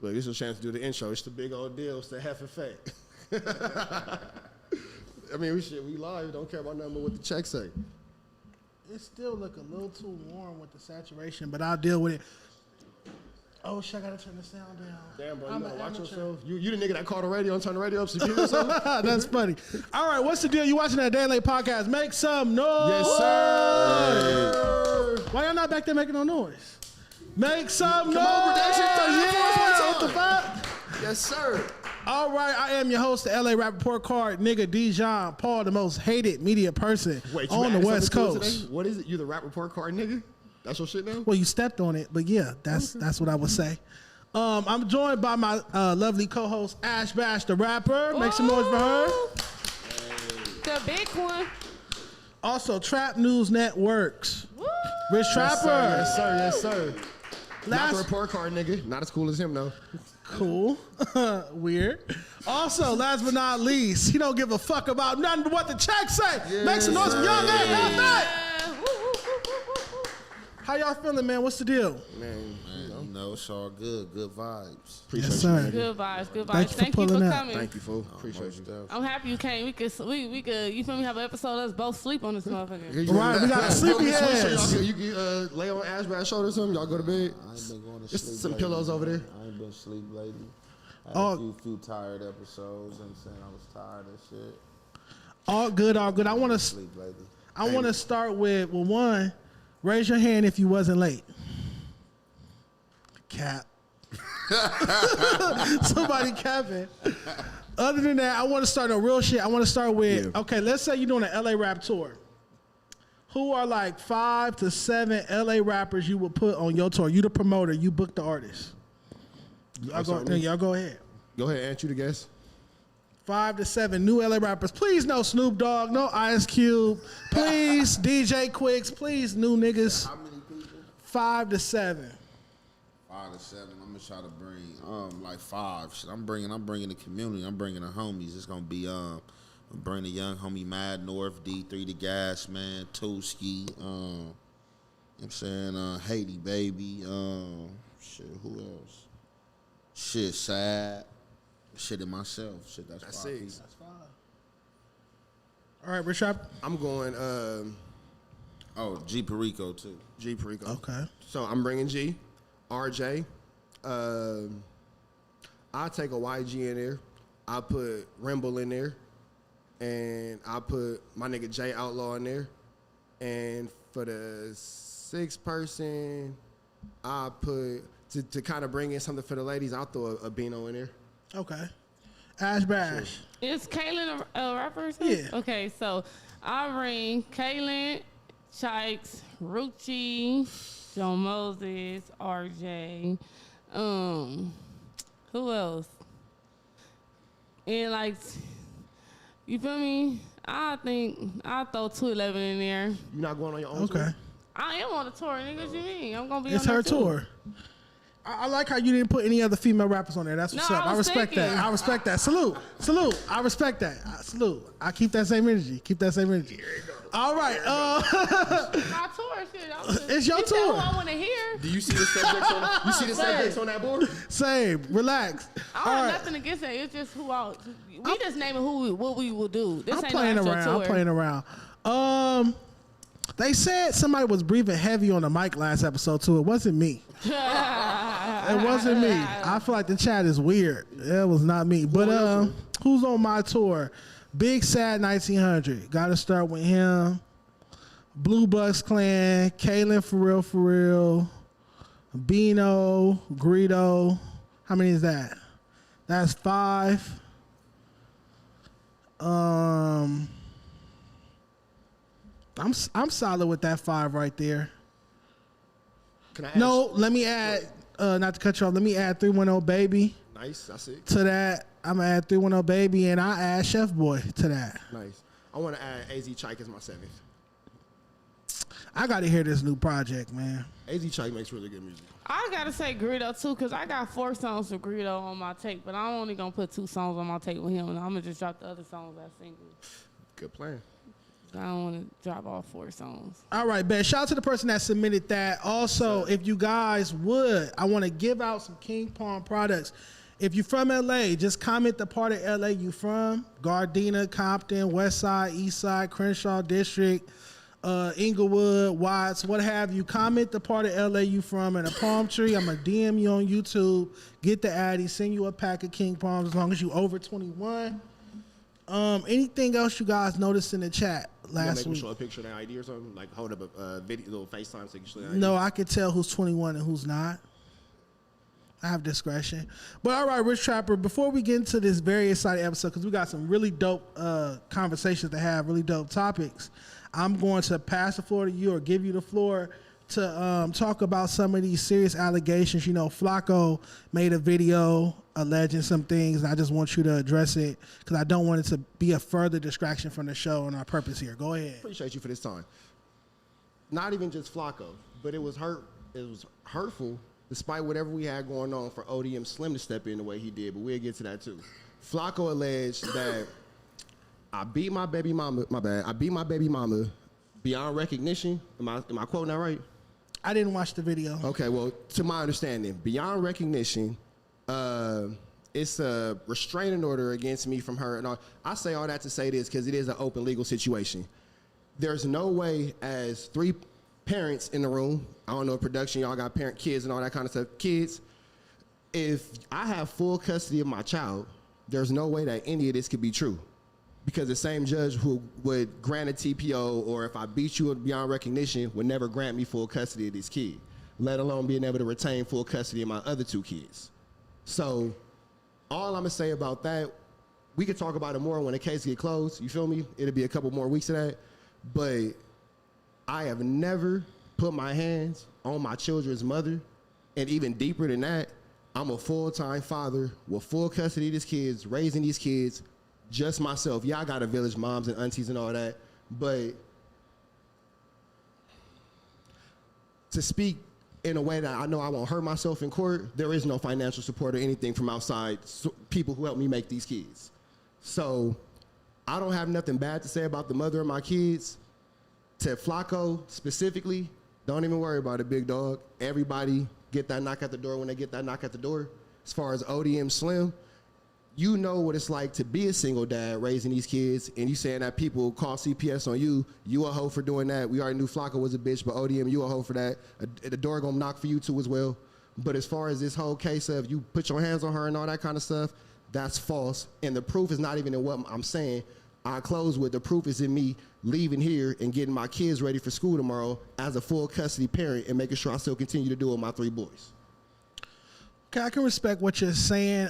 Look, this is a chance to do the intro. It's the big old deal. It's the half effect. I mean, we live. Don't care about nothing but what the check say. It still look a little too warm with the saturation, but I'll deal with it. Oh shit! I gotta turn the sound down. Damn, bro, you gotta watch yourself. You the nigga that called the radio and turned the radio up so you hear something? That's funny. All right, what's the deal? You watching that Day Late podcast? Make some noise. Yes, sir. Why y'all not back there making no noise? Make some noise. Yeah, what the fuck? Yes, sir. All right, I am your host, the LA Rap Report Card nigga, Dejon Paul, the most hated media person on the West Coast. What is it? You the Rap Report Card nigga? That's your shit now? Well, you stepped on it, but yeah, that's what I would say. I'm joined by my lovely co-host, Ash Bash, the rapper. Make some noise for her. The big one. Also, Trap News Networks. Woo! Rich Trapper. Yes, sir. Yes, sir. Not the Last, report card nigga. Not as cool as him, though. cool. Weird. Also, last but not least, he don't give a fuck about nothing but what the check say. Yes, Make some noise for Young Ant Jefe. Woo, woo, woo, woo, woo, woo. How y'all feeling, man? What's the deal? Man, You know, it's all good vibes. appreciate Yes, you, sir. nigga. Good vibes, good vibes. Thank you for pulling up. coming. Thank you, fool. Appreciate you. I'm happy you came. We could, you feel me? Have an episode of us both sleep on this motherfucker. Right, we got sleepy ass. You can lay on Ash Bad's shoulder or something. Y'all go to bed. I ain't been going to There's sleep some lately. pillows over there. I ain't been asleep lately. I had Oh. a few tired episodes and saying I was tired and shit. All good, all good. I want to Sleep lately. start with one. Raise your hand if you wasn't late. Cap. Somebody capping. Other than that, I want to start on real shit. I want to start with, okay, let's say you're doing an LA rap tour. Who are like 5 to 7 LA rappers you would put on your tour? You the promoter, you book the artist. Y'all go ahead. Go ahead, Ant, you the guest. 5 to 7 new LA rappers. Please no Snoop Dogg, no Ice Cube. Please DJ Quicks. Please new niggas. How many people? 5 to 7. 5 to 7. I'm gonna try to bring like 5. Shit, I'm bringing the community. I'm bringing the homies. It's gonna be I'm bringing the young homie Mad North, D3 the Gas Man, Tooski. I'm saying Haiti Baby. Shit, who else? Shit, Sad. Shit, and myself. Shit, that's 5 6. people. That's 5. All right, Rashad. I'm going Oh, G Perico too. G Perico. Okay. So I'm bringing G, RJ. I'll take a YG in there. I'll put Rimble in there. And I'll put my nigga J Outlaw in there. And for the 6th person, I'll put, to kind of bring in something for the ladies, I'll throw a Beano in there. Okay. Ash Bash. Is Kaylin a rapper or something? Yeah. Okay, so I bring Kaylin, Chikes, Rucci, John Moses, RJ. Who else? And like, you feel me? I think I'll throw 211 in there. You not going on your own Okay. tour? I am on the tour, nigga. What you mean? I'm gonna be It's on her that too. tour. I like how you didn't put any other female rappers on there. That's what's No, up. I I was respect thinking. that. I respect that. Salute. I respect that. Salute. I keep that same energy. All right. My tour shit. It's your you said tour. who I want to hear. Do you see the subjects on that board? Same. Relax. I All don't have right. nothing against it. It's just who I. We just naming what we will do. This I'm ain't playing no actual around. tour. I'm playing around. They said somebody was breathing heavy on the mic last episode too. It wasn't me. It wasn't me. I feel like the chat is weird. It was not me. But who's on my tour? Big Sad 1900. Got to start with him. Blue Bucks Clan. Kaylin For Real. Beano. Greedo. How many is that? That's 5. I'm solid with that 5 right there. Can I ask? No, let me add, not to cut you off, let me add 310 Baby Nice, that's it. to that. I'm going to add 310 Baby, and I'll add Chef Boy to that. Nice. I want to add AZ Chike as my 7th. I got to hear this new project, man. AZ Chike makes really good music. I gotta say Greedo too, cause I got 4 songs from Greedo on my tape, but I'm only gonna put 2 songs on my tape with him, and I'm gonna just drop the other songs as singles. Good plan. I don't want to drop all 4 songs. All right, Ben. Shout out to the person that submitted that. Also, if you guys would, I want to give out some King Palm products. If you're from LA, just comment the part of LA you from. Gardena, Compton, West Side, East Side, Crenshaw District, Inglewood, Watts, what have you. Comment the part of LA you from and a palm tree. I'm going to DM you on YouTube. Get the Addy. Send you a pack of King Palms as long as you over 21. Anything else you guys noticed in the chat last week? Show a picture of their ID or something? Like hold up a video, little FaceTime so you can show their ID? No, I can tell who's 21 and who's not. I have discretion. But all right, Rich Trapper, before we get into this very exciting episode, because we got some really dope conversations to have, really dope topics, I'm going to pass the floor to you or give you the floor to talk about some of these serious allegations. You know, Flacco made a video alleging some things, and I just want you to address it because I don't want it to be a further distraction from the show and our purpose here. Go ahead. Appreciate you for this time. Not even just Flacco, but it was hurtful despite whatever we had going on for ODM Slim to step in the way he did, but we'll get to that too. Flacco alleged that I beat my baby mama, I beat my baby mama beyond recognition. Am I quoting that right? I didn't watch the video. Okay, well, to my understanding, beyond recognition, it's a restraining order against me from her. And I say all that to say this because it is an open legal situation. There's no way as 3 parents in the room, I don't know, production, y'all got parent kids and all that kind of stuff, kids, if I have full custody of my child, there's no way that any of this could be true. Because the same judge who would grant a TPO or if I beat you beyond recognition would never grant me full custody of this kid, let alone being able to retain full custody of my other 2 kids. So all I'm going to say about that, we could talk about it more when the case get closed. You feel me? It'll be a couple more weeks of that. But I have never put my hands on my children's mother. And even deeper than that, I'm a full-time father with full custody of these kids, raising these kids, just myself. Yeah, I got a village, moms and aunties and all that. But to speak in a way that I know I won't hurt myself in court, there is no financial support or anything from outside people who help me make these kids. So I don't have nothing bad to say about the mother of my kids. To Flacco specifically, don't even worry about it, big dog. Everybody get that knock at the door when they get that knock at the door. As far as ODM Slim, you know what it's like to be a single dad raising these kids, and you saying that people call CPS on you. You a hoe for doing that. We already knew Flacco was a bitch, but ODM, you a hoe for that. The door gonna knock for you too as well. But as far as this whole case of you put your hands on her and all that kind of stuff, that's false. And the proof is not even in what I'm saying. I close with the proof is in me leaving here and getting my kids ready for school tomorrow as a full custody parent and making sure I still continue to do it with my 3 boys. Okay, I can respect what you're saying.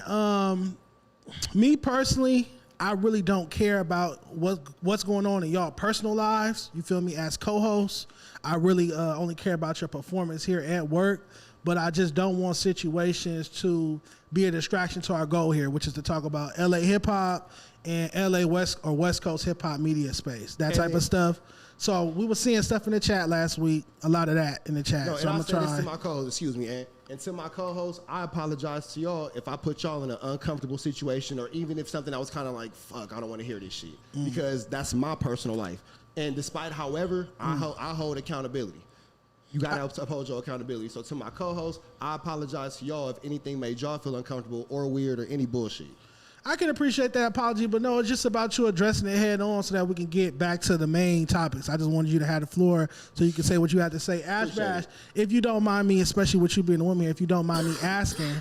Me personally, I really don't care about what's going on in y'all personal lives. You feel me? As co-host, I really only care about your performance here at work. But I just don't want situations to be a distraction to our goal here, which is to talk about LA hip hop and LA West Coast hip hop media space, that type of stuff. So we were seeing stuff in the chat last week, a lot of that in the chat. No, so and I'm I say this to my co-host, excuse me, and to my co-host, I apologize to y'all if I put y'all in an uncomfortable situation or even if something I was kind of like, fuck, I don't want to hear this shit. Because that's my personal life. And despite however, I hold accountability. You got to uphold your accountability. So to my co-host, I apologize to y'all if anything made y'all feel uncomfortable or weird or any bullshit. I can appreciate that apology, but no, it's just about you addressing it head on so that we can get back to the main topics. I just wanted you to have the floor so you can say what you have to say. Ash Bash, if you don't mind me, especially with you being a woman here, if you don't mind me asking,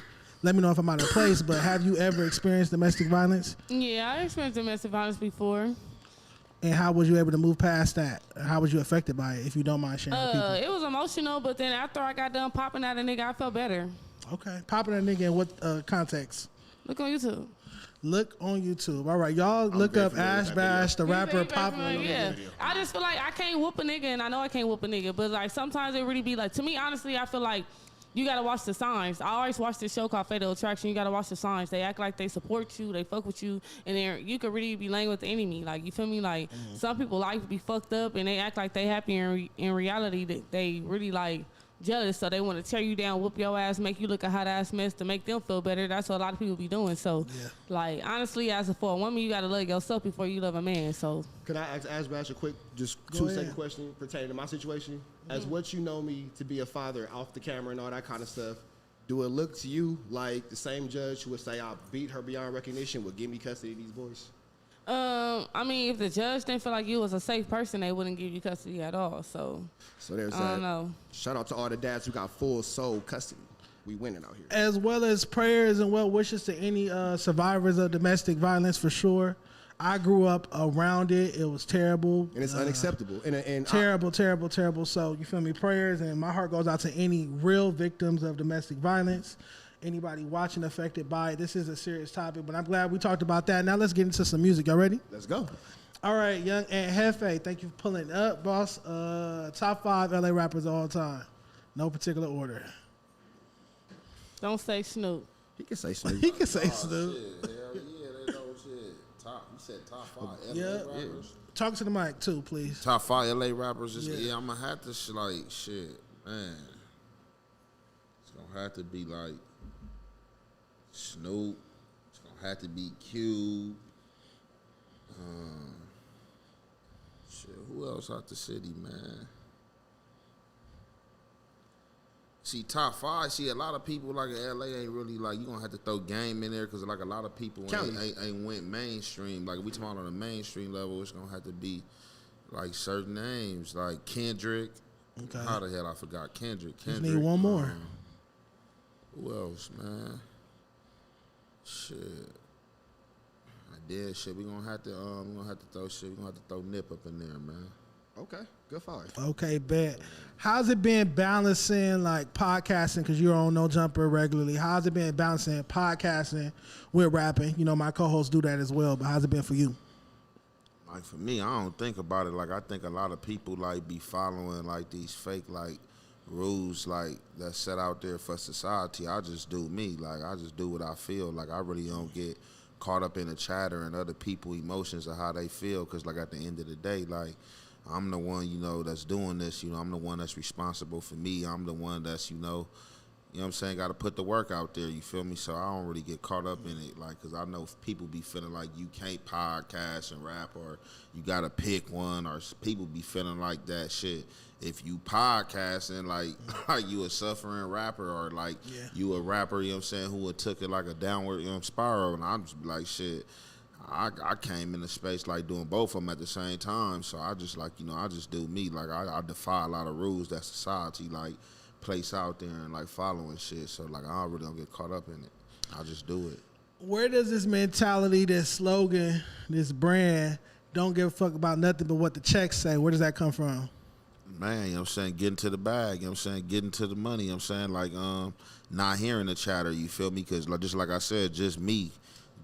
let me know if I'm out of place, but have you ever experienced domestic violence? Yeah, I experienced domestic violence before. And how was you able to move past that? How was you affected by it, if you don't mind sharing with people? It was emotional, but then after I got done popping at a nigga, I felt better. Okay. Popping at a nigga in what context? Look on YouTube. Look on YouTube. All right, y'all look up Ash Bash, the rapper, popping. Yeah. I just feel like I can't whoop a nigga, and I know I can't whoop a nigga, but like sometimes it really be like, to me, honestly, I feel like you gotta watch the signs. I always watch this show called Fatal Attraction. You gotta watch the signs. They act like they support you, they fuck with you, and then you could really be laying with the enemy. Like, you feel me? Like, some people life be fucked up, and they act like they happy, in reality that they really like jealous, so they want to tear you down, whoop your ass, make you look a hot ass mess to make them feel better. That's what a lot of people be doing. So, like, honestly, for a woman, you gotta love yourself before you love a man. So, Can I ask Bash a quick, just Go 2-second ahead. question pertaining to my situation? As what you know me to be a father off the camera and all that kind of stuff, do it look to you like the same judge who would say I beat her beyond recognition would give me custody of these boys? I mean, if the judge didn't feel like you was a safe person, they wouldn't give you custody at all. So there's I that. don't know. Shout out to all the dads who got full soul custody. We winning out here. As well as prayers and well wishes to any survivors of domestic violence for sure. I grew up around it. It was terrible. And it's unacceptable. And Terrible. So, you feel me? Prayers, and my heart goes out to any real victims of domestic violence. Anybody watching affected by it. This is a serious topic, but I'm glad we talked about that. Now let's get into some music. Y'all ready? Let's go. All right, Young Ant Jefe, thank you for pulling up, boss. Top 5 LA rappers of all time. No particular order. Don't say Snoop. He can say Snoop. He can say Snoop. Shit, hell yeah, they know shit. You said top 5 LA Yeah. rappers. Talk to the mic too, please. Top 5 LA rappers. Just, Yeah. I'm gonna have to like shit, man. It's gonna have to be like Snoop. It's gonna have to be Cube. Shit, who else out the city, man? See, top 5. See, a lot of people like in LA ain't really like. You gonna have to throw Game in there because like a lot of people ain't went mainstream. Like we talking about on a mainstream level, it's gonna have to be like certain names like Kendrick. Okay. How the hell I forgot Kendrick? Just need one more. Who else, man? Shit. I did shit. We gonna have to throw shit. We gonna have to throw Nip up in there, man. Okay, good five. Okay, bet. How's it been balancing like podcasting, because you're on No Jumper regularly? How's it been balancing podcasting with rapping? You know, my co-hosts do that as well, but how's it been for you? Like for me, I don't think about it. Like I think a lot of people like be following like these fake like rules like that's set out there for society. I just do me. Like I just do what I feel. Like I really don't get caught up in the chatter and other people's emotions or how they feel. Cause like at the end of the day, like I'm the one, you know, that's doing this. You know, I'm the one that's responsible for me. I'm the one that's, you know what I'm saying, got to put the work out there, you feel me? So I don't really get caught up in it, like, because I know people be feeling like you can't podcast and rap, or you got to pick one, or people be feeling like that shit. If you podcasting, like you a suffering rapper, or like you a rapper, you know what I'm saying, who took it like a downward, you know, spiral, and I'm just like, shit, I came in the space like doing both of them at the same time, so I just like, you know, I just do me. Like I defy a lot of rules that society like place out there and like following shit. So like I really don't get caught up in it. I just do it. Where does this mentality, this slogan, this brand, don't give a fuck about nothing but what the checks say, where does that come from? Man, you know what I'm saying, getting to the bag, you know what I'm saying, getting to the money, you know what I'm saying, like not hearing the chatter, you feel me? Because like, just like I said, just me.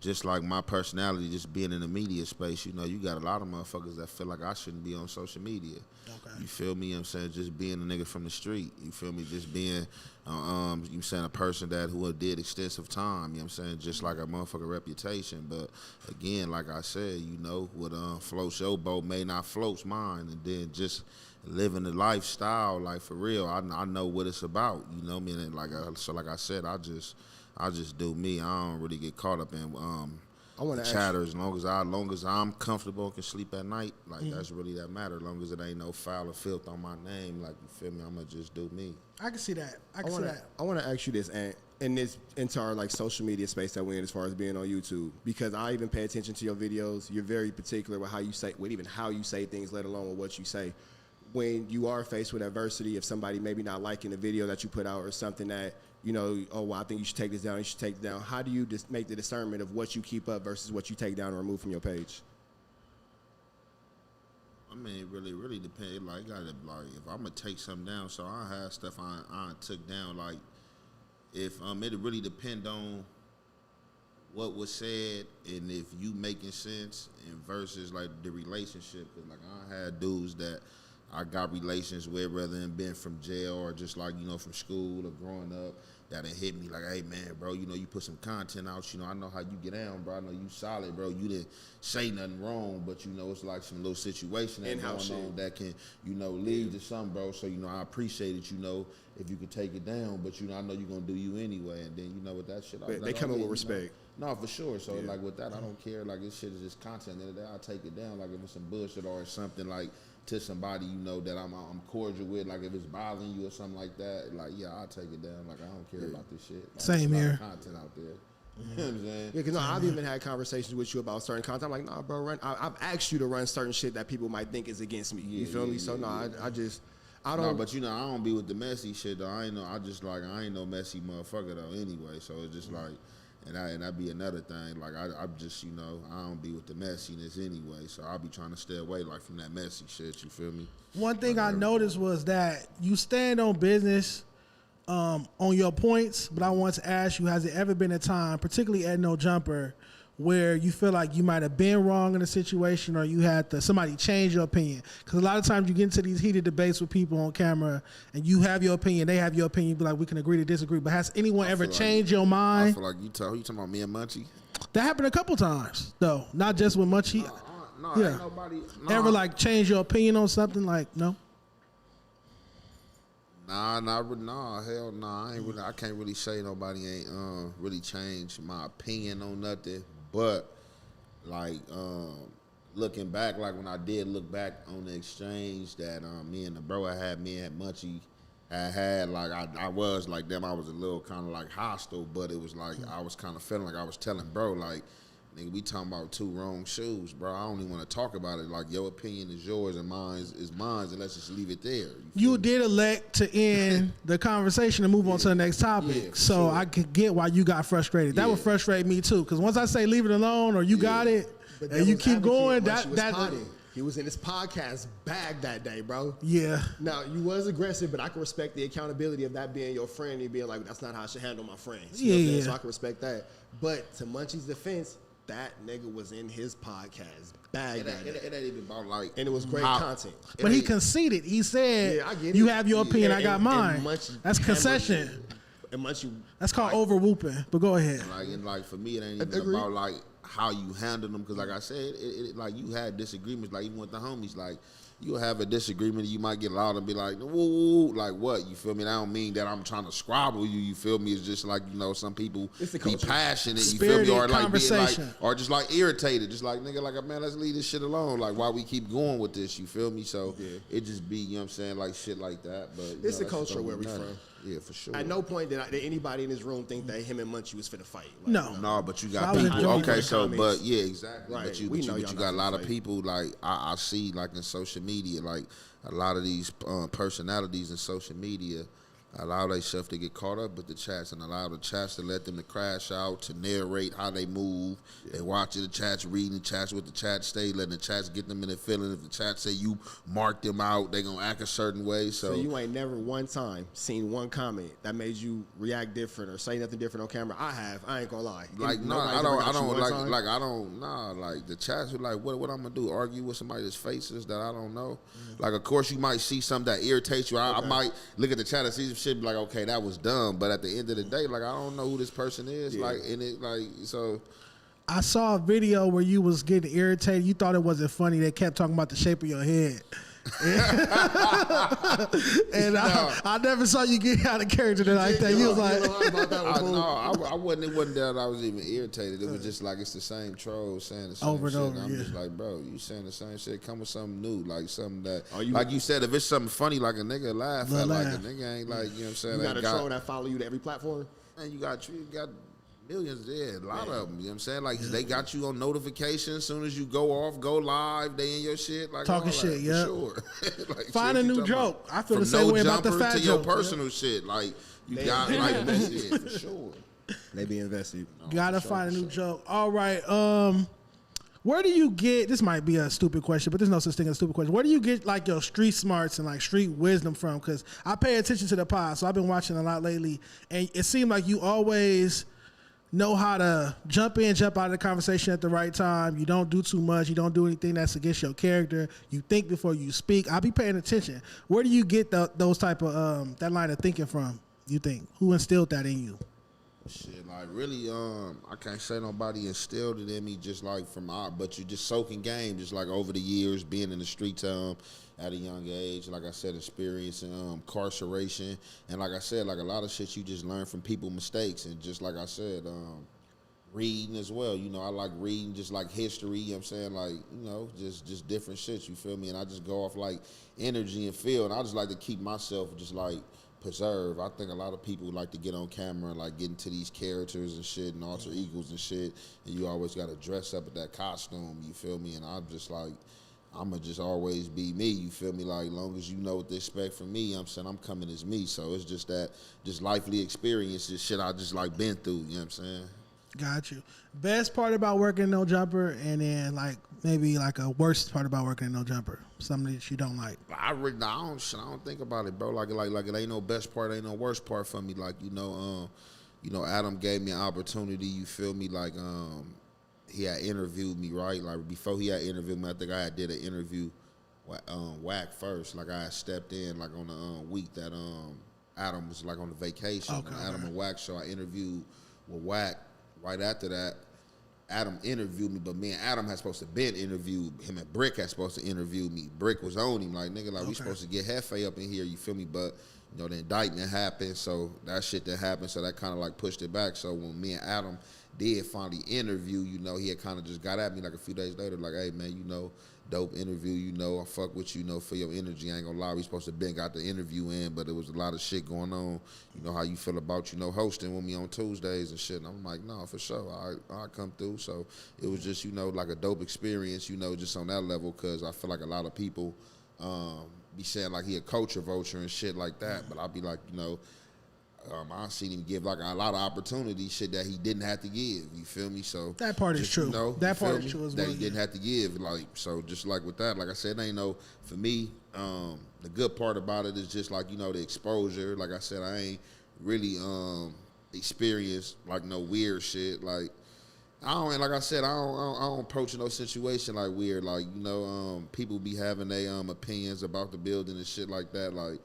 Just like my personality, just being in the media space, you know, you got a lot of motherfuckers that feel like I shouldn't be on social media. Okay. You feel me? You know what I'm saying? Just being a nigga from the street. You feel me? Just being, you saying, a person that who did extensive time. You know what I'm saying? Just like a motherfucker reputation. But again, like I said, you know, what floats your boat may not float mine. And then just living the lifestyle, like for real, I know what it's about. You know what I mean? And like I said, I just do me. I don't really get caught up in chatter. As long as I'm comfortable and can sleep at night, like that's really that matter. As long as it ain't no foul or filth on my name, like you feel me, I'ma just do me. I can see that. I want to ask you this, and in this entire like social media space that we're in, as far as being on YouTube, because I even pay attention to your videos. You're very particular with how you say, with even how you say things, let alone with what you say. When you are faced with adversity, if somebody maybe not liking the video that you put out or something that, you know, oh, well, I think you should take this down, you should take it down. How do you just make the discernment of what you keep up versus what you take down or remove from your page? I mean, it really depends. Like, if I'm gonna take something down, so I have stuff I took down. Like, if it really depend on what was said and if you making sense and versus like the relationship. Cause like I had dudes that I got relations with, rather than being from jail or just like, you know, from school or growing up, that done hit me like, hey man, bro, you know, you put some content out, you know, I know how you get down, bro. I know you solid, bro. You didn't say nothing wrong, but you know, it's like some little situation that's going on that can, you know, lead to something, bro. So, you know, I appreciate it, you know, if you could take it down, but you know, I know you're gonna do you anyway. And then, you know, with that shit, they come in with respect. No, for sure. So like with that, I don't care. Like this shit is just content. At the end of the day, I'll take it down. Like if it's some bullshit or something like to somebody, you know, that I'm cordial with, like if it's bothering you or something like that, like yeah, I'll take it down. Like I don't care about this shit. Like, Same here. Content out there. You know what I'm saying? Yeah, because no, I've even had conversations with you about certain content. I'm like, nah, bro, I've asked you to run certain shit that people might think is against me. You feel me? So no, I don't. No, but you know, I don't be with the messy shit though. I ain't no messy motherfucker though. Anyway, so it's just like. And that be another thing. Like I'm just, you know, I don't be with the messiness anyway. So I'll be trying to stay away like from that messy shit. You feel me? One thing I noticed was that you stand on business on your points, but I want to ask you: has it ever been a time, particularly at No Jumper, where you feel like you might have been wrong in a situation, or you had somebody change your opinion? Because a lot of times you get into these heated debates with people on camera, and you have your opinion, they have your opinion, you be like, we can agree to disagree. But has anyone ever changed your mind? I feel like you talking about me and Munchie. That happened a couple times, though. Not just with Munchie. No, yeah. Ain't nobody. No. Ever like change your opinion on something? Like no. Nah, hell nah. I can't really say nobody ain't really changed my opinion on nothing. But like looking back, like when I did look back on the exchange that me and the bro I had, me and Munchie had like I was like them. I was a little kind of like hostile, but it was like I was kind of feeling like I was telling bro like, nigga, we talking about two wrong shoes, bro. I don't even want to talk about it. Like your opinion is yours and mine is mine, and let's just leave it there. You did elect to end the conversation and move on to the next topic. Yeah, so sure. I could get why you got frustrated. That would frustrate me too, because once I say leave it alone or you got it and you keep going, he was in his podcast bag that day, bro. Yeah. Now, you was aggressive, but I can respect the accountability of that being your friend and being like, that's not how I should handle my friends. You know so I can respect that. But to Munchie's defense, that nigga was in his podcast bag. It ain't even about like, and it was great content. But he conceded. He said, "You have your opinion, I got mine." That's concession. And Munchie, that's called over whooping. But go ahead. Like for me, it ain't even about like how you handle them, because like I said, like you had disagreements, like even with the homies, like. You'll have a disagreement, you might get loud and be like, woo, like what? You feel me? That don't mean that I'm trying to squabble you, you feel me? It's just like, you know, some people be passionate, you feel me? Or like being like, or just like irritated, just like, nigga, like, man, let's leave this shit alone. Like, why we keep going with this, you feel me? So it just be, you know what I'm saying, like shit like that. But it's the culture where we from. Yeah, for sure. At no point did anybody in this room think that him and Munchie was finna fight. Like, no, but you got people. Okay, so but yeah, exactly. Right. But you got a lot of people like I see like in social media, like a lot of these personalities in social media allow themselves to get caught up with the chats and allow the chats to let them to crash out, to narrate how they move. They watching the chats, reading the chats, what the chats say, letting the chats get them in their feeling. If the chats say you mark them out, they gonna act a certain way. So you ain't never one time seen one comment that made you react different or say nothing different on camera? I have. I ain't gonna lie. Like no, I don't like the chats are like what I'm gonna do? Argue with somebody that's faces that I don't know? Like of course you might see something that irritates you. I might look at the chat and see some shit, be like, okay, that was dumb. But at the end of the day, like I don't know who this person is. Like and it like so. I saw a video where you was getting irritated. You thought it wasn't funny. They kept talking about the shape of your head. And I never saw you get out of character like that. You was like, I wasn't. It wasn't that I was even irritated. It was just like it's the same trolls saying the same over and shit. over. I'm just like, bro, you saying the same shit. Come with something new, like something that, like you said, if it's something funny, like a nigga laugh at, like a nigga ain't like, you know what I'm saying. You got a troll that follow you to every platform. And you got millions, a lot of them. You know what I'm saying? Like they got you on notifications as soon as you go off, go live, they in your shit. Like talking shit, yeah. Sure. Like, find a new joke. I feel the same way about the fat to joke. Your personal shit, like you got like that shit for sure. They be invested. Gotta find a new joke. All right. Where do you get? This might be a stupid question, but there's no such thing as a stupid question. Where do you get like your street smarts and like street wisdom from? Because I pay attention to the pod, so I've been watching a lot lately, and it seemed like you always know how to jump in, jump out of the conversation at the right time. You don't do too much. You don't do anything that's against your character. You think before you speak. I'll be paying attention. Where do you get those type of that line of thinking from? You think who instilled that in you? Shit, like really, I can't say nobody instilled it in me just like from but you just soaking game, just like over the years being in the streets at a young age, like I said, experiencing incarceration, and like I said, like a lot of shit you just learn from people's mistakes, and just like I said, reading as well. You know, I like reading just like history, you know what I'm saying? Like, you know, just different shit, you feel me? And I just go off like energy and feel, and I just like to keep myself just like preserve. I think a lot of people like to get on camera and like get into these characters and shit and alter egos and shit, and you always got to dress up with that costume, you feel me? And I'm just like, I'ma just always be me, you feel me? Like, long as you know what to expect from me, I'm saying I'm coming as me. So it's just that, just lively experiences, shit I just like been through, you know what I'm saying? Got you. Best part about working in No Jumper, and then like maybe like a worst part about working in No Jumper, something that you don't like. I don't think about it, bro. Like it ain't no best part, ain't no worst part for me. Like, you know, Adam gave me an opportunity, you feel me? Like, he had interviewed me, right? Like before he had interviewed me, I think I had did an interview with Wack first. Like I had stepped in like on the week that Adam was like on the vacation. Okay, Adam and Wack show. I interviewed with Wack. Right after that, Adam interviewed me, but me and Adam had supposed to been interviewed. Him and Brick had supposed to interview me. Brick was on him, like, nigga, like, we supposed to get Jefe up in here, you feel me? But, you know, the indictment happened, so that shit that happened, so that kind of, like, pushed it back. So when me and Adam did finally interview, you know, he had kind of just got at me, like, a few days later, like, hey, man, you know, dope interview, you know, I fuck with you, you know, for your energy. I ain't gonna lie, we supposed to been got the interview in, but there was a lot of shit going on. You know how you feel about, you know, hosting with me on Tuesdays and shit. And I'm like, no, for sure, I come through. So it was just, you know, like a dope experience, you know, just on that level, because I feel like a lot of people be saying like he a culture vulture and shit like that, but I'll be like, you know, I seen him give like a lot of opportunity, shit that he didn't have to give. You feel me? So that part is true. You know, that part is true as well. That he didn't have to give. Like, so just like with that, like I said, ain't no, for me, the good part about it is just like, you know, the exposure. Like I said, I ain't really experienced like no weird shit. Like I don't, and like I said, I don't approach no situation like weird. Like, you know, people be having their opinions about the building and shit like that. Like,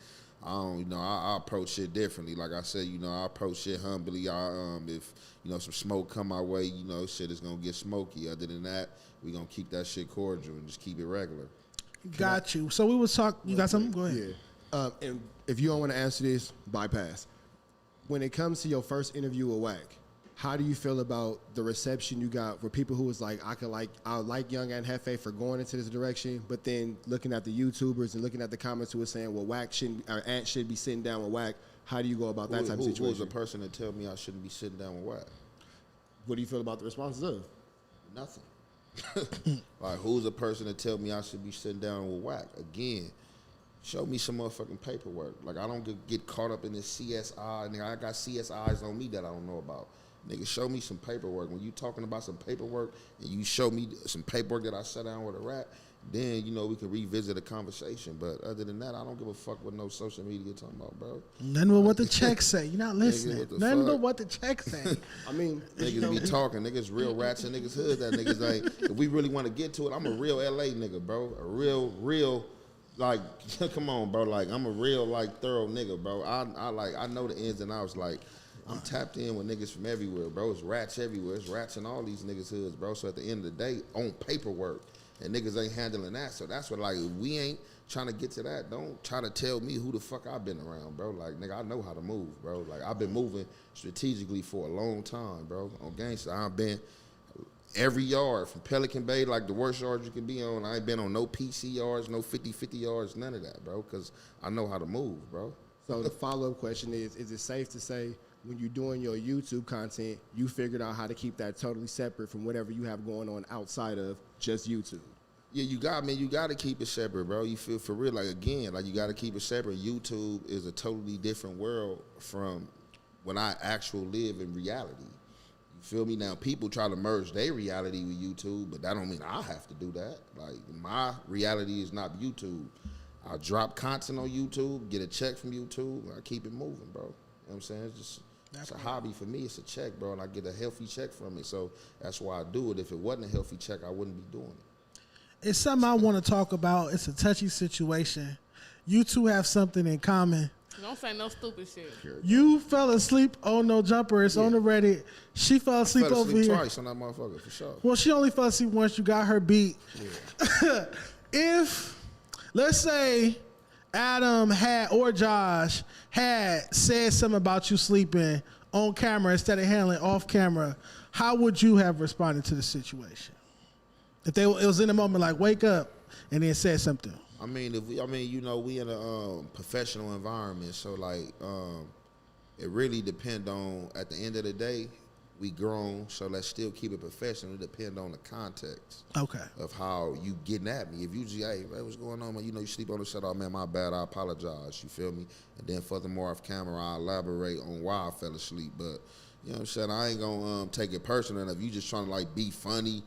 I don't, you know, I approach shit differently. Like I said, you know, I approach shit humbly. If, you know, some smoke come my way, you know, shit is gonna get smoky. Other than that, we gonna keep that shit cordial and just keep it regular. Got you. So we was talking. You got something? Go ahead. Yeah. And if you don't want to answer this, bypass. When it comes to your first interview with Wack, how do you feel about the reception you got for people who was like, I like Young Ant Jefe for going into this direction, but then looking at the YouTubers and looking at the comments who were saying, well, Ant should be sitting down with Wack. How do you go about that type of situation? Who was the person that tell me I shouldn't be sitting down with Wack? What do you feel about the responses of? Nothing. Like, who's the person that tell me I should be sitting down with Wack? Again, show me some motherfucking paperwork. Like, I don't get caught up in this CSI. Nigga, I got CSIs on me that I don't know about. Nigga, show me some paperwork. When you talking about some paperwork and you show me some paperwork that I sat down with a rat, then, you know, we can revisit the conversation. But other than that, I don't give a fuck what no social media talking about, bro. Nothing but what the check say. You're not listening. Nigga, Nothing but what the check say. I mean, niggas be talking. Niggas real rats and niggas hood. That niggas ain't. If we really want to get to it, I'm a real LA nigga, bro. A real, like, come on, bro. Like, I'm a real, like, thorough nigga, bro. I know the ins and outs, like, I'm tapped in with niggas from everywhere, bro. It's rats everywhere. It's rats in all these niggas' hoods, bro. So at the end of the day, on paperwork, and niggas ain't handling that. So that's what, like, if we ain't trying to get to that, don't try to tell me who the fuck I've been around, bro. Like, nigga, I know how to move, bro. Like, I've been moving strategically for a long time, bro. On gangsta, I've been every yard from Pelican Bay, like the worst yard you can be on. I ain't been on no PC yards, no 50-50 yards, none of that, bro, because I know how to move, bro. So the follow-up question is it safe to say when you're doing your YouTube content, you figured out how to keep that totally separate from whatever you have going on outside of just YouTube? Yeah, you got to keep it separate, bro. You feel for real, like, again, like, you got to keep it separate. YouTube is a totally different world from when I actually live in reality. You feel me? Now, people try to merge their reality with YouTube, but that don't mean I have to do that. Like, my reality is not YouTube. I drop content on YouTube, get a check from YouTube, I keep it moving, bro. You know what I'm saying? It's just It's a hobby for me. It's a check, bro, and I get a healthy check from it. So that's why I do it. If it wasn't a healthy check, I wouldn't be doing it. It's something I want to talk about. It's a touchy situation. You two have something in common. Don't say no stupid shit. You fell asleep on No Jumper. It's on the Reddit. She fell asleep over here. Twice on that motherfucker, for sure. Well, she only fell asleep once. You got her beat. Yeah. If, let's say, Adam or Josh had said something about you sleeping on camera instead of handling off camera, how would you have responded to the situation? If it was in a moment like wake up and then said something. I mean, we in a professional environment, so like, it really depend on. At the end of the day, we grown, so let's still keep it professional. It depend on the context. Okay. Of how you getting at me. If you just, hey, what's going on, man? You sleep on the set. Oh man, my bad. I apologize. You feel me? And then furthermore, off camera, I elaborate on why I fell asleep. But you know what I'm saying? I ain't gonna take it personal. And if you just trying to like be funny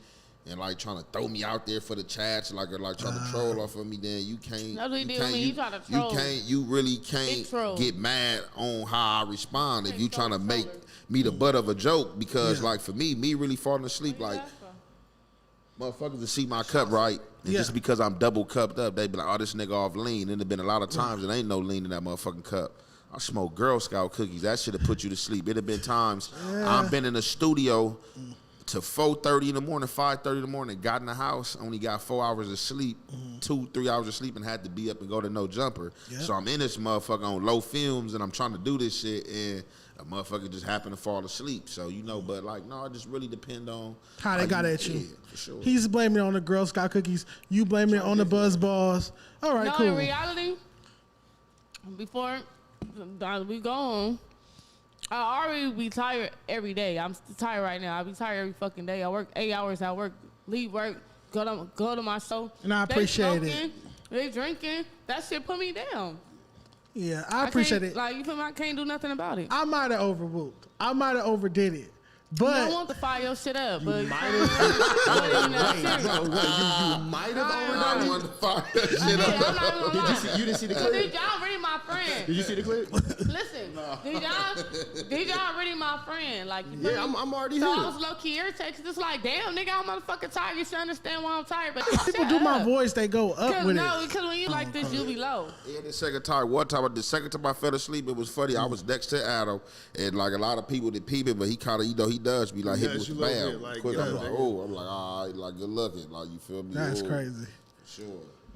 and like trying to throw me out there for the chats, like or like trying to troll off of me, then you can't. That's what you do. You try to troll. You really can't get mad on how I respond if you trying to make me the butt of a joke. Because like for me really falling asleep, like motherfuckers to see my cup right, and just because I'm double cupped up, they be like, oh, this nigga off lean. And there been a lot of times there ain't no lean in that motherfucking cup. I smoke Girl Scout cookies. That should have put you to sleep. It have been times I've been in the studio to 4:30 in the morning, 5:30 in the morning, got in the house, only got 4 hours of sleep, 2-3 hours of sleep, and had to be up and go to No Jumper. Yep. So I'm in this motherfucker on low fumes, and I'm trying to do this shit, and a motherfucker just happened to fall asleep. So, but like, no, it just really depend on how they got at you. Yeah, for sure. He's blaming it on the Girl Scout cookies. You blaming it on the Buzz Balls. All right, cool. In reality, before we go on, I already be tired every day. I'm tired right now. I be tired every fucking day. I work 8 hours. I work, leave work, go to my show. And I appreciate it. They drinking. That shit put me down. Yeah, I appreciate it. Like, you feel me? I can't do nothing about it. I might have overwhooped. I might have overdid it. But I don't want to fire your shit up, but you might have overdone it. Fire your shit up. You didn't see the clip? Did y'all really my friend? Did you see the clip? Listen, did y'all really my friend? Like, you yeah, I'm already so here. I was low key irritated. Just like, damn, nigga, I'm motherfucking tired. You should understand why I'm tired. But people do my voice, they go up with it. No, because when you like this, you be low. Yeah, the second time I fell asleep, it was funny. I was next to Adam, and like a lot of people that peep it, but he kind of, he does be like, hit me with the bam. Like, Quick, I'm like, oh, I'm like, all right, like, good looking. Like, you feel me? That's crazy. Sure.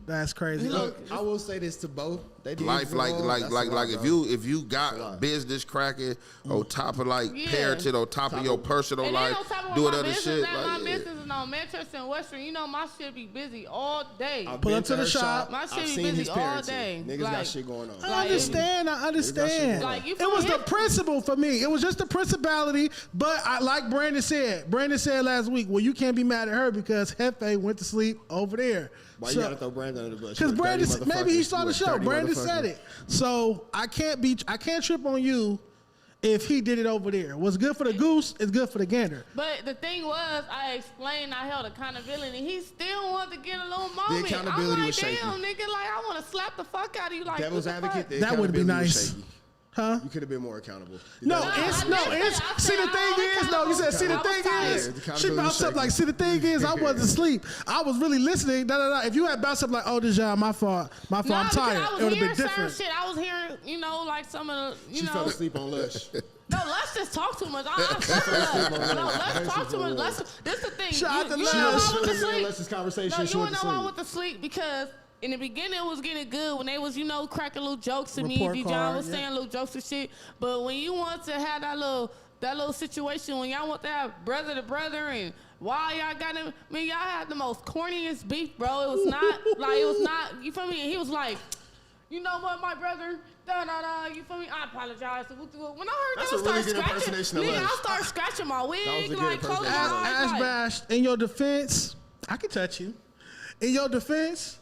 That's crazy. Look, I will say this to both. They did life like if you got business cracking on top of like parenting on top of your personal life, doing other shit. My business is on Manchester and Western. You know my shit be busy all day. Pull up to the shop. My shit be busy all day. Niggas got shit going on. I understand. Like, it was the principle for me. It was just the principality. But like Brandon said last week, well, you can't be mad at her because Jefe went to sleep over there. Why you gotta throw Brandon under the bus? Because Brandon, maybe he saw the show. Brandon said it. So I can't trip on you if he did it over there. What's good for the goose is good for the gander. But the thing was, I explained I held accountability. He still wanted to get a little moment. The accountability I'm like, was shaky. damn, nigga, like I want to slap the fuck out of you. Like, Devil's advocate. That would be nice. Huh? You could have been more accountable. No, see the thing is, she bounced up like, see the thing is, I wasn't asleep. I was really listening. If you had bounced up like, oh, Dejon, my fault, I'm tired. It would have been different. Shit. I was hearing, like some of the, She fell asleep on Lush. No, let's just talk too much. Let's talk too much. This is the thing. Shout out to you know why I went to sleep? Lush's conversation. No, you want to know why I went to sleep? Because in the beginning, it was getting good when they was, cracking little jokes to me. Dejon was saying little jokes and shit. But when you want to have that little situation, when y'all want to have brother to brother and why y'all got him, y'all had the most corniest beef, bro. It was not, you feel me? And he was like, you know what, my brother, you feel me? I apologize. When I heard that, I started scratching my wig, like, closing my eyes. Ash Bash, in your defense, I can touch you. In your defense,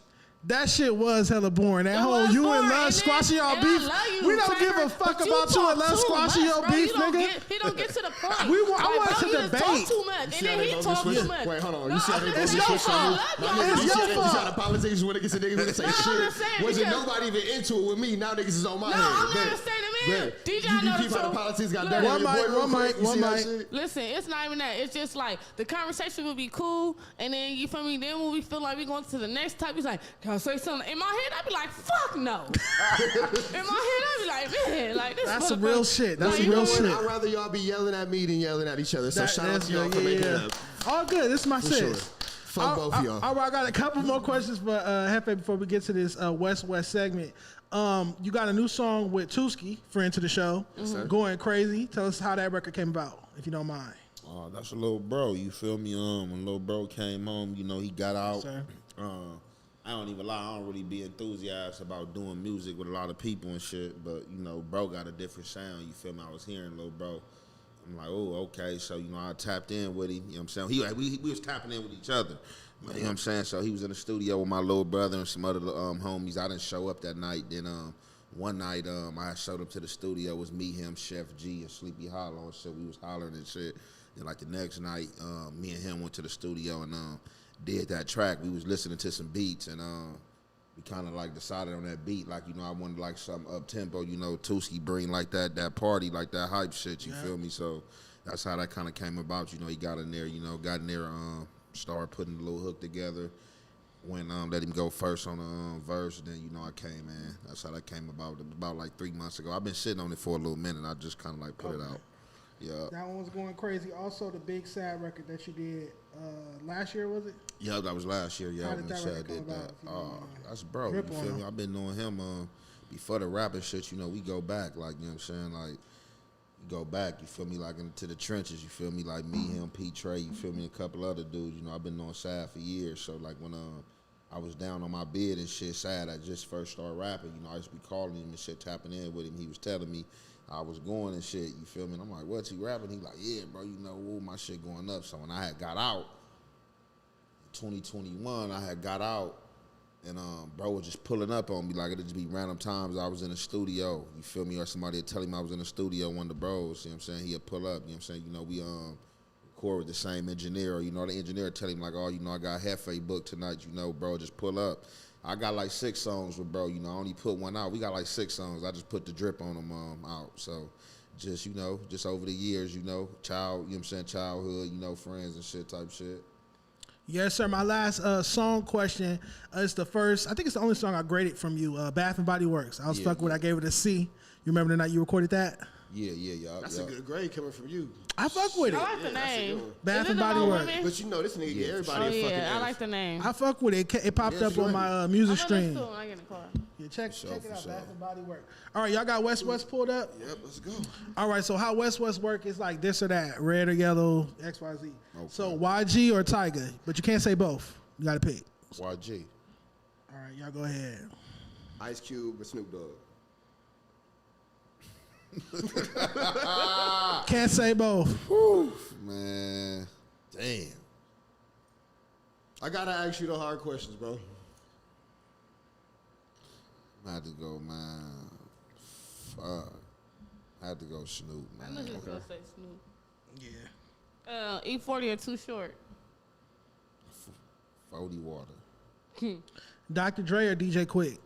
that shit was hella boring. That whole you and Lush squashing y'all beef. We don't give a fuck about you and Lush squashing your beef, nigga. He don't get to the point. I want to debate. Talk too much, and then he talk too much. Wait, hold on. You see how they it's your fault. It's your fault. You see how the politicians when they get to niggas when they say shit. Wasn't nobody even into it with me. Now niggas is on my head. I'm not understanding. even. DJ, I know the truth. Politics got Look, dirty. One mic. Listen, it's not even that. It's just like the conversation would be cool, and then you feel me. Then when we feel like we going to the next type, he's like, "Can I say something?" In my head, I'd be like, "Fuck no." In my head, I'd be like, "Man, like this." That's some real shit. That's some real shit. I'd rather y'all be yelling at me than yelling at each other. So shout out to y'all for making it up. All good. This is my shit. Sure. Fuck both of y'all. All right, I got a couple more questions for Jefe before we get to this West segment. You got a new song with Tuski, friend to the show, Going Crazy. Tell us how that record came about, if you don't mind. That's a little bro, you feel me? When little bro came home, you know, he got out. I don't even lie, I don't really be enthusiastic about doing music with a lot of people and shit, but, you know, bro got a different sound, you feel me? I was hearing little bro. I'm like, oh, okay. So, you know, I tapped in with him. You know what I'm saying? We was tapping in with each other. You know what I'm saying? So he was in the studio with my little brother and some other homies. I didn't show up that night. Then one night I showed up to the studio. It was me, him, Chef G, and Sleepy Hollow and shit. We was hollering and shit. Then like the next night, me and him went to the studio and did that track. We was listening to some beats and we kind of like decided on that beat, like, you know, I wanted like something up tempo, you know, Tuski bring like that party, like that hype shit, you feel me? So that's how that kind of came about, you know, he got in there, started putting the little hook together, when let him go first on the verse, then, you know, I came in. That's how that came about like 3 months ago. I've been sitting on it for a little minute, I just kind of like put it out. Yeah. That one was Going Crazy. Also, the Big Sad record that you did last year, was it? Yeah, that was last year. Yeah, How did that Sad record did come that. about? That's bro. You feel me? I've been knowing him before the rapping shit. You know, we go back. Like, you know what I'm saying? Like, you go back. You feel me? Like into the trenches. You feel me? Like me, him, P. Trey. You feel me? A couple other dudes. You know, I've been knowing Sad for years. So like when I was down on my bed and shit, Sad, I just first started rapping. You know, I used to be calling him and shit, tapping in with him. He was telling me I was going and shit, you feel me? And I'm like, what's he rapping? He like, yeah, bro, you know, my shit going up. So when I had got out, 2021, I had got out, and bro was just pulling up on me. Like, it'd just be random times I was in the studio, you feel me? Or somebody would tell him I was in the studio, one of the bros, you know what I'm saying? He'd pull up, you know what I'm saying? You know, we record with the same engineer, or, you know, the engineer tell him like, oh, you know, I got Jefe booked tonight, you know, bro, just pull up. I got like 6 songs with bro, you know, I only put one out. We got like 6 songs. I just put the drip on them out. So just, you know, just over the years, you know, you know what I'm saying, childhood, you know, friends and shit type shit. Yes, sir. My last song question is the first, I think it's the only song I graded from you, Bath and Body Works. I was fucking with, I gave it a C. You remember the night you recorded that? Yeah. That's a good grade coming from you. I fuck with it. I like the name. Bath and Body Works. But you know, this nigga get everybody a fucking I like the name. I fuck with it. It popped up on my music stream. When I get in the car. Yeah, check it out. Bath and Body Works. All right, y'all got West pulled up? Yep, let's go. All right, so how West work is like this or that, red or yellow, XYZ. Okay. So YG or Tyga, but you can't say both. You got to pick. YG. All right, y'all go ahead. Ice Cube or Snoop Dogg? Can't say both. Whew, man, damn. I gotta ask you the hard questions, bro. I had to go, man. Fuck. I had to go Snoop, man. I knew he was gonna say Snoop. Yeah. E40 or Too Short? 40 Water. Dr. Dre or DJ Quick?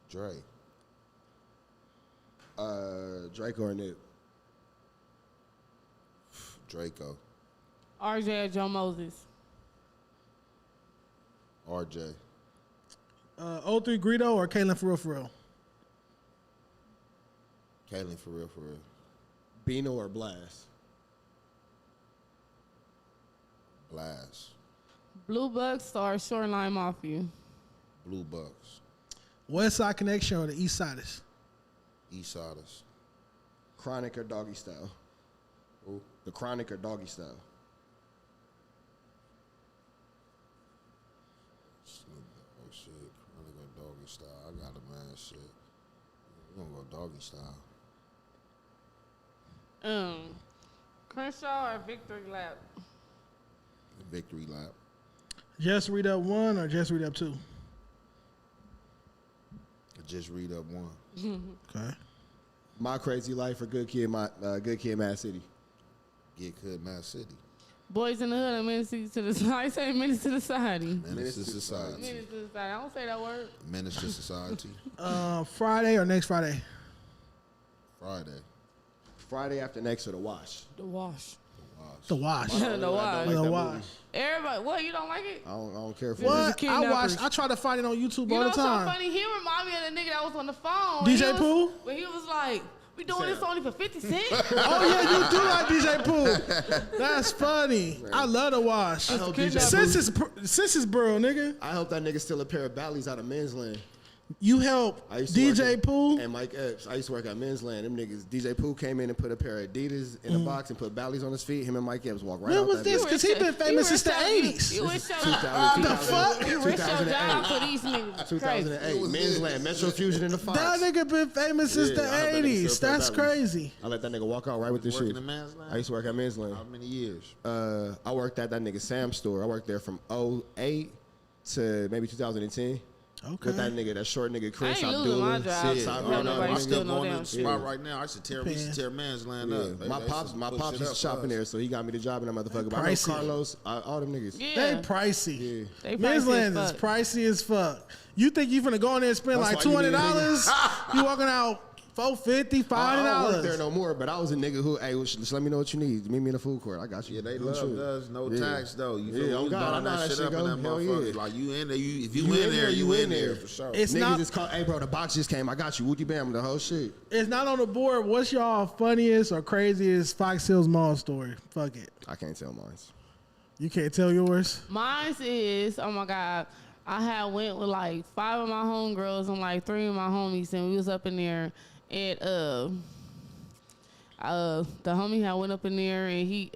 Dre. Draco or Nip? Draco. RJ or Joe Moses? RJ. 03 Greedo or Kaylin for real? Kaylin for real. Bino or Blast? Blast. Blue Bucks or Shoreline Mafia? Blue Bucks. West Side Connection or the East Siders? East Siders. Chronic or Doggy Style? Who? The Chronic or Doggy Style? Oh shit, Chronic or Doggy Style. I got it, man. Shit. We're gonna go Doggy Style. Crenshaw or Victory Lap? Victory Lap. Just Read Up 1 or Just Read Up 2? Just Read Up 1. Okay. My Crazy Life or Good Kid, Mad City? Get Good, Mad City. Boys in the Hood or Menace to the Society? I say Menace to Society. Menace to Society. Menace to Society. I don't say that word. Menace to Society. Friday or next Friday? Friday after next or the wash. The wash. The wash. The wash. The wash. Everybody, what? You don't like it? I don't care for What? it. I try to find it on YouTube You all know the time. what's so funny? He remind me of the nigga that was on the phone. DJ Pooh? But he was like, we doing this only for 50 cents? Oh yeah, you do like DJ Pooh. That's funny. I love the wash. I hope DJ Pooh- Census Bureau, nigga. I hope that nigga steal a pair of Bally's out of Men's Land. You help I used to work DJ at- Pooh. and Mike Epps. I used to work at Men's Land. Them niggas, DJ Pooh came in and put a pair of Adidas in a box and put Bally's on his feet. Him and Mike Epps walk right When out was that this? bitch. Because he been famous since the 80s. You wish your 2000, The fuck? You wish your 2008. job for these niggas. 2008. Men's Land, Metro Fusion in the Fox. That nigga been famous since the Yeah, I hope that nigga 80s. still That's play Bally's. crazy. I let that nigga walk out right with this Working shit. in Man's Land? I used to work at Men's Land. How many years? I worked at that nigga Sam's store. I worked there from 08 to maybe 2010. Okay. With that nigga, that short nigga Chris I ain't losing my Abdullah. job. Sid, Yeah, I nobody don't know. I still still no going damn to the spot right now. I used to tear Man's Land up. My pops used to shop in there, so he got me the job in that motherfucker. But I know Pricey. Carlos, all them niggas. Yeah. They pricey. Yeah. They Men's pricey Land as is fuck. pricey as fuck. You think you finna go in there and spend That's like why you need a $200? You walking out $450, $5. I don't work there no more, but I was a nigga who, hey, just let me know what you need. Meet me in the food court. I got you. Yeah, they No love shit. us. No Yeah. tax though. You Yeah, feel oh me? God, I Buying know how that that shit shit up in go. that Hell motherfucker. yeah. Like you in there, if you in there, you in there for sure. It's Niggas not. just call, hey, bro, the box just came. I got you. Wooty bam, the whole shit. It's not on the board. What's y'all funniest or craziest Fox Hills Mall story? Fuck it. I can't tell mine. You can't tell yours. Mine is, oh my God, I had went with like 5 of my homegirls and like 3 of my homies, and we was up in there at the homie had went up in there and he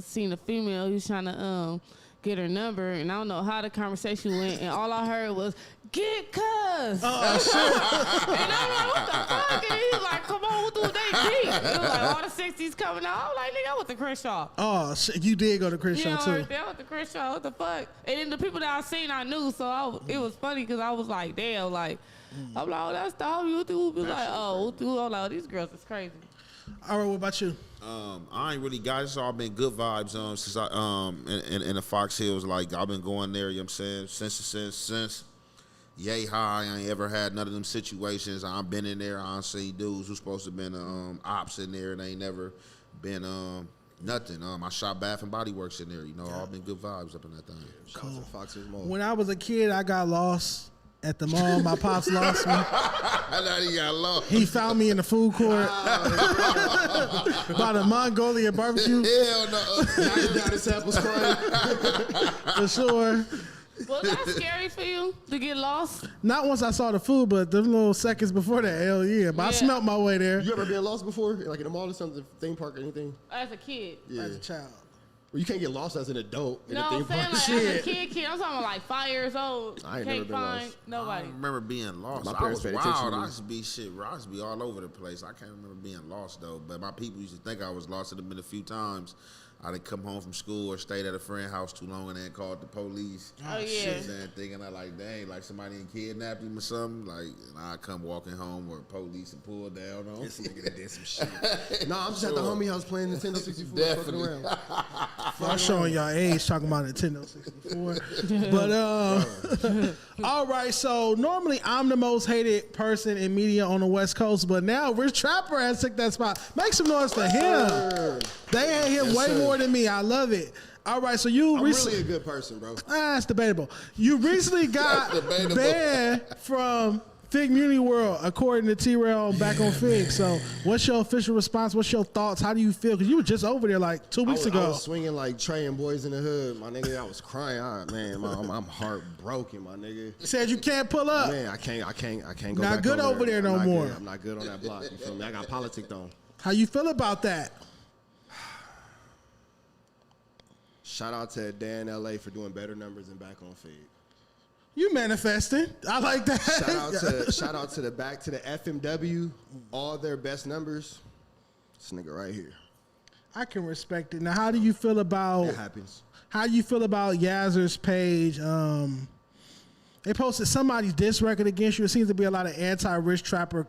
seen a female. He was trying to get her number, and I don't know how the conversation went, and all I heard was "get cuz." Oh shit! And I'm like, what the fuck? And he's like, come on, what do they beat? It was like all the 60s coming out. I'm like, nigga, I went to Crenshaw. Oh shit! You did go to Chris Yeah, Show too. right there with the Crenshaw. What the fuck? And then the people that I seen, I knew. So it was funny because I was like, damn, like, I'm like, oh, that's the homie. What do be like? Oh, what do? I'm like, oh, these girls is crazy. All right, what about you? I ain't really got it's all been good vibes since I in the Fox Hills. Like I've been going there, you know what I'm saying, since yay high. I ain't ever had none of them situations. I've been in there, I see dudes who's supposed to have been ops in there and they ain't never been nothing. I shot Bath and Body Works in there, you know, all been good vibes up in that thing. Shout out to Fox Hills Mall. When I was a kid, I got lost at the mall. My pops lost me. I know he got lost. He found me in the food court by the Mongolian barbecue Hell no. Now you got a sample spray. for sure. Was that scary for you to get lost? Not once I saw the food, but them little seconds before that, hell yeah. But I Yeah. smelt my way there You ever been lost before? Like in a mall or something, theme park or anything? As a kid. Yeah. as a child. Well, you can't get lost as an adult in No, a I'm theme saying park. like Shit. as a kid. I'm talking about like 5 years old. I ain't Can't never been find lost. I nobody. don't remember being lost. My I parents was paid attention wild. to me. I used to be I used to be all over the place. I can't remember being lost though. But my people used to think I was lost. It had been a few times. I'd come home from school or stayed at a friend's house too long and then called the police. Oh, yeah. Shit, and thinking I like, dang, like somebody done kidnapped him or something. Like, and I come walking home or police and pull down on. This nigga done did some shit. No, I'm just at the homie house playing Nintendo 64, fucking Definitely. around. I'm showing y'all age talking about Nintendo 64. But all right, so normally I'm the most hated person in media on the West Coast, but now Rich Trapper has took that spot. Make some noise for him. They hate him Yes, way sir. more than me. I love it. All right, so you I'm recently really a good person, bro. that's debatable. You recently got debatable. banned from Fig Muni World, according to T-Rell back on Fig. So, what's your official response? What's your thoughts? How do you feel? Because you were just over there like 2 weeks I ago. was swinging like Trey and Boys in the Hood. My nigga, I was crying. I'm heartbroken, my nigga. Said you can't pull up. Man, I can't go Not back good over there no I'm not more. good. I'm not good on that block. You feel me? I got politics on. How you feel about that? Shout out to Dan LA for doing better numbers than back on Fig. You manifesting. I like that. Shout out to the back to the FMW, all their best numbers. This nigga right here. I can respect it. Now, how do you feel about It happens. how you feel about Yazzer's page? They posted somebody's diss record against you. It seems to be a lot of anti-Rich Trapper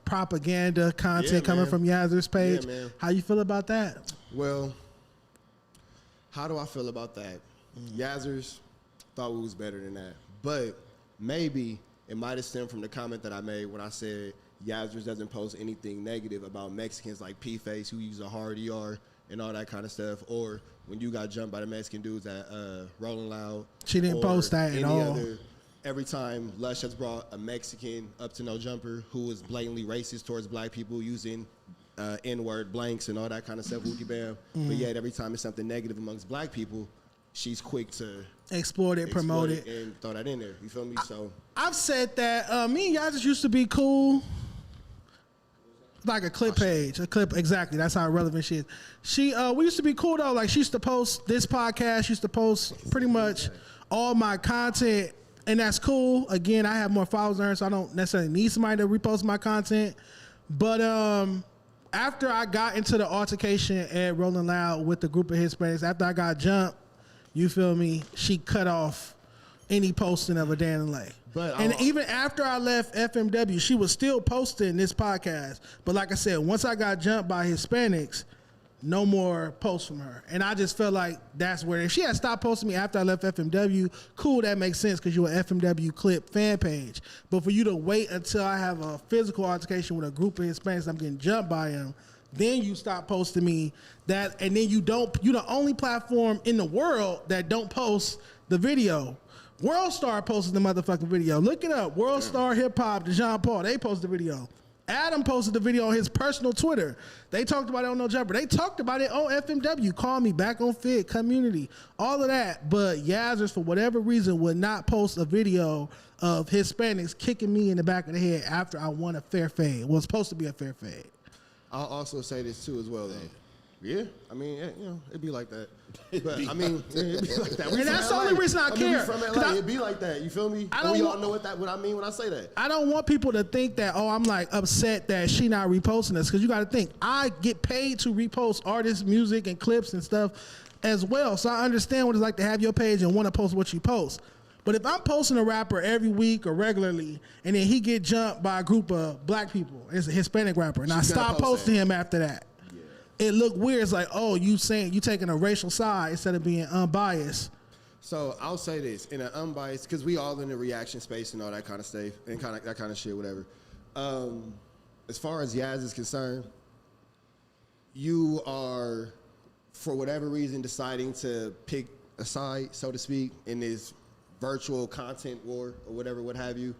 propaganda content Yeah, coming man. from Yazzer's page. Yeah, man. How you feel about that? Well, how do I feel about that? Yazzers thought we was better than that. But maybe it might have stemmed from the comment that I made when I said Yazzers doesn't post anything negative about Mexicans like P-Face, who use a hard ER and all that kind of stuff, or when you got jumped by the Mexican dudes at Rolling Loud. She didn't post that at all. Every time Lush has brought a Mexican up to no jumper who was blatantly racist towards black people using N-word blanks and all that kind of stuff, wookie bam. But yet every time it's something negative amongst black people, she's quick to exploit it, promote it, and throw that in there. You feel me? So I've said that me and y'all just used to be cool. Like a clip page, a clip, exactly. That's how relevant she is. We used to be cool though. Like she used to post this podcast, she used to post pretty much all my content, and that's cool. Again, I have more followers than her, so I don't necessarily need somebody to repost my content. But after I got into the altercation at Rolling Loud with the group of Hispanics, after I got jumped, you feel me? She cut off any posting of a Dan and Lay. And even after I left FMW, she was still posting this podcast. But like I said, once I got jumped by Hispanics, no more posts from her. And I just felt like that's where, if she had stopped posting me after I left FMW, cool, that makes sense because you're an FMW clip fan page. But for you to wait until I have a physical altercation with a group of Hispanics, I'm getting jumped by them, then you stop posting me that, and then you're the only platform in the world that don't post the video. World Star posted the motherfucking video. Look it up. World Star Hip Hop, Dejon Paul, they posted the video. Adam posted the video on his personal Twitter. They talked about it on No Jumper. They talked about it on FMW. Call Me, Back on Fit, Community, all of that. But Yazzers, for whatever reason, would not post a video of Hispanics kicking me in the back of the head after I won a fair fade. It was supposed to be a fair fade. I'll also say this too as well, though. Yeah, I mean, it'd be like that. But I mean, it'd be like that. And that's the only reason I care. We from LA, it'd be like that. You feel me? We all know what I mean when I say that. I don't want people to think that, I'm like upset that she not reposting us, because you got to think, I get paid to repost artists' music and clips and stuff as well. So I understand what it's like to have your page and want to post what you post. But if I'm posting a rapper every week or regularly, and then he get jumped by a group of black people, it's a Hispanic rapper, and I stop posting him after that, it look weird. It's like, you saying you taking a racial side instead of being unbiased. So I'll say this in an unbiased, because we all in the reaction space and all that kind of stuff and that kind of shit, whatever. As far as Yaz is concerned, you are, for whatever reason, deciding to pick a side, so to speak, in this virtual content war or whatever, what have you.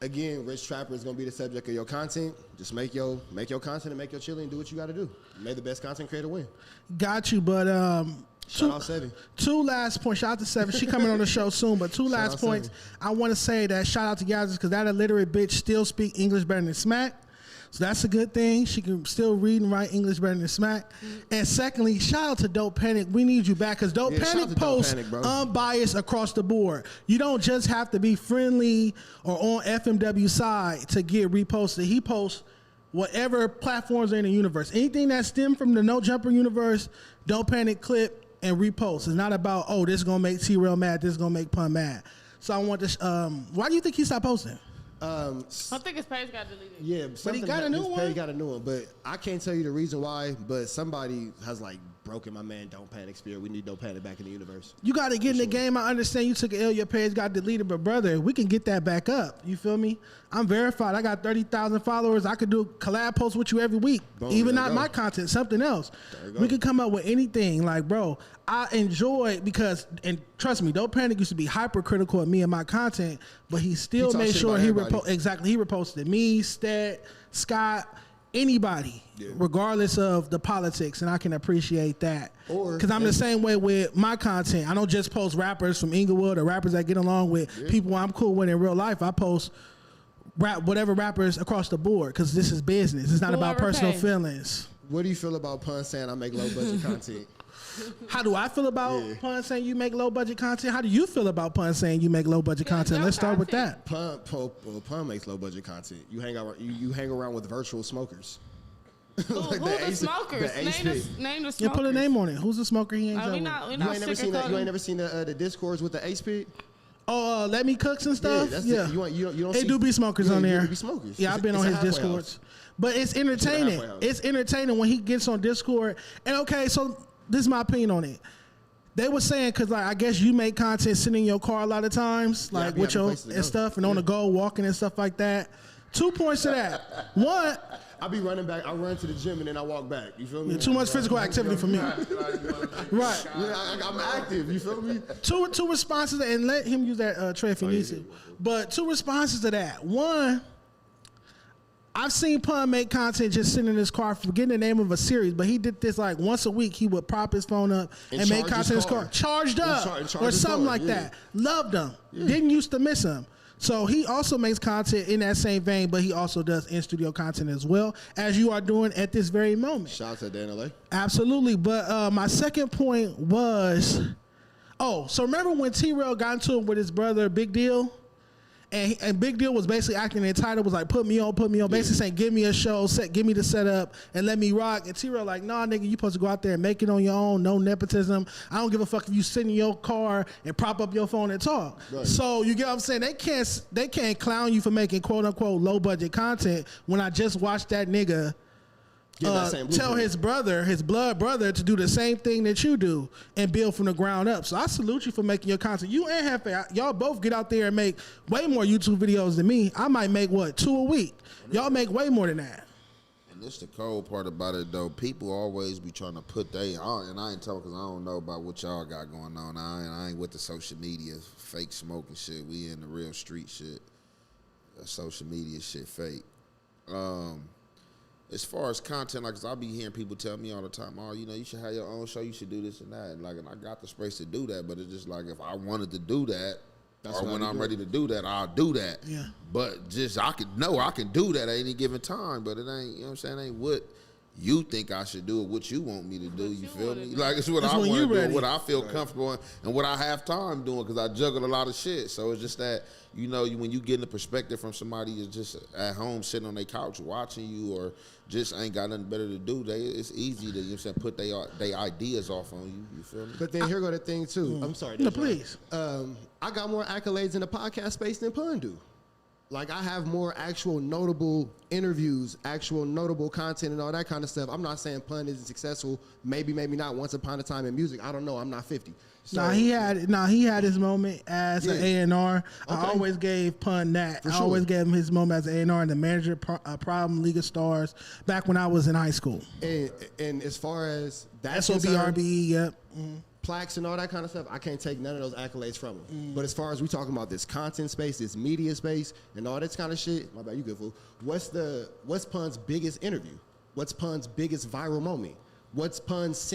Again, Rich Trapper is going to be the subject of your content. Just make your content and make your chili and do what you got to do. May the best content creator win. Got you, but shout out Seven. Two last points. Shout out to Seven. She coming on the show soon, but two last points. I want to say that shout out to Yazzers, because that illiterate bitch still speak English better than Smack. So that's a good thing. She can still read and write English better than Smack. And secondly, shout out to Dope Panic. We need you back, because Dope Panic posts unbiased across the board. You don't just have to be friendly or on FMW side to get reposted. He posts whatever platforms are in the universe. Anything that stem from the No Jumper universe, Dope Panic clip and repost. It's not about, this is going to make T-Rell mad, this is going to make Pun mad. So I want to, why do you think he stopped posting? I think his page got deleted. Yeah, but he got a new one. His page got a new one, but I can't tell you the reason why. But somebody has broken my man Don't Panic spirit. We need Don't Panic back in the universe. You got to get in the game. I understand you took an L, your page got deleted, but brother, we can get that back up. You feel me? I'm verified. I got 30,000 followers. I could do collab posts with you every week. Boom, even not my content, something else. We can come up with anything. Like, bro, I enjoy, because, and trust me, Don't Panic used to be hypercritical of me and my content, but he still made sure he reposted me, Stat, Scott, anybody, regardless of the politics, and I can appreciate that. Because I'm the same way with my content. I don't just post rappers from Inglewood or rappers that get along with people I'm cool with in real life. I post whatever rappers across the board, because this is business. It's not about personal feelings. What do you feel about Pun saying I make low budget content? How do I feel about Pun saying you make low budget content? How do you feel about Pun saying you make low budget content? Let's start with that. Pun makes low budget content. You hang around with virtual smokers. Who's the smokers? Name the smokers. Yeah, put a name on it. Who's the smoker he ain't You ain't never seen the Discords with the Ace Pit? Oh, Let Me Cooks and stuff? You don't they do be smokers on there. They be smokers. Yeah, I've been on his Discords. But it's entertaining. It's entertaining when he gets on Discord. And okay, so this is my opinion on it. They were saying, because I guess you make content sitting in your car a lot of times, with your and stuff, and on the go, walking and stuff like that. 2 points to that. One, I be running back. I run to the gym and then I walk back. You feel me? too much physical activity for me. Right. Yeah, I'm active. You feel me? Two responses, and let him use that tray if he needs to. But 2 responses to that. One, I've seen Pun make content just sitting in his car, forgetting the name of a series, but he did this like once a week. He would prop his phone up and make content in his car. Charged up or something like that. Loved him. Yeah. Didn't used to miss him. So he also makes content in that same vein, but he also does in-studio content as well, as you are doing at this very moment. Shout out to Dan LA. Absolutely. But my second point was, so remember when T-Rell got into it with his brother, Big Deal? And Big Deal was basically acting entitled, was like, put me on, basically saying, give me a show, give me the setup, and let me rock. And T-Rell like, nah, nigga, you supposed to go out there and make it on your own, no nepotism. I don't give a fuck if you sit in your car and prop up your phone and talk. Right. So you get what I'm saying? They can't clown you for making quote unquote low budget content when I just watched that nigga tell his brother, his blood brother, to do the same thing that you do and build from the ground up. So I salute you for making your content. You and Jefe, y'all both get out there and make way more YouTube videos than me. I might make 2 a week. Y'all make way more than that. And this the cold part about it though. People always be trying to put and I ain't talking because I don't know about what y'all got going on. I ain't with the social media fake smoking shit. We in the real street shit. That social media shit fake. As far as content, like, 'cause I be hearing people tell me all the time, you should have your own show, you should do this and that. And I got the space to do that, but it's just like, if I wanted to do that, when I'm ready to do that, I'll do that. Yeah. But just, I can do that at any given time, but it ain't, you know what I'm saying, it ain't what you think I should do or what you want me to do, you feel me? Like, it's what I want to do, what I feel comfortable in, and what I have time doing, because I juggle a lot of shit. So it's just that, when you get the perspective from somebody who's just at home sitting on their couch watching you, or just ain't got nothing better to do, it's easy to put their ideas off on you. You feel me? But then here go the thing too. I'm sorry. No, please. I got more accolades in the podcast space than Pun do. Like, I have more actual notable interviews, actual notable content, and all that kind of stuff. I'm not saying Pun isn't successful. Maybe not. Once upon a time in music, I don't know. I'm not 50. So, he had his moment as an A&R. Okay. I always gave Pun that. I always gave him his moment as an A&R and the manager, Problem, League of Stars, back when I was in high school. And as far as that, SOB, RBE, yep. Mm-hmm. Plaques and all that kind of stuff, I can't take none of those accolades from him. But as far as we talking about this content space, this media space, and all this kind of shit, my bad, you good fool. What's Pun's biggest interview? What's Pun's biggest viral moment? What's Pun's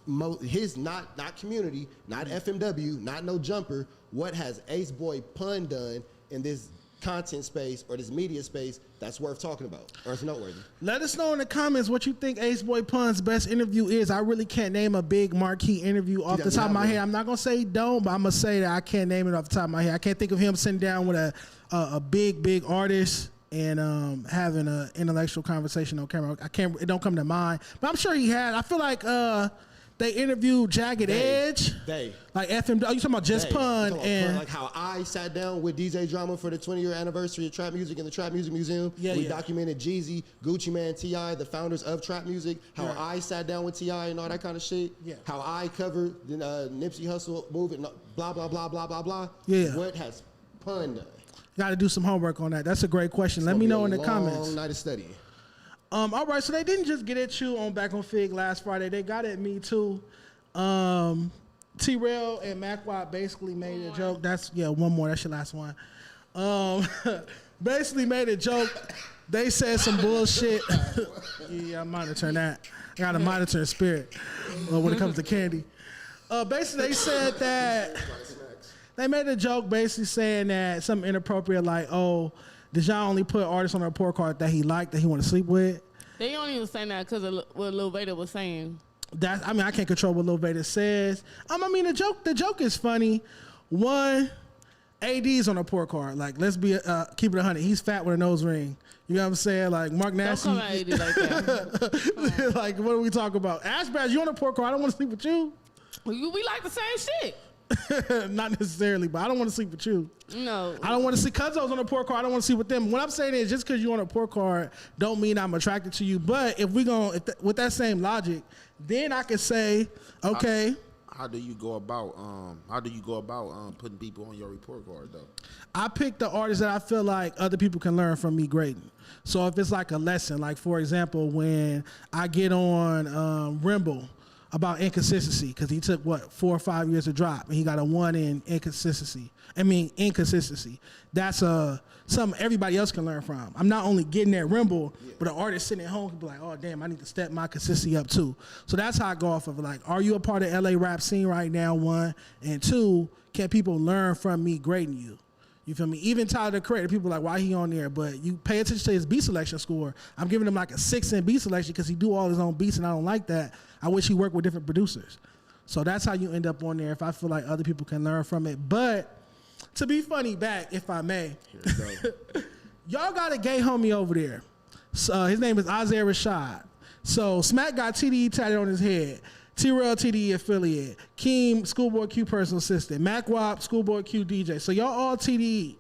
not Community, not FMW, not No Jumper? What has Ace Boy Pun done in this content space or this media space that's worth talking about or it's noteworthy? Let us know in the comments what you think Ace Boy Pun's best interview is. I really can't name a big marquee interview off the top of my head. I'm not gonna say don't, but I'm gonna say that I can't name it off the top of my head. I can't think of him sitting down with a big artist and having an intellectual conversation on camera. It don't come to mind, but I'm sure he had. I feel like they interviewed Jagged Edge. Like FM. Are you talking about just Pun? And like how I sat down with DJ Drama for the 20-year anniversary of trap music in the Trap Music Museum. We documented Jeezy, Gucci Mane, T.I., the founders of trap music. How I sat down with T.I. and all that kind of shit. Yeah. How I covered the Nipsey Hussle movement. Blah blah blah blah blah blah. Yeah. What has Pun done? Got to do some homework on that. That's a great question. Let me know in the comments. Long night of studying. All right, so they didn't just get at you on Back on Fig last Friday. They got at me too. T-Rell and Wack basically made a joke. One more. That's your last one. Basically made a joke. They said some bullshit. Yeah, I'm monitoring that. I got to monitor the spirit when it comes to candy. Basically, they said that they made a joke basically saying that something inappropriate like, Dejon only put artists on a report card that he liked, that he want to sleep with. They don't even say that because of what Lil Vader was saying. I can't control what Lil Vader says. The joke is funny. One, AD's on a report card. Like, let's be keep it 100. He's fat with a nose ring. You know what I'm saying? Like, Mark Nasty. Don't come at AD like that. Like, what are we talking about? Ashbash, you on a report card? I don't want to sleep with you. We like the same shit. Not necessarily, but I don't want to sleep with you. No. I don't want to see Cuzzo's on a report card. I don't want to sleep with them. What I'm saying is just because you're on a report card don't mean I'm attracted to you. But if with that same logic, then I could say, okay. How do you go about putting people on your report card though? I pick the artists that I feel like other people can learn from me grading. So if it's like a lesson, like for example, when I get on Rimble about inconsistency, because he took 4 or 5 years to drop, and he got a 1 in inconsistency. That's something everybody else can learn from. I'm not only getting that Rimble, but an artist sitting at home can be like, oh damn, I need to step my consistency up too. So that's how I go off of like, are you a part of LA rap scene right now? 1, and 2, can people learn from me grading you? You feel me? Even Tyler, the Creator, people are like, why he on there? But you pay attention to his beat selection score. I'm giving him like a 6 in beat selection because he do all his own beats, and I don't like that. I wish he worked with different producers. So that's how you end up on there if I feel like other people can learn from it. But to be funny back, if I may, y'all got a gay homie over there. His name is Isaiah Rashad. So Smack got TDE tatted on his head. T-Rell TDE affiliate. Keem, Schoolboy Q personal assistant. Mac Wop, Schoolboy Q DJ. So y'all all TDE.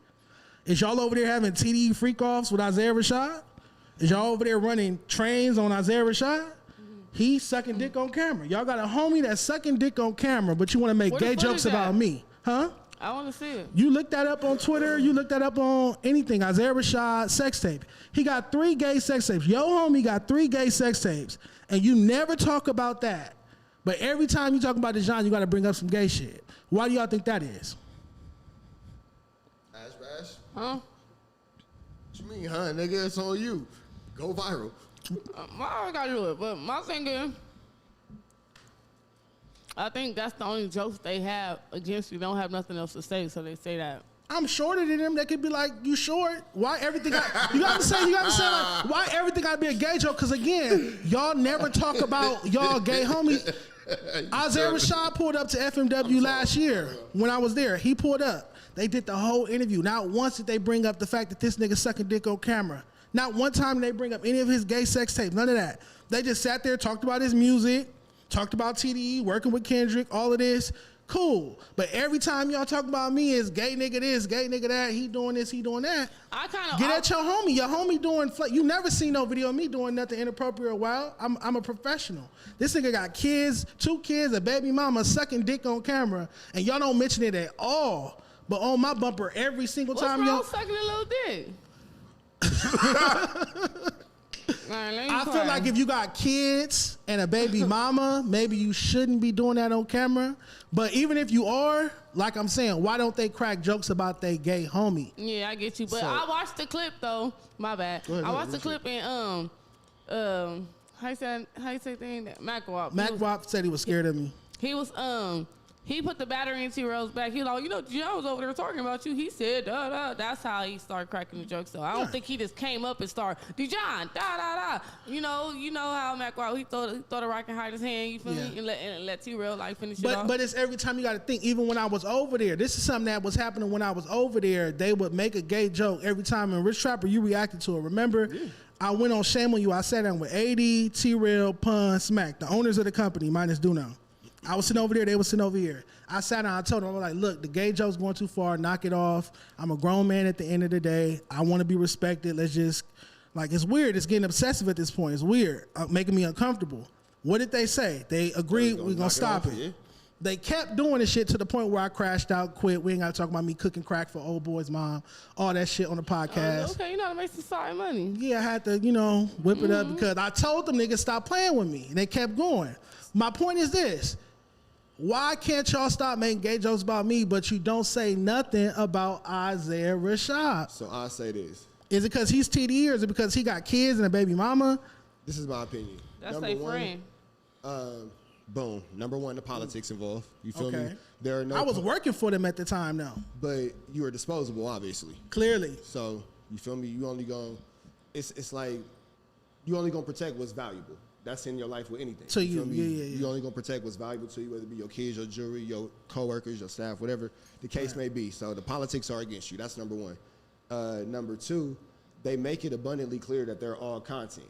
Is y'all over there having TDE freak-offs with Isaiah Rashad? Is y'all over there running trains on Isaiah Rashad? He's sucking dick on camera. Y'all got a homie that's sucking dick on camera, but you want to make gay jokes about me. Huh? I want to see it. You look that up on Twitter. You look that up on anything. Isaiah Rashad sex tape. He got 3 gay sex tapes. Yo homie got 3 gay sex tapes. And you never talk about that. But every time you talk about Dejon, you got to bring up some gay shit. Why do y'all think that is? Ash Bash? Huh? What you mean, huh, nigga? It's on you. Go viral. I gotta do it, but my thing is, I think that's the only jokes they have against you. They don't have nothing else to say, so they say that. I'm shorter than them. They could be like, you short? Why everything? You gotta say like, why everything gotta be a gay joke? Because again, y'all never talk about y'all gay homies. Isaiah Rashad pulled up to FMW last year when I was there. He pulled up. They did the whole interview. Not once did they bring up the fact that this nigga sucking dick on camera. Not one time did they bring up any of his gay sex tapes. None of that. They just sat there, talked about his music, talked about TDE, working with Kendrick, all of this. Cool. But every time y'all talk about me is gay nigga this, gay nigga that, he doing this, he doing that. I kind of get at your homie. Your homie doing, you never seen no video of me doing nothing inappropriate or wild. I'm a professional. This nigga got kids, 2 kids, a baby mama sucking dick on camera, and y'all don't mention it at all. But on my bumper, every single time y'all sucking a little dick. I feel like if you got kids and a baby mama, maybe you shouldn't be doing that on camera. But even if you are, like I'm saying, why don't they crack jokes about they gay homie? Yeah, I get you. But I watched the clip though. My bad. I watched the clip and how you say thing? Mac Wop. Mac Wop said he was scared of me. He was he put the battery in T-Rell's back. He was like, Dejon was over there talking about you. He said, da, da. That's how he started cracking the jokes. So I don't think he just came up and started, Dejon, da, da, da. You know how Mac Wop, he throw the rock and hide his hand, you feel me? And let T-Rell like finish it off. But it's every time you got to think, even when I was over there, this is something that was happening when I was over there. They would make a gay joke every time. And Rich Trapper, you reacted to it. Remember? Yeah. I went on Shame on You. I sat down with AD, T-Rell, Pun, Smack, the owners of the company, minus Duno. I was sitting over there. They were sitting over here. I sat down. I told them, I was like, look, the gay joke's going too far. Knock it off. I'm a grown man at the end of the day. I want to be respected. Let's just, like, it's weird. It's getting obsessive at this point. It's weird. Making me uncomfortable. What did they say? They agreed we're going to stop it. Yeah. They kept doing this shit to the point where I crashed out, quit. We ain't got to talk about me cooking crack for old boy's mom. All that shit on the podcast. Okay, you know how to make some side money. Yeah, I had to, whip it up because I told them niggas stop playing with me. And they kept going. My point is this. Why can't y'all stop making gay jokes about me, but you don't say nothing about Isaiah Rashad? So I say this. Is it because he's TDE or is it because he got kids and a baby mama? This is my opinion. That's their friend. Boom. Number 1, the politics involved. You feel me? There are no. I was working for them at the time now. But you were disposable, obviously. Clearly. So, you feel me? You only going, it's like, you only going to protect what's valuable. That's in your life with anything. So you You only gonna protect what's valuable to you, whether it be your kids, your jewelry, your coworkers, your staff, whatever the case may be. So the politics are against you. That's number 1. Number 2, they make it abundantly clear that they're all content.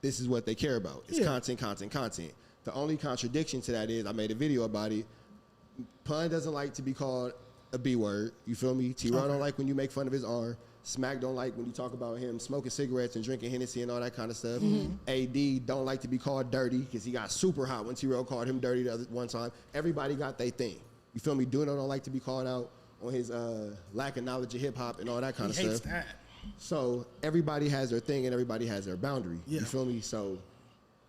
This is what they care about. It's content, content, content. The only contradiction to that is I made a video about it. Pun doesn't like to be called a B word. You feel me? T-Rell don't like when you make fun of his arm. Smack don't like when you talk about him smoking cigarettes and drinking Hennessy and all that kind of stuff. AD don't like to be called dirty because he got super hot when T-Rell called him dirty the other one time. Everybody got their thing. You feel me? Duno don't like to be called out on his lack of knowledge of hip hop and all that kind of stuff. Hates that. So everybody has their thing and everybody has their boundary. Yeah. You feel me? So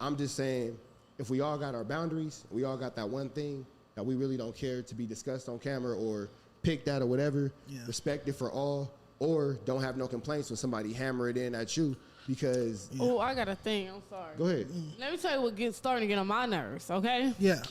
I'm just saying, if we all got our boundaries, we all got that one thing that we really don't care to be discussed on camera or picked at or whatever, respect it for all, or don't have no complaints when somebody hammer it in at you because... Oh, I got a thing. I'm sorry. Go ahead. Let me tell you what starting to get on my nerves, okay? Yeah.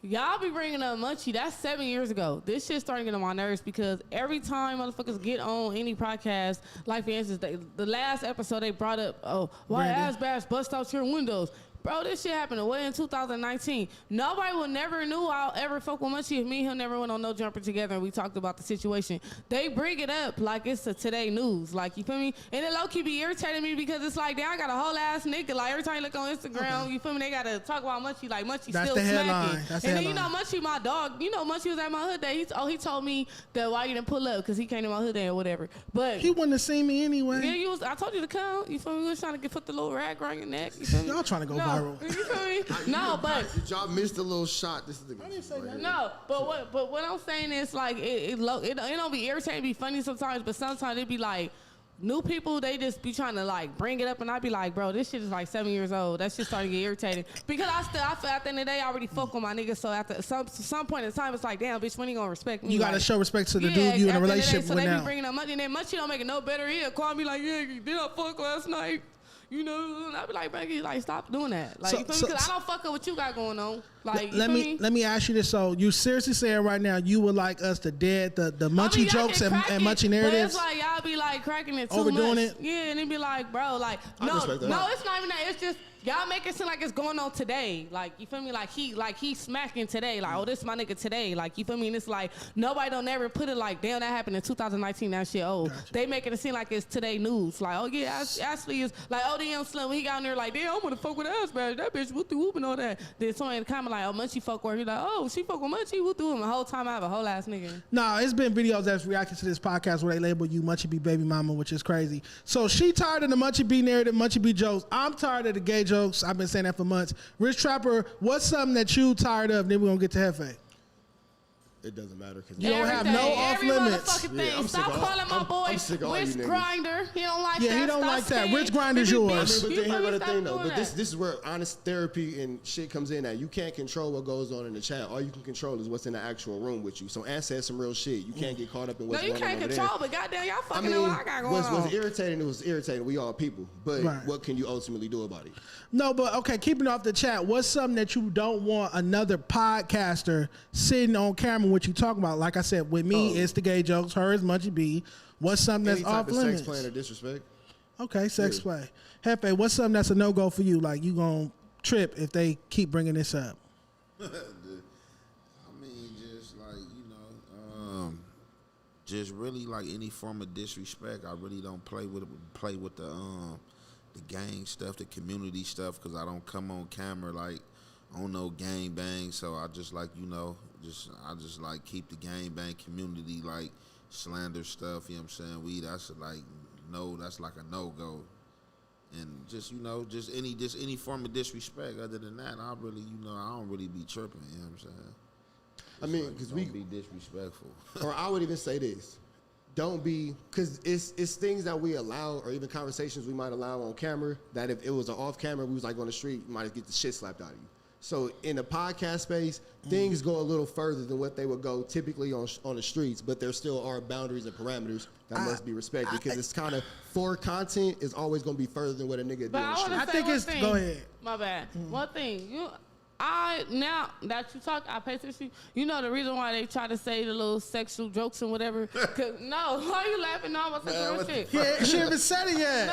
Y'all be bringing up Munchie. That's 7 years ago. This shit starting to get on my nerves because every time motherfuckers get on any podcast, like for instance, the last episode they brought up, why ass bass bust out your windows? Bro, this shit happened way in 2019. Nobody would never knew I'll ever fuck with Munchie if me and him never went on No Jumper together and we talked about the situation. They bring it up like it's a today news. Like, you feel me? And it low-key be irritating me because it's like, damn, I got a whole ass nigga. Like, every time you look on Instagram, you feel me? They got to talk about Munchie like Munchie That's still the headline. smacking. That's and the then, you know, headline. Munchie, my dog, you know, Munchie was at my hood day. He told me that why you didn't pull up because he came to my hood day or whatever. But He wouldn't have seen me anyway. yeah, I told you to come. You feel me? We was trying to put the little rag around your neck. You feel me? Y'all trying to go viral. You feel me? No, but Y'all missed a little shot. This is the no, but what I'm saying is like it don't be irritating, be funny sometimes, but sometimes it be like new people, they just be trying to like bring it up, and I be like, bro, this shit is like 7 years old. That shit starting to get irritating because I feel at the end of the day I already fuck with my niggas. So after some point in time, it's like, damn, bitch, when you gonna respect me? You gotta like, show respect to the dude you in a relationship so with they now. be bringing up Munchie, and then Munchie don't make it no better. He'll call me like, yeah, did I fuck last night? You know, and I be like, Becky, like, stop doing that. Like, you feel me? Because I don't fuck up what you got going on. Like, let me ask you this. So you seriously saying right now you would like us to dead the Munchie jokes and Munchie narratives? But it's like y'all be like cracking it too Overdoing much. it? Yeah, and it be like, bro, like, no, it's not even that. It's just y'all make it seem like it's going on today. Like, you feel me? Like he smacking today. Like, oh, this is my nigga today. Like, you feel me? And it's like nobody don't ever put it like, damn, that happened in 2019. That shit old. Gotcha. They making it seem like it's today news. Like, oh yeah, Ashley is like, oh, the young Slim. When he got in there like, damn, I'm gonna fuck with ass badge. That bitch whoop whoop and all that. Then somebody in the comment like, oh, Munchie fuck with her. He like, oh, she fuck with Munchie. Whoop whoop. The whole time I have a whole ass nigga. Nah, it's been videos that's reacting to this podcast where they label you Munchie B baby mama, which is crazy. So she tired of the Munchie B narrative, Munchie B jokes. I'm tired of the gay jokes. I've been saying that for months. Rich Trapper, what's something that you tired of? Then we're gonna get to Hefe. It doesn't matter because you don't have no off limits. Yeah, stop calling my boy Rich Grinder. He don't like that. Yeah, he don't like that. Rich Grinder's yours. I mean, but then here go the thing though. But this is where honest therapy and shit comes in at. You can't control what goes on in the chat. All you can control is what's in the actual room with you. So Ant said some real shit. You can't get caught up in what's going on over there. No, you can't control, but goddamn, y'all fucking know what I got going on. What's irritating, it was irritating. We all people. But what can you ultimately do about it? No, but okay, keeping off the chat, what's something that you don't want another podcaster sitting on camera what you talking about? Like I said, with me, it's the gay jokes. Her is Munchie B. What's something that's off limits? Sex play or disrespect. Okay, sex play. Hefe, what's something that's a no-go for you? Like, you gonna trip if they keep bringing this up? I mean, just like, just really like any form of disrespect. I really don't play with the gang stuff, the community stuff, because I don't come on camera like on no gang bang. So I just like, I just like keep the gang bang community like slander stuff. You know what I'm saying? That's like that's like a no-go. And just just any form of disrespect. Other than that, I really I don't really be tripping. You know what I'm saying? I mean, because we be disrespectful. Or I would even say this. Don't be, because it's things that we allow, or even conversations we might allow on camera, that if it was an off camera, we was like on the street, you might get the shit slapped out of you. So in the podcast space, things go a little further than what they would go typically on the streets, but there still are boundaries and parameters that must be respected, because it's kind of, for content, is always going to be further than what a nigga do on the street. I think it's, go ahead. My bad. One thing, now that you talk, I pay attention. You know the reason why they try to say the little sexual jokes and whatever? No, why are you laughing? No, I'm about to say real shit. Yeah, she haven't said it yet.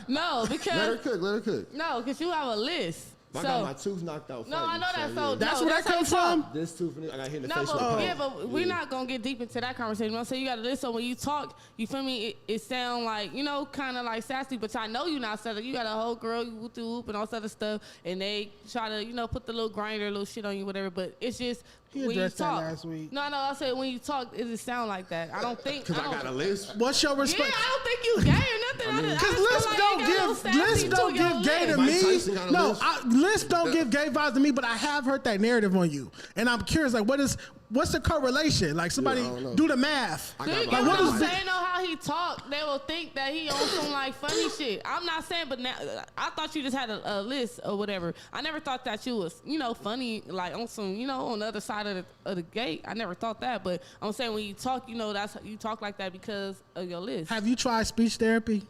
No, because Let her cook. No, because you have a list. I got my tooth knocked out. No, I know that. So yeah. That's no, where that comes from. This tooth, I got hit in the No, face with a but pipe. but we're not gonna get deep into that conversation. You know what I'm saying? You gotta listen. So when you talk, you feel me? It sound like, you know, kind of like sassy, but I know you not sassy. You got a whole girl, you whoop the whoop and all this other stuff, and they try to, you know, put the little grinder, little shit on you, whatever. But it's just He when you addressed that talk. last week. No, I said when you talk, it just sound like that. I don't think. Cause I got a list. What's your Yeah, respect? I don't think you gay or nothing. Because Lisp don't give gay to Mike me. Tyson got a No, list. Lisp don't give gay vibes to me, but I have heard that narrative on you, and I'm curious. Like, what's the correlation? Like, somebody I don't know. do the math. I Do got you my get what I'm list. saying? Know how he talk? They will think that he on some like funny shit. I'm not saying, but now I thought you just had a list or whatever. I never thought that you was, you know, funny like on some, you know, on the other side of the gate. I never thought that, but I'm saying when you talk, you know, you talk like that because of your list. Have you tried speech therapy?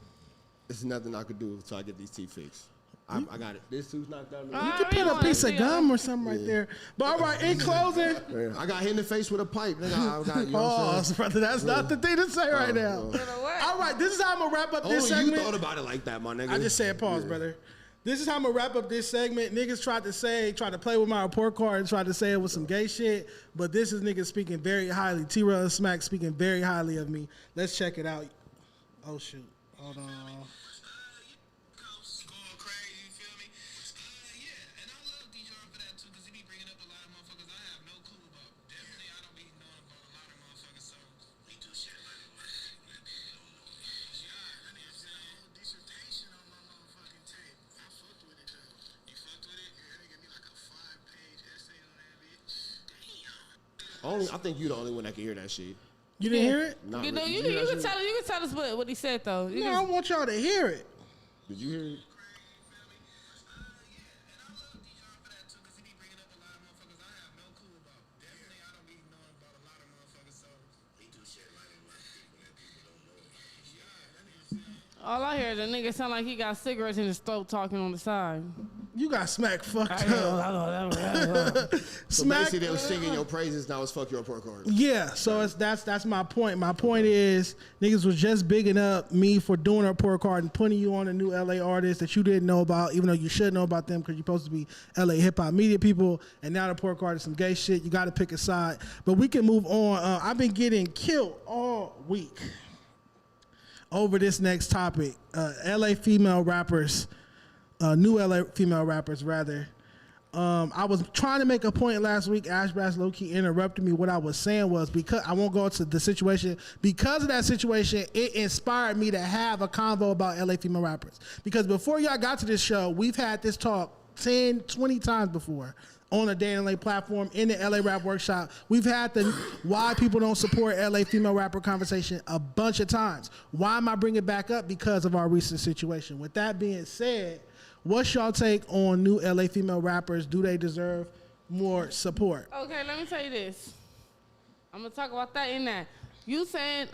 There's nothing I could do until I get these teeth fixed. I got it. This tooth's knocked out. You could put a piece of gum or something right there. But all right, in closing, Yeah. I got hit in the face with a pipe. Nigga, I got, you know what I'm pause, saying? brother. That's not the thing to say right now. All right, this is how I'm gonna wrap up this Oh, segment. you thought about it like that, my nigga. I just said pause, brother. This is how I'm gonna wrap up this segment. Niggas tried to play with my report card and tried to say it was some gay shit, but this is niggas speaking very highly. T-Rell and Smack speaking very highly of me. Let's check it out. Oh shoot, hold on. Going crazy, you feel me? Yeah, and I love Dejon for that too, because he be bringing up a lot of motherfuckers I have no clue about. Definitely, I don't be knowing about a lot of motherfuckers, so we do shit like that. Yeah, that nigga said a whole dissertation on my motherfucking tape. I fucked with it though. You fucked with it? Yeah, that nigga give me like a 5-page essay on that bitch. Damn. I think you the only one that can hear that shit. You didn't hear it? Not You know, really. you hear that can shit? tell us what he said though. You No, can- I want y'all to hear it. Did you hear it? Yeah, and I love Dejon for that too, because he be bringing up a lot of motherfuckers I have no clue about. Definitely, I don't be knowing about a lot of motherfuckers, so we do shit like that people that people don't know. Yeah, that nigga said. all I hear is a nigga sound like he got cigarettes in his throat talking on the side. You got Smack fucked up. So Smack. basically, they were singing your praises. Now it's fuck your report card. Yeah, so that's my point. My point is niggas was just bigging up me for doing a report card and putting you on a new LA artist that you didn't know about, even though you should know about them because you're supposed to be LA hip hop media people. And now the report card is some gay shit. You got to pick a side. But we can move on. I've been getting killed all week over this next topic. LA female rappers, new LA female rappers rather. I was trying to make a point last week. Ash Bass low-key interrupted me. What I was saying was, because I won't go into the situation, because of that situation, it inspired me to have a convo about LA female rappers. Because before y'all got to this show, we've had this talk 10, 20 times before on a Day in LA platform, in the LA Rap Workshop. We've had the why people don't support LA female rapper conversation a bunch of times. Why am I bringing it back up? Because of our recent situation. With that being said, what's y'all take on new LA female rappers? Do they deserve more support? Okay, let me tell you this. I'm gonna talk about that in that. You saying,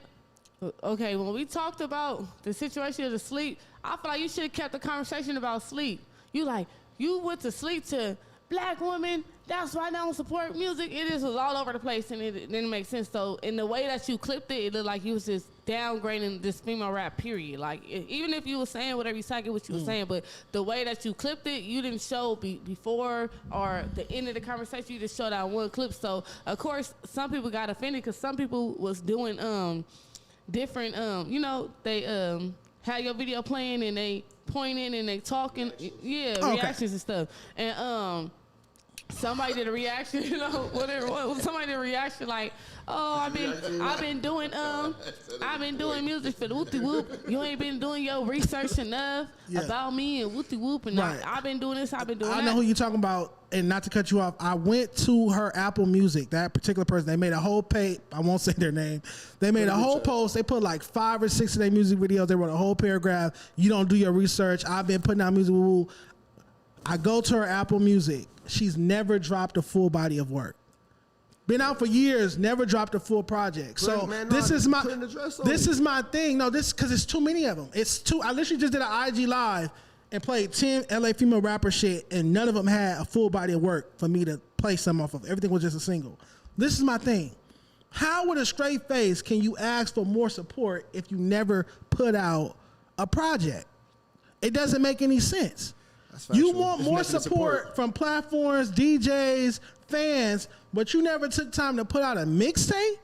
okay, when we talked about the situation of the sleep, I feel like you should have kept the conversation about sleep. You went to sleep to black women, that's why they don't support music. It just was all over the place and it didn't make sense. So in the way that you clipped it, it looked like you was just downgrading this female rap, period. Like, even if you were saying whatever you said, I get what you were saying, but the way that you clipped it, you didn't show before or the end of the conversation, you just showed out one clip. So, of course, some people got offended because some people was doing different, you know, they had your video playing and they pointing and they talking, reactions and stuff. And somebody did a reaction, you know, whatever. Somebody did a reaction like, "Oh, I've been doing music for the Whoopty Whoop. You ain't been doing your research enough about me and Whoopty Whoop, and Right. I've been doing this. I've been doing that." I know who you're talking about, and not to cut you off, I went to her Apple Music, that particular person. They made a whole page. I won't say their name. They made a whole post. They put like 5 or 6 of their music videos. They wrote a whole paragraph. You don't do your research. I've been putting out music. Woo-woo. I go to her Apple Music. She's never dropped a full body of work. Been out for years, never dropped a full project. So Man, this no, is my putting the dress on this you. is my thing. No, this because it's too many of them. It's too. I literally just did an IG live and played 10 LA female rapper shit, and none of them had a full body of work for me to play some off of. Everything was just a single. This is my thing. How with a straight face can you ask for more support if you never put out a project? It doesn't make any sense. That's You factual. want There's more nothing to support from platforms, DJs, fans, but you never took time to put out a mixtape?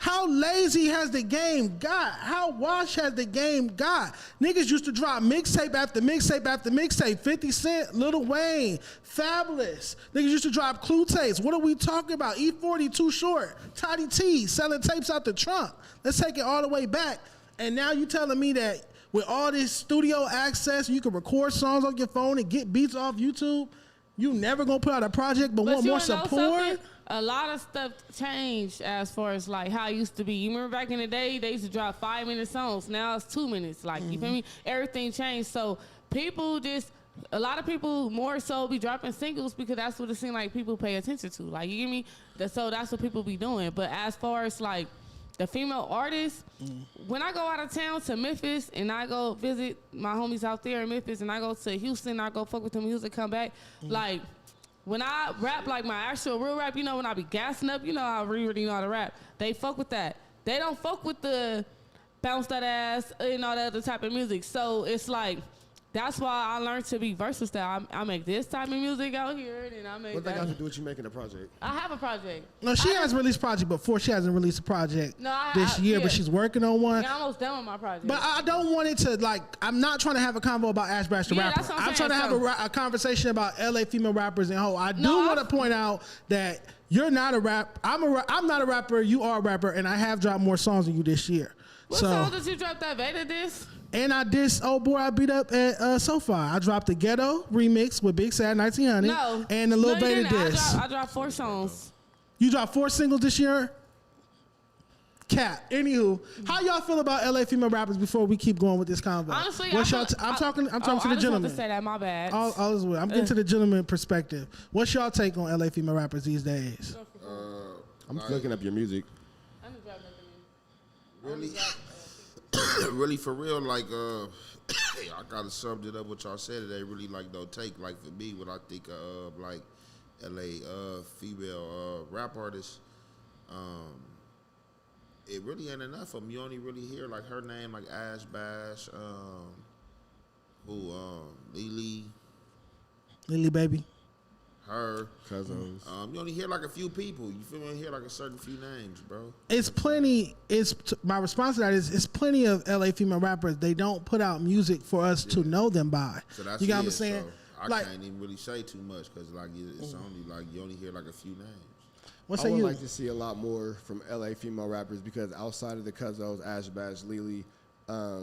How lazy has the game got? How washed has the game got? Niggas used to drop mixtape after mixtape after mixtape. 50 Cent, Lil Wayne, Fabulous. Niggas used to drop clue tapes. What are we talking about? E40, Too Short, Toddy T, selling tapes out the trunk. Let's take it all the way back. And now you telling me that with all this studio access, you can record songs on your phone and get beats off YouTube, you never gonna put out a project but want you more wanna know support? something? A lot of stuff changed as far as like how it used to be. You remember back in the day, they used to drop 5-minute songs. Now it's 2 minutes. Like, you feel me? Everything changed. So people a lot of people more so be dropping singles because that's what it seems like people pay attention to. Like, you get me? So that's what people be doing. But as far as like the female artists, when I go out of town to Memphis and I go visit my homies out there in Memphis and I go to Houston, I go fuck with the music, come back, like, when I rap, like my actual real rap, you know, when I be gassing up, you know, I really know how to rap. They fuck with that. They don't fuck with the bounce that ass and all that other type of music. So it's like, that's why I learned to be versatile. I make this type of music out here, and then I make What that. that got to do with you making a project? I have a project. No, she has released project before. She hasn't released a project this year, yeah. but she's working on one. Yeah, I'm almost done with my project. But I don't want it to, like, I'm not trying to have a convo about Ash Bash the Yeah, rapper. that's what I'm I'm saying, trying to have a conversation about LA female rappers and hoe. I do want to point out that you're not a rap. I'm not a rapper. You are a rapper, and I have dropped more songs than you this year. what song did you drop that Veda disc? And I dissed old boy I beat up at SoFi. I dropped the Ghetto remix with Big Sad 1900 No. and the Lil you Beta didn't. diss. I dropped 4 songs. You dropped 4 singles this year? Cap. Anywho, how y'all feel about LA female rappers before we keep going with this convo? Honestly, I'm talking to the I just want gentleman. to say that, my bad. All is well. I'm getting to the gentleman perspective. What's y'all take on LA female rappers these days? I'm looking up your music. I didn't drop nothing. Really, really for real, like, I gotta sum it up what y'all said today. Really, like, no take, like, for me, when I think of, like, LA female rap artists, it really ain't enough of them. You only really hear, like, her name, like, Ash Bash, Lily Baby. her. Cousins. You only hear, like, a few people. You feel me? You hear, like, a certain few names, bro. It's plenty. My response to that is it's plenty of LA female rappers. They don't put out music for us to know them by. So that's You got it. what I'm saying? So I Like- can't even really say too much because, like, it's only, like, you only hear, like, a few names. What I say would you? like to see a lot more from LA female rappers because outside of the Cousins, Ash Bash, Lily, I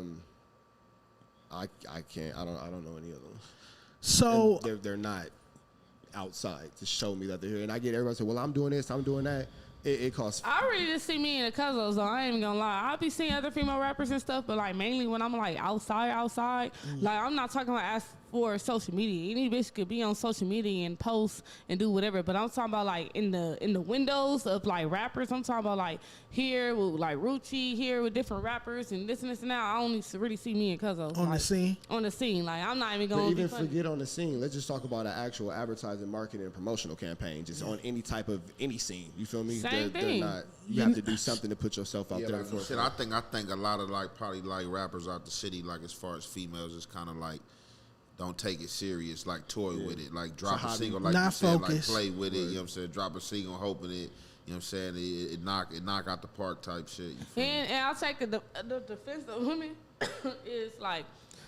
can't. I don't know any of them. So And they're not outside to show me that they're here. And I get everybody say, well, I'm doing this, I'm doing that. It costs. I really just see me in the Cousins, though. I ain't even gonna lie. I'll be seeing other female rappers and stuff, but like mainly when I'm like outside, like I'm not talking about ask for social media. Any bitch could be on social media and post and do whatever, but I'm talking about like in the windows of like rappers. I'm talking about like here with like Rucci, here with different rappers and this and that. I only really see me in Cousins on the scene. On the scene, like I'm not even But gonna even be funny. forget on the scene. Let's just talk about an actual advertising, marketing, and promotional campaign. Just on any type of any scene. You feel me? Same They're thing. not. You have to do something to put yourself out Yeah, there. like you said, I think a lot of like probably like rappers out the city, like as far as females, is kind of like don't take it serious, like toy with it, like drop a hobby. single, like Not you said, focused. like play with it. You know what I'm saying? Drop a single, hoping it. You know what I'm saying? It knock out the park type shit. You feel me? And I'll take the defense of women is like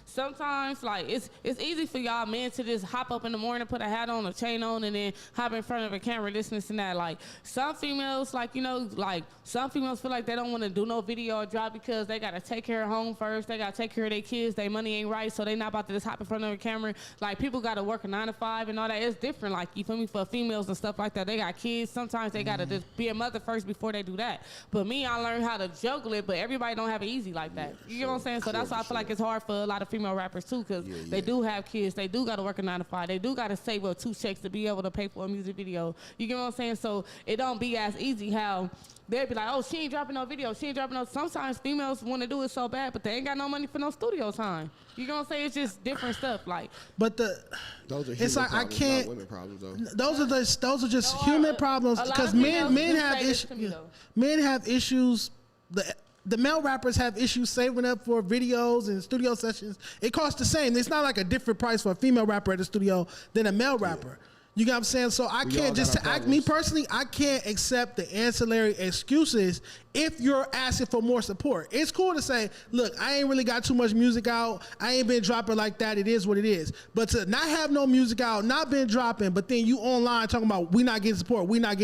sometimes like it's easy for y'all men to just hop up in the morning, put a hat on, a chain on, and then hop in front of a camera, this and that. Like some females, like you know, like some females feel like they don't want to do no video or drop because they gotta take care of home first. They gotta take care of their kids. Their money ain't right, so they not about to just hop in front of a camera. Like people gotta work a 9 to 5 and all that. It's different. Like you feel me? For females and stuff like that, they got kids. Sometimes they gotta just be a mother first before they do that. But me, I learned how to juggle it. But everybody don't have it easy like that. You know what I'm saying? So that's why I feel like it's hard for a lot of female rappers too, because they do have kids. They do gotta work a 9 to 5. They do gotta save up 2 checks to be able to pay for a music video. You get what I'm saying? So it don't be as easy how they'd be like, oh, she ain't dropping no video. She ain't dropping no. Sometimes females want to do it so bad, but they ain't got no money for no studio time. You know what I'm saying? It's just different stuff. Like, But Those are it's human like I problems, can't. not women problems though. Those are just No, human a problems lot because of men females do have say this to me, issues. though. Men have issues. the male rappers have issues saving up for videos and studio sessions. It costs the same. It's not like a different price for a female rapper at the studio than a male rapper. You know what I'm saying? So I can't just, me personally, I can't accept the ancillary excuses if you're asking for more support. It's cool to say, look, I ain't really got too much music out. I ain't been dropping like that. It is what it is. But to not have no music out, not been dropping, but then you online talking about we not getting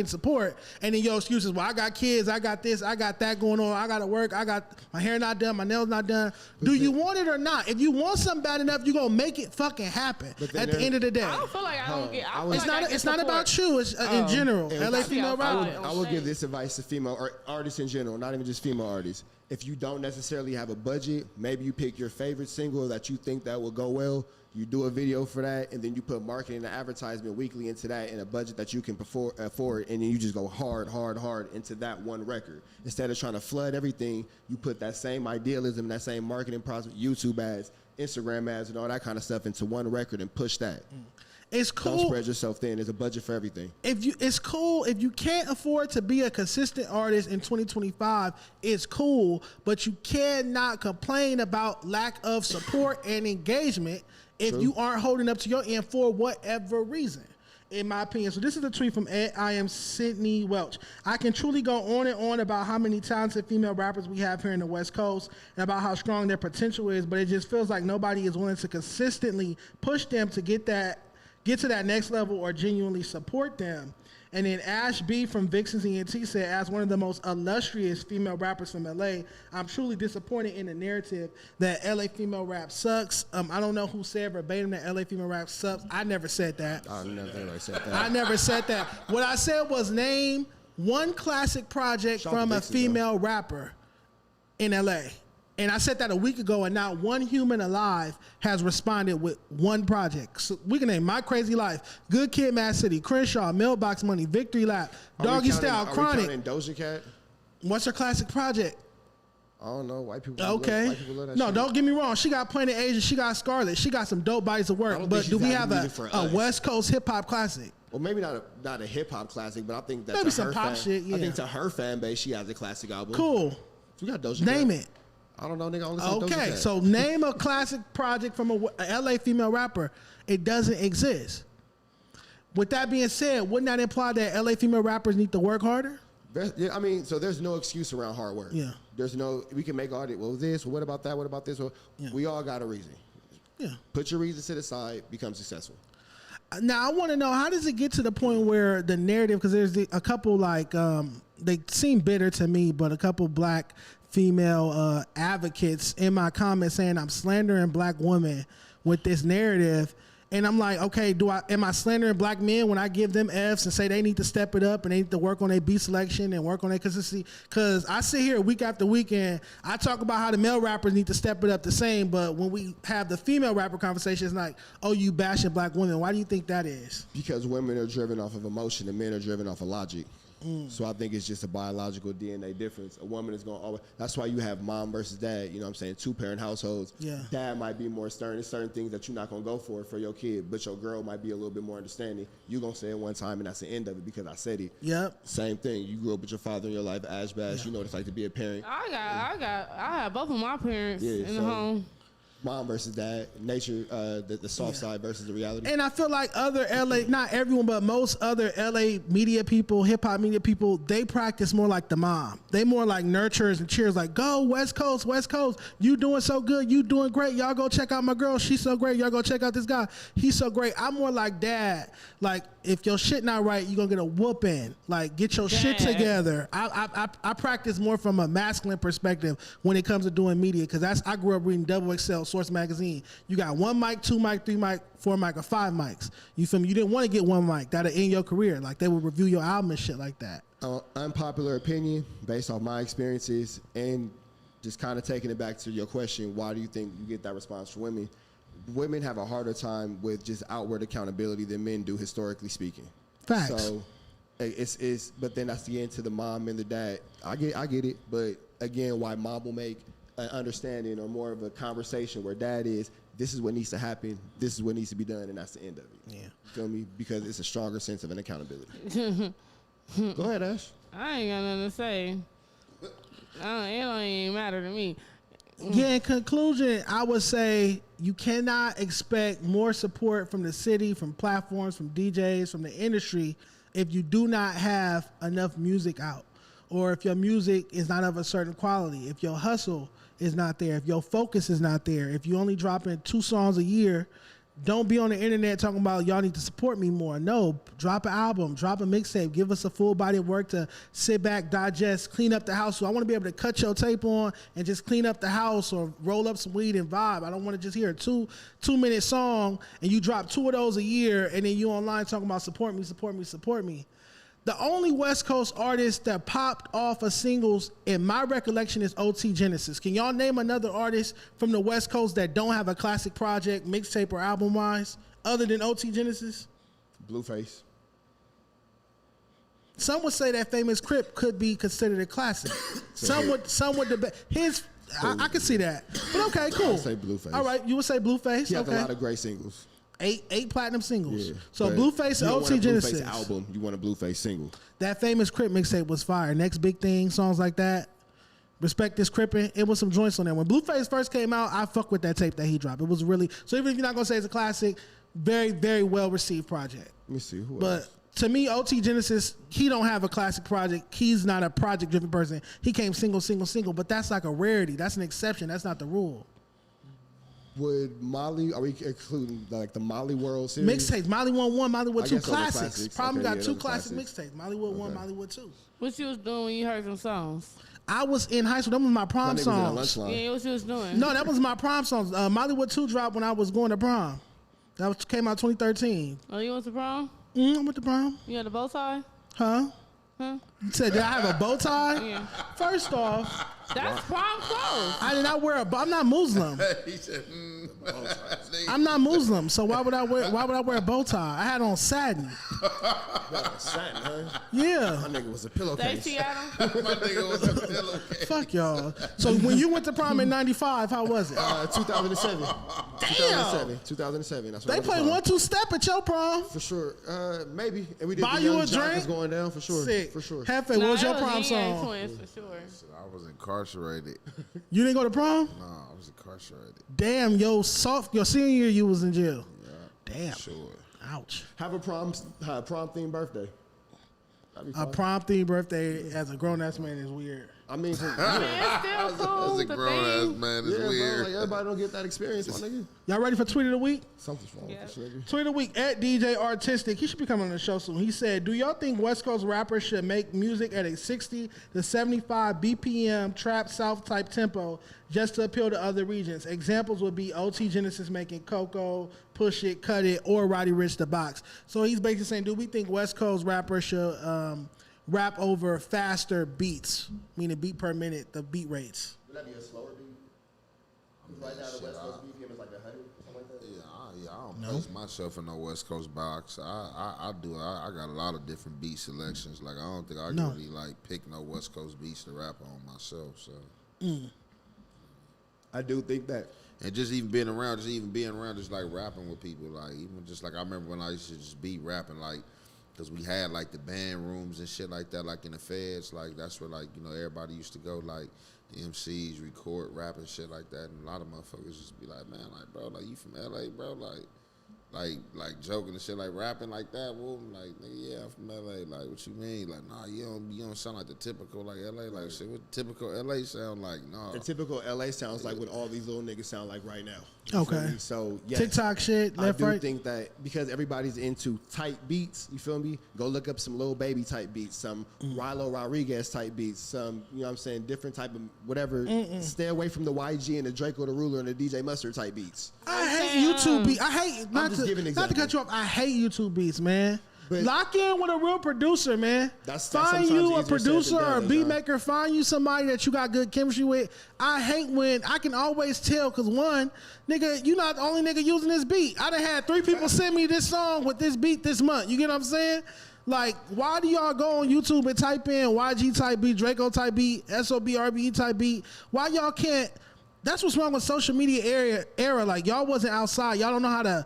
support, and then your excuses, well, I got kids, I got this, I got that going on, I got to work, I got my hair not done, my nails not done. Do you want it or not? If you want something bad enough, you going to make it fucking happen at the end of the day. I don't feel like I don't get. It's not about you. It's in general. LA female rappers. I would give this advice to female artists in general, not even just female artists. If you don't necessarily have a budget, maybe you pick your favorite single that you think that will go well. You do a video for that, and then you put marketing and advertisement weekly into that in a budget that you can afford, and then you just go hard into that one record. Instead of trying to flood everything, you put that same idealism, that same marketing process, YouTube ads, Instagram ads, and all that kind of stuff into one record and push that. It's cool. Don't spread yourself thin. There's a budget for everything. It's cool if you can't afford to be a consistent artist in 2025. It's cool, but you cannot complain about lack of support and engagement if you aren't holding up to your end for whatever reason. In my opinion. So this is a tweet from I am Sydney Welch. I can truly go on and on about how many talented female rappers we have here in the West Coast and about how strong their potential is, but it just feels like nobody is willing to consistently push them to get to that next level or genuinely support them. And then Ash B from Vixen's ENT said, as one of the most illustrious female rappers from LA, I'm truly disappointed in the narrative that LA female rap sucks. I don't know who said verbatim that LA female rap sucks. I never said that. I never said that. I never said that. What I said was name one classic project from a female rapper in LA. And I said that a week ago, and not one human alive has responded with one project. So we can name My Crazy Life, Good Kid, Mad City, Crenshaw, Mailbox Money, Victory Lap, Doggy Style, Chronic. Are we counting Doja Cat? What's her classic project? I don't know. White people. Okay. White people love that no, shit. Don't get me wrong. She got Planet Asia. She got Scarlet. She got some dope bodies of work. But do we have a West Coast hip hop classic? Well, maybe not a hip hop classic, but I think that maybe some pop shit. Yeah. I think to her fan base, she has a classic album. Cool. We got Doja Name Cat. it. I don't know, nigga. Only Doja Cat. Okay, so name a classic project from a LA female rapper. It doesn't exist. With that being said, wouldn't that imply that LA female rappers need to work harder? Yeah, I mean, so there's no excuse around hard work. Yeah. There's no, we can make all the, well, this, well, what about that, what about this? Well, yeah. We all got a reason. Yeah. Put your reasons to the side, become successful. Now, I want to know, how does it get to the point where the narrative, because there's a couple, like, they seem bitter to me, but a couple black female advocates in my comments saying I'm slandering black women with this narrative. And I'm like, okay, am I slandering black men when I give them Fs and say they need to step it up and they need to work on their beat selection and work on their consistency? Because I sit here week after week and I talk about how the male rappers need to step it up the same, but when we have the female rapper conversation, it's like, oh, you bashing black women. Why do you think that is? Because women are driven off of emotion and men are driven off of logic. So I think it's just a biological DNA difference. A woman is going to always, that's why you have mom versus dad, you know what I'm saying, two-parent households. Yeah. Dad might be more stern. There's certain things that you're not going to go for your kid, but your girl might be a little bit more understanding. You're going to say it one time, and that's the end of it because I said it. Yep. Same thing. You grew up with your father in your life, Ash Bash. You know what it's like to be a parent. I had both of my parents in the home. Mom versus dad, nature, the soft side versus the reality. And I feel like other LA, not everyone, but most other LA media people, hip hop media people, they practice more like the mom. They more like nurturers and cheers, like, go West Coast, West Coast. You doing so good. You doing great. Y'all go check out my girl. She's so great. Y'all go check out this guy. He's so great. I'm more like dad. Like, if your shit not right, you're going to get a whooping. Like, get your shit together. I practice more from a masculine perspective when it comes to doing media, because I grew up reading Double XL, Source Magazine. You got 1 mic, 2 mic, 3 mic, 4 mic, or 5 mics. You feel me? You didn't want to get 1 mic. That'll end your career. Like, they would review your album and shit like that. Unpopular opinion, based off my experiences, and just kind of taking it back to your question, why do you think you get that response from women? Women have a harder time with just outward accountability than men do, historically speaking. Facts. So but then that's the end to the mom and the dad. I get it, but again, why mom will make an understanding or more of a conversation where dad is, this is what needs to happen, this is what needs to be done, and that's the end of it. Yeah. You feel me? Because it's a stronger sense of an accountability. Go ahead, Ash. I ain't got nothing to say. It don't even matter to me. Yeah, in conclusion, I would say you cannot expect more support from the city, from platforms, from DJs, from the industry if you do not have enough music out, or if your music is not of a certain quality, if your hustle is not there, if your focus is not there, if you only dropping 2 songs a year. Don't be on the internet talking about y'all need to support me more. No, drop an album, drop a mixtape, give us a full body of work to sit back, digest, clean up the house. So I want to be able to cut your tape on and just clean up the house or roll up some weed and vibe. I don't want to just hear a 2-minute song and you drop 2 of those a year and then you online talking about support me, support me, support me. The only West Coast artist that popped off of singles, in my recollection, is OT Genesis. Can y'all name another artist from the West Coast that don't have a classic project, mixtape, or album-wise, other than OT Genesis? Blueface. Some would say that Famous Crip could be considered a classic. Some would debate his. I could see that, but okay, cool. I would say Blueface. All right, you would say Blueface. He has okay. a lot of great singles. 8 platinum singles. Yeah, so but Blueface and you don't OT want a Genesis. Blueface album. You want a Blueface single. That Famous Crip mixtape was fire. Next Big Thing, songs like that. Respect This Crippin'. It was some joints on there. When Blueface first came out, I fuck with that tape that he dropped. It was really, so even if you're not gonna say it's a classic, very, very well received project. Let me see who But else. to me, OT Genesis, he don't have a classic project. He's not a project driven person. He came single, but that's like a rarity. That's an exception. That's not the rule. Would Molly? Are we including like the Molly World series? Mixtapes. Mollywood 1, Mollywood 2 guess those are classics. classics. Probably Okay, got yeah, 2 those are classic classics. mixtapes. Mollywood 1, Okay. Mollywood 2. What you was doing when you heard them songs? I was in high school. That was my My prom niggas in the songs. lunch line. Yeah, what you was doing? No, that was my prom songs. Mollywood 2 dropped when I was going to prom. Came out 2013. Oh, you went to prom? I went to prom. You had a bow tie? Huh? Huh? You said, did I have a bow tie? Yeah. First off, That's prom clothes. I did not wear a bow. I'm not Muslim. He said, I'm not Muslim, so why would I wear a bow tie? I had on satin. Satin, huh? Yeah. My nigga was a pillowcase. Stacey Adams. my nigga was a pillowcase. Fuck y'all. So when you went to prom in '95, how was it? 2007. Damn. 2007. That's They what play 1-2 step at your prom. For sure. Maybe. And we did Buy the you Young a Jock drink? was going down for sure. Sick. For sure. Hefe, what was your prom song? Twins for sure. I was incarcerated. You didn't go to prom? No, I was incarcerated. Damn, your senior year you was in jail. Damn. Sure. Ouch. Have a prom themed birthday. That'd be A fun. prom themed birthday as a grown ass man is weird. I mean, It's still cool. As a The grown ass thing. man, yeah, it's bro. weird. Like everybody don't get that experience, my nigga. Y'all ready for Tweet of the Week? Something's wrong Yeah. with this nigga. Tweet of the Week at DJ Artistic. He should be coming on the show soon. He said, do y'all think West Coast rappers should make music at a 60 to 75 BPM trap south type tempo just to appeal to other regions? Examples would be OT Genesis making Coco, Push It, Cut It, or Roddy Ricch The Box. So he's basically saying, do we think West Coast rappers should rap over faster beats, meaning beat per minute, the beat rates? Would that be a slower beat? Right now, the West Coast BPM is like 100, something like that. Yeah, I don't place myself in no West Coast box. I got a lot of different beat selections. Like I don't think I can really like pick no West Coast beats to rap on myself. So I do think that. and just being around, just like rapping with people, like even just like I remember when I used to just be rapping, like because we had like the band rooms and shit like that, like in the feds, like that's where like everybody used to go, like the MCs record rap and shit like that, and a lot of motherfuckers just be like, man, like bro, like you from LA, bro, like joking and shit, like rapping like that. Well, like nigga, yeah, I'm from LA. Like what you mean? Like nah, you don't sound like the typical like LA. Like shit, what typical LA sound like? Nah. The typical LA sounds like what all these little niggas sound like right now. You Okay. feel me? So yes, TikTok shit, I left, do right? think that because everybody's into tight beats, you feel me? Go look up some Lil Baby type beats, some Rilo Rodriguez type beats, some, you know what I'm saying, different type of whatever. Stay away from the YG and the Draco the Ruler and the DJ Mustard type beats. I hate YouTube beats. I hate not just giving to examples. cut you off. I hate YouTube beats, man. But- Lock in with a real producer, man. That's find sometimes you a easier said producer than or a done, beat John. maker. Find you somebody that you got good chemistry with. I hate when I can always tell because one, nigga, you not the only nigga using this beat. I done had 3 people send me this song with this beat this month. You get what I'm saying? Like, why do y'all go on YouTube and type in YG type beat, Draco type beat, SOB, RBE type beat? Why y'all can't? That's what's wrong with social media era. Like, y'all wasn't outside. Y'all don't know how to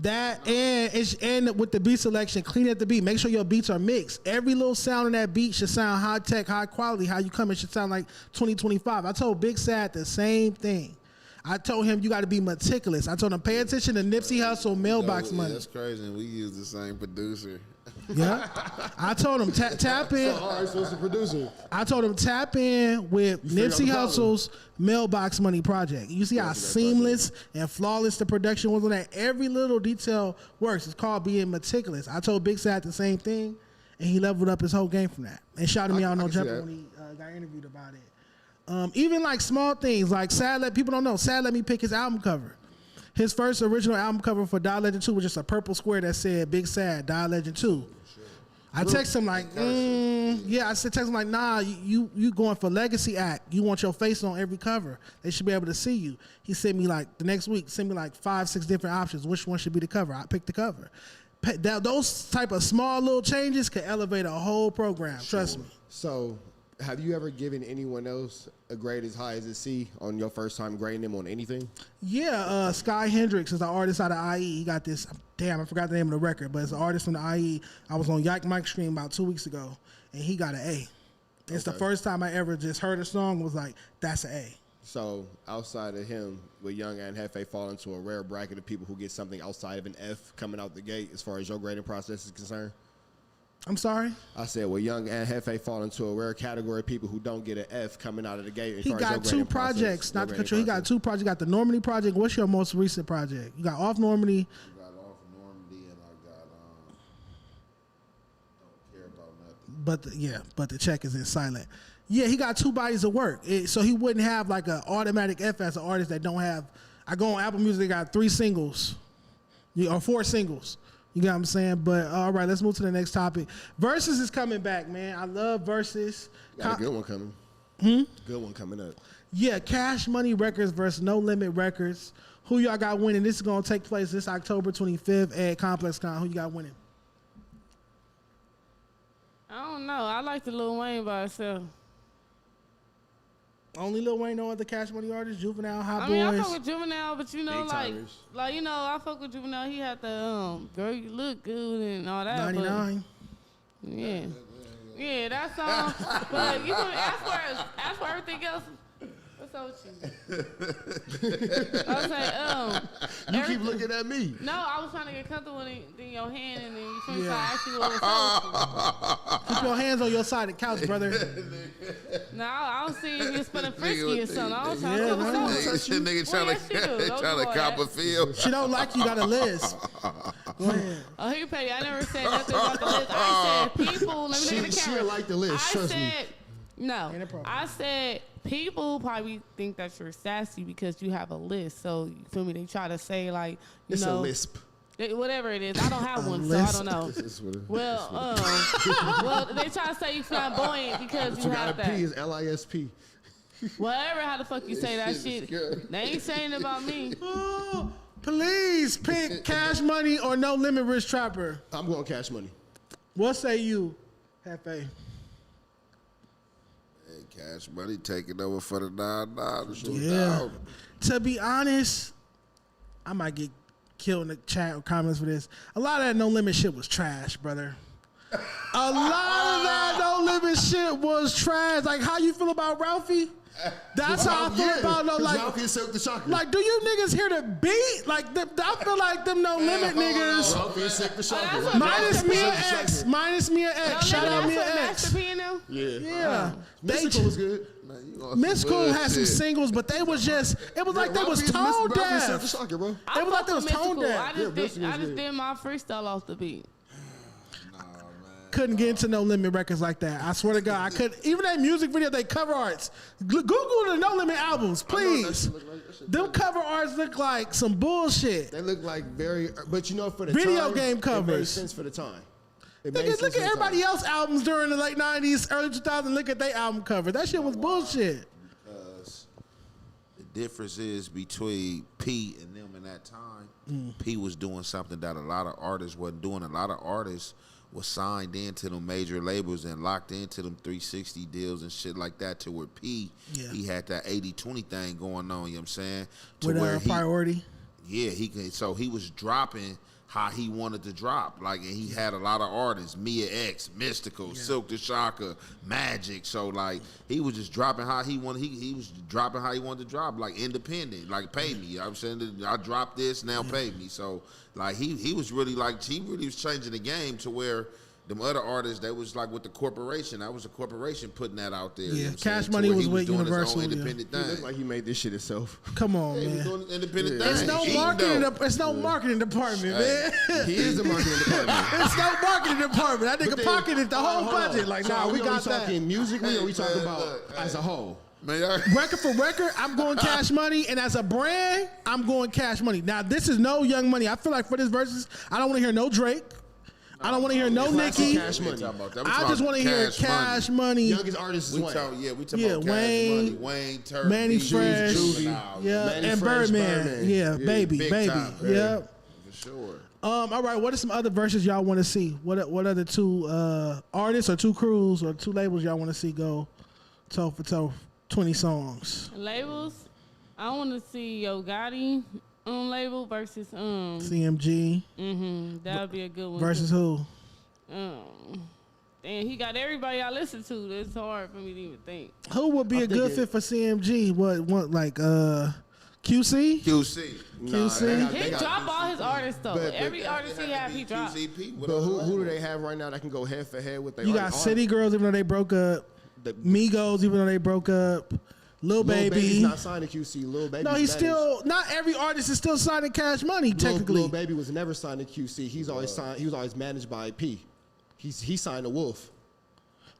That and with the beat selection, clean at the beat. Make sure your beats are mixed. Every little sound in that beat should sound high tech, high quality. How you come, it should sound like 2025. I told Big Sad the same thing. I told him you got to be meticulous. I told him pay attention to Nipsey Hussle mailbox money. That's crazy. We use the same producer. Yeah, I told him tap in. All right, so it's a producer. I told him tap in with Nipsey Hussle's Mailbox Money project. You see how seamless and flawless the production was on that. Every little detail works. It's called being meticulous. I told Big Sad the same thing, and he leveled up his whole game from that. And shouted me out on Jump when he got interviewed about it. Even like small things, like people don't know. Sad let me pick his album cover. His first original album cover for Die Legend 2 was just a purple square that said Big Sad, Die Legend 2. I text him like, I text him like, nah, you going for legacy act. You want your face on every cover. They should be able to see you. He sent me like, the next week, 5-6 different options. Which one should be the cover? I picked the cover. Those type of small little changes can elevate a whole program. Trust me. So, have you ever given anyone else a grade as high as a C on your first time grading them on anything? Yeah, Sky Hendricks is an artist out of IE. He got this, I forgot the name of the record, but it's an artist from the IE. I was on Yak Mike stream about 2 weeks ago, and he got an A. It's the first time I ever just heard a song and was like, that's an A. So, outside of him, will Young Ant Jefe fall into a rare bracket of people who get something outside of an F coming out the gate as far as your grading process is concerned? I'm sorry? I said, will Young Ant Jefe fall into a rare category of people who don't get an F coming out of the gate? As He far as your got two grading projects, process, not to cut you. He got two projects. You got the Normandy project. What's your most recent project? You got Off Normandy. I got off Normandy and I got Don't Care About Nothing. But the check is in silent. Yeah, he got 2 bodies of work. So he wouldn't have like an automatic F as an artist that don't have. I go on Apple Music, they got 3 singles, or 4 singles. You know what I'm saying? But all right, let's move to the next topic. Verzuz is coming back, man. I love Verzuz. Got a good one coming. Good one coming up. Yeah, Cash Money Records versus No Limit Records. Who y'all got winning? This is going to take place this October 25th at Complex Con. Who you got winning? I don't know. I like the Lil Wayne by itself. Only Lil Wayne, no other Cash Money artists? Juvenile, Hot Boys? I fuck with Juvenile, but you know, Big timers. I fuck with Juvenile. He had the girl, you look good and all that. 99. But, yeah, that song. But you know, as for everything else, what's up with you? I was like, You keep looking at me. No, I was trying to get comfortable in your hand, and then you feel so I actually was up with Keep your hands on your side of the couch, brother. you. No, I was seeing if you was feeling frisky or something. I was trying to see what's up with you. Nigga Well, trying to cop a feel. She don't like you, got a list. Go ahead. Oh, he petty. I never said nothing about the list. I said people. Let me look at the camera. She'll like the list, I trust me. said no. Ain't a problem. I said people probably think that you're sassy because you have a list. So you feel me? They try to say like you It's know a lisp. whatever it is. I don't have one, so I don't know. Well, they try to say you flamboyant because you have Got a P that. is LISP. Whatever, how the fuck you say that shit? They ain't saying about me. Oh, please pick Cash Money or No Limit Rich Trapper. I'm going Cash Money. What say you, Hefe? Cash Money taking over for the $9. Yeah. To be honest, I might get killed in the chat or comments for this. A lot of that No Limit shit was trash, brother. A lot of that No Limit shit was trash. Like, how you feel about Ralphie? That's how I feel about no like. Ralphie and Silk the Shocker. Like, do you niggas hear the beat? Like, I feel like them No Limit niggas. Ralphie and Silk the Shocker. that's Minus Master Mia P. X. Minus Mia X. Shout out Mia That's what X. Master P and them? Yeah. Mystical was good. Miss Cool had some singles, but they was just, it was like they was tone Ralphie and Silk the deaf. Shocker, bro. I They was like fuck they was with tone Mystical. deaf. I just did my freestyle off the beat. Couldn't get into No Limit records like that. I swear to God, I could. Even that music video, they cover arts. Google the No Limit albums, please. Them cover arts look like some bullshit. They look like but you know, for the Video time, game it made covers. sense for the time. It Look made at sense for the everybody time. else albums during the late 90s, early 2000s. Look at their album cover. That shit was bullshit. Because the difference is between P and them in that time. P was doing something that a lot of artists wasn't doing. A lot of artists was signed into them major labels and locked into them 360 deals and shit like that, to where P, he had that 80-20 thing going on, you know what I'm saying? To With where Priority. yeah, he could. So he was dropping how he wanted to drop. Like, and he had a lot of artists, Mia X, Mystical, Silk the Shocker, Magic. So like he was just dropping how he wanted. He was dropping how he wanted to drop, like independent, like pay me. I'm saying that I dropped this, now pay me. So like he was really like he really was changing the game to where them other artists that was like with the corporation. That was a corporation putting that out there. Yeah, You know what I'm Cash saying? Money To where was he with doing his own Universal, yeah. independent He looked thing. like he made this shit himself. Come on, He was man. doing independent Yeah. thing. It's no Eating marketing. dope. It's no marketing department, Hey. man. He is the marketing department. It's no marketing department. That But nigga then- pocketed the whole hold on. budget. Like, So nah, are we got only that. talking musically, or we talking man, about look, as a whole? Man, Record for record, I'm going Cash Money, and as a brand, I'm going Cash Money. Now, this is no Young Money. I feel like for this versus, I don't want to hear no Drake. I don't want to hear no Classic Nicki. Cash Money. I just want to hear Cash Money. Youngest artist is We Wayne. talking Yeah, about Cash Wayne, Money, Wayne, Turk, Manny Beats, Fresh, Juvenile, yeah, Manny and Fresh, Birdman. Birdman. Yeah, Yeah, baby, big baby. time, Yeah. for sure. All right. What are some other verses y'all want to see? What are the two artists or two crews or two labels y'all want to see go toe for toe? 20 songs. Labels. I want to see Yo Gotti on label versus CMG that would be a good one. versus who? And he got everybody I listen to. It's hard for me to even think. Who would be a good fit for CMG? What like QC? QC. QC? He drop all his artists though. but- Every artist he have, he drop. But who do they have right now that can go head for head with their You got City Girls, even though they broke up. Migos, even though they broke up. Lil Baby's Baby. not signed to QC. Lil Baby. No, he's still. Not every artist is still signing Cash Money. Technically, Lil Baby was never signed to QC. He's always signed. He was always managed by P. He signed to Wolf.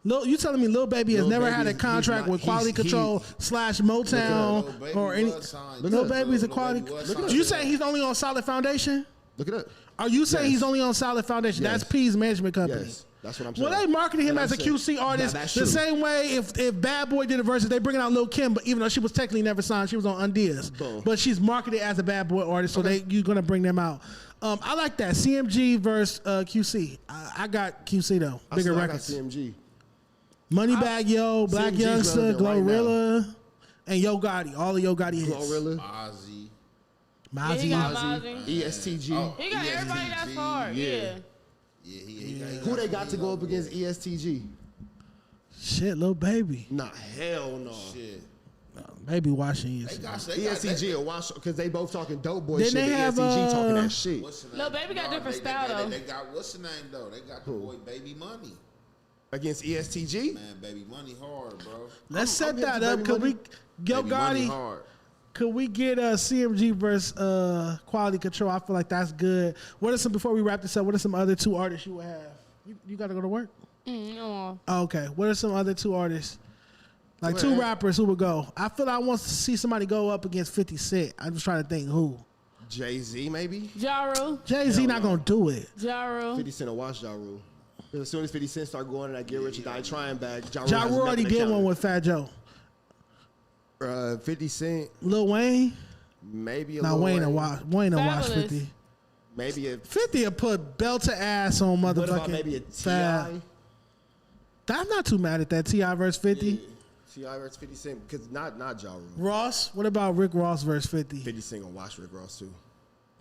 You telling me Lil Baby has Lil never Baby had a is- contract he's with not- Quality he's- Control / Motown or any? Lil Baby's a quality. You saying he's only on Solid Foundation? Look it up. Are you saying Yes. he's only on Solid Foundation? Yes. That's P's management company. Yes, that's what I'm saying. Well, they marketed him And as a I'm saying- QC artist That's the true. same way if Bad Boy did a versus, they bringing out Lil Kim, but even though she was technically never signed, she was on Undias. Boom. But she's marketed as a Bad Boy artist, so you're gonna bring them out. I like that CMG versus QC. I got QC though, I bigger still got records. CMG. Moneybag Yo, Black CMG's Youngster, relevant right Glorilla, and Yo Gotti. All of Yo Gotti hits. Glorilla, Ozzy. Yeah, he Mozzie. got Mozzie, Mozzie. ESTG. He got everybody that's hard. Yeah. Yeah, he got Who they got to go up against ESTG? Shit, Lil Baby. Nah, hell no. Shit. Baby watching you. They got ESTG or Wash because they both talking dope boy Didn't shit. they but have, ESTG talking that shit. What's the name? Lil Baby got different they- style, though. They got what's the name though? They got the boy Baby Money. Against ESTG? Man, Baby Money hard, bro. Let's set I'm that into up. Baby Could we, Money. Yo Baby Money Gotti? hard. Could we get CMG versus Quality Control? I feel like that's good. What are some, before we wrap this up, what are some other two artists you would have? You got to go to work? No. Oh, okay. What are some other two artists? Like two rappers who would go? I feel like I want to see somebody go up against 50 Cent. I'm just trying to think who. Jay-Z maybe? Ja Rule. Jay-Z not going to do it. Ja Rule. 50 Cent will watch Ja Rule. As soon as 50 Cent start going in that Get Rich or Die Trying bag, Ja Rule, Ja has Rule already nothing to did one counter. with Fat Joe. 50 Cent, Lil Wayne? maybe a Nah, Lil Wayne will Wayne. watch. Wayne will watch Fabulous. 50. Maybe a 50 will put belt to ass on motherfucking what about maybe a Fab. T.I.? I'm not too mad at that. T.I. versus 50. T.I. versus 50 Cent because not Ja Rule. Ross? What about Rick Ross versus 50? 50 Cent gonna watch Rick Ross too.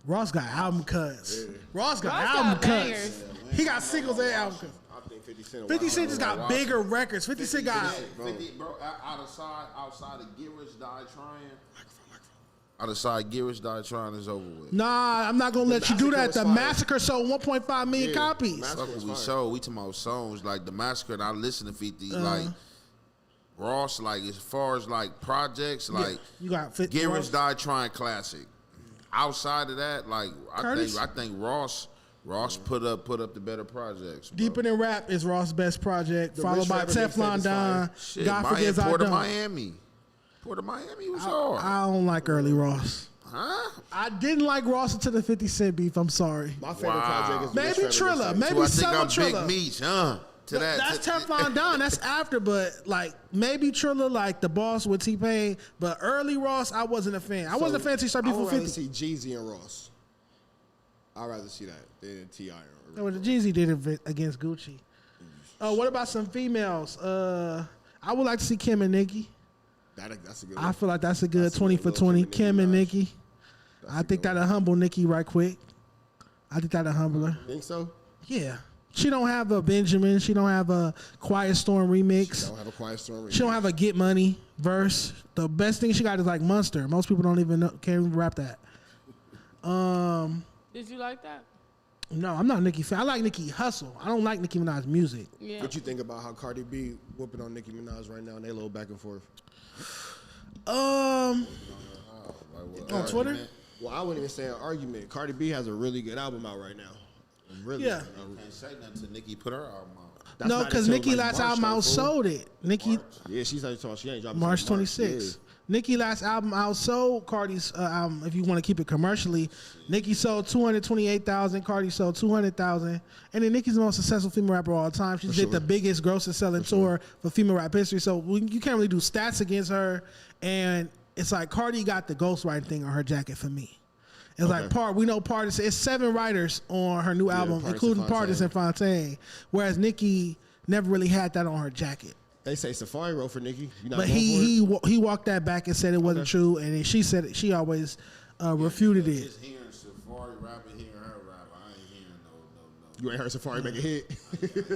Ross got album cuts. Ross got Ross album got cuts. bangers. He got singles and album cuts. I think 50 Cent. will 50 watch Cent Ja just Rule. got bigger records. 50 Cent got. 50, bro, outside of Get Rich Die Trying. Outside Get Rich Die Trying is over with. Nah, I'm not gonna let you do that. The Massacre Massacre sold 1.5 million Yeah, copies. Massacre. Fuck what we was fire. sold. We talking about songs like the Massacre. And I listen to 50. Like Ross, like as far as like projects, like You got 50. Get Ross. Rich Die Trying classic. Outside of that, like Curtis? I think Ross put up the better projects. Bro. Deeper Than Rap is Ross' best project, The followed Rich by Rapper mixtape Teflon is Don. fire. Shit, God Forgives I Port of Don't. Miami. Port of Miami was hard. I don't like early Ross. Huh? I didn't like Ross until the 50 Cent beef. I'm sorry. My favorite Wow. project is Maybe Rich Rapper Trilla. mixtape. Maybe So I think Summer I'm Trilla. Big Meech, huh? To that. That's Teflon Don. That's after, but like maybe Trilla, like the boss with T-Pain. But early Ross, I wasn't a fan. I wasn't a fan until he started I beefing would with rather 50. see Jeezy and Ross. I'd rather see that than T.I. That was the Jeezy did it against Gucci. What about some females? I would like to see Kim and Nicki. That's a good I one. feel like that's a good That's a 20 good for little 20. Kim and Kim and Nicki Nicki. I think that'll humble Nicki right quick. I think that'll humble her. Think so? Yeah. She don't have a Benjamin. She don't have a Quiet Storm remix. She don't have a Quiet Storm remix. She don't have a Get Money verse. The best thing she got is like Monster. Most people don't even know, can't even rap that. Did you like that? No, I'm not a Nicki fan. I like Nicki Hussle. I don't like Nicki Minaj's music. Yeah. What you think about how Cardi B whooping on Nicki Minaj right now and they a little back and forth? On Twitter? Well, I wouldn't even say an argument. Cardi B has a really good album out right now. Really. Yeah. Can't say nothing to Nicki put her album out. That's No, not because until, Nicki like, last March, album though, fool. outsold it. Nicki Yeah, she's like talking. She ain't dropping March until 26th. Nicki last album outsold Cardi's album. If you want to keep it commercially, Nicki sold 228,000. Cardi sold 200,000. And then Nicki's the most successful female rapper of all time. She did the biggest grossest selling tour for female rap history. So you can't really do stats against her. And it's like Cardi got the ghostwriting thing on her jacket for me. It's like we know Partis. It's 7 writers on her new album, Partis including and Partis and Fontaine. Whereas Nicki never really had that on her jacket. They say Safari wrote for Nicki. You not But going for it? he walked that back and said it wasn't true, and then she said she always refuted it. Just hearing Safari rapping, hearing her rap, I ain't hearing no. You ain't heard Safari make a hit.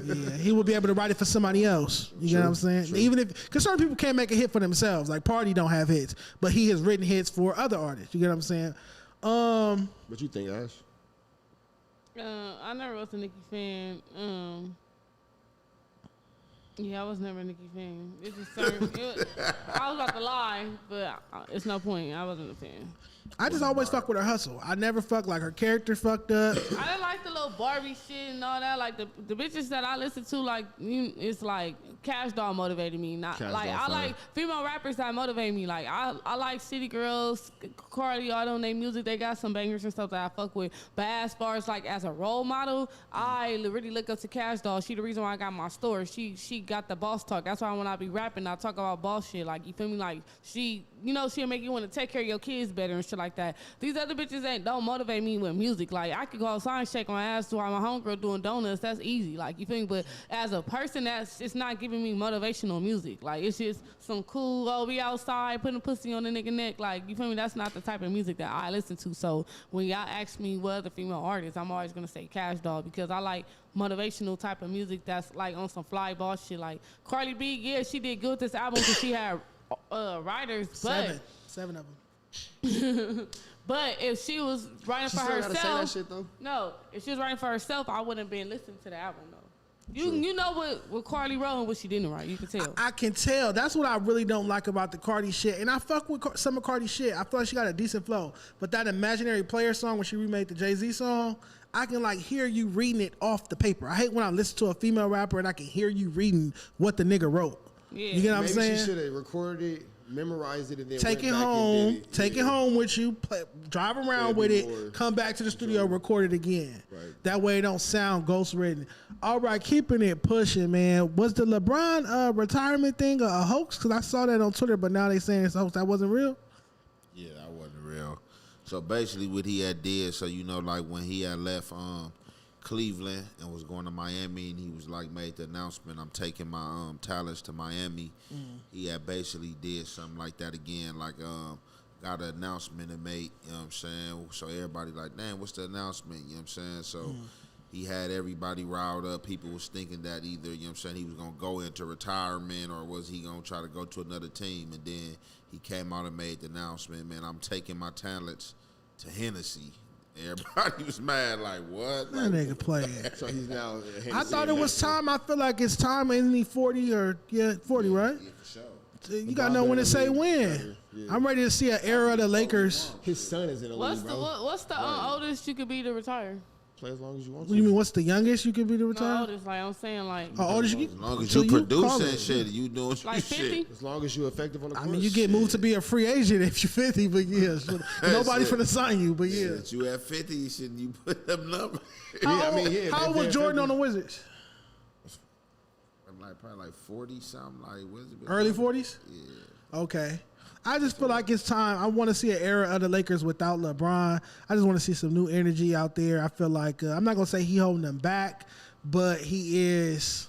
Yeah, he would be able to write it for somebody else. You get what I'm saying? True. Even if, because certain people can't make a hit for themselves. Like Party don't have hits, but he has written hits for other artists. You get what I'm saying? What you think, Ash? I never was a Nicki fan. Yeah, I was never a Nicki fan. It's just certain. I was about to lie, but it's no point. I wasn't a fan. I just always fuck with her hustle. I never fuck like her character fucked up. I didn't like the little Barbie shit and all that. Like the bitches that I listen to, like it's like Cash Doll motivated me. Not Cash like Doll I fire. like female rappers that motivate me. Like I like City Girls, Cardi, all them. They music, they got some bangers and stuff that I fuck with. But as far as like as a role model, I really look up to Cash Doll. She the reason why I got my store. She got the boss talk. That's why when I be rapping, I talk about boss shit. Like you feel me? Like she'll make you want to take care of your kids better and shit like that. These other bitches don't motivate me with music. Like I could go outside and shake my ass while my homegirl doing donuts. That's easy. Like you feel me? But as a person, it's not giving me motivational music. Like it's just some cool, oh, we outside putting pussy on the nigga neck. Like you feel me? That's not the type of music that I listen to. So when y'all ask me what other female artists, I'm always gonna say Cash Doll because I like motivational type of music that's like on some fly ball shit. Like Cardi B, yeah, she did good with this album because she had writers, but 7 of them. But if she was writing She for still gotta say herself, that shit though. no, if she was writing for herself, I wouldn't have been listening to the album though. You know what Cardi wrote and what she didn't write. You can tell. I can tell. That's what I really don't like about the Cardi shit. And I fuck with some of Cardi shit. I feel like she got a decent flow. But that Imaginary Player song when she remade the Jay-Z song, I can like hear you reading it off the paper. I hate when I listen to a female rapper and I can hear you reading what the nigga wrote. Yeah. You get what I'm Maybe saying? she should have recorded it, memorized it, and then Take went it back home. and did it. Take it home with you. Drive around It'd with be it. more Come back to the studio. Record it again. Right. That way it don't sound ghost written. All right, keeping it pushing, man. Was the LeBron retirement thing a hoax? Because I saw that on Twitter, but now they saying it's a hoax. That wasn't real. Yeah, that wasn't real. So basically, what he had did, so like when he had left Cleveland and was going to Miami, and he was like made the announcement, I'm taking my talents to Miami. He had basically did something like that again, like got an announcement and made, you know what I'm saying? So everybody like, damn, what's the announcement? You know what I'm saying? So he had everybody riled up. People was thinking that either, you know what I'm saying, he was going to go into retirement or was he going to try to go to another team? And then he came out and made the announcement, man, I'm taking my talents to Hennessy. Everybody was mad, like, what? That Like, nigga playing. So he's now. I thought it was time. I feel like it's time. Isn't he 40 or 40, right? yeah, for sure. You gotta know when to say when. Yeah. I'm ready to see an era of the Lakers. His son is in the league, bro. What's the oldest you could be to retire? Play as long as you want What do to. you mean? What's the youngest you could be to No, retire? oldest, like I'm saying, like Oldest you As long as till you call producing it. shit, you doing like shit. 50. As long as you're effective on the I court. mean, you get moved to be a free agent if you're 50, but yeah, so nobody Shit. finna sign you, but yeah. Shit, you at 50, you shouldn't you put them numbers. How I mean, yeah, how old was they're Jordan on the 50. Wizards? I'm like probably like 40 something, like what is it? Early 40s? Yeah. Okay. I just feel like it's time. I want to see an era of the Lakers without LeBron. I just want to see some new energy out there. I feel like I'm not gonna say he holding them back, but he is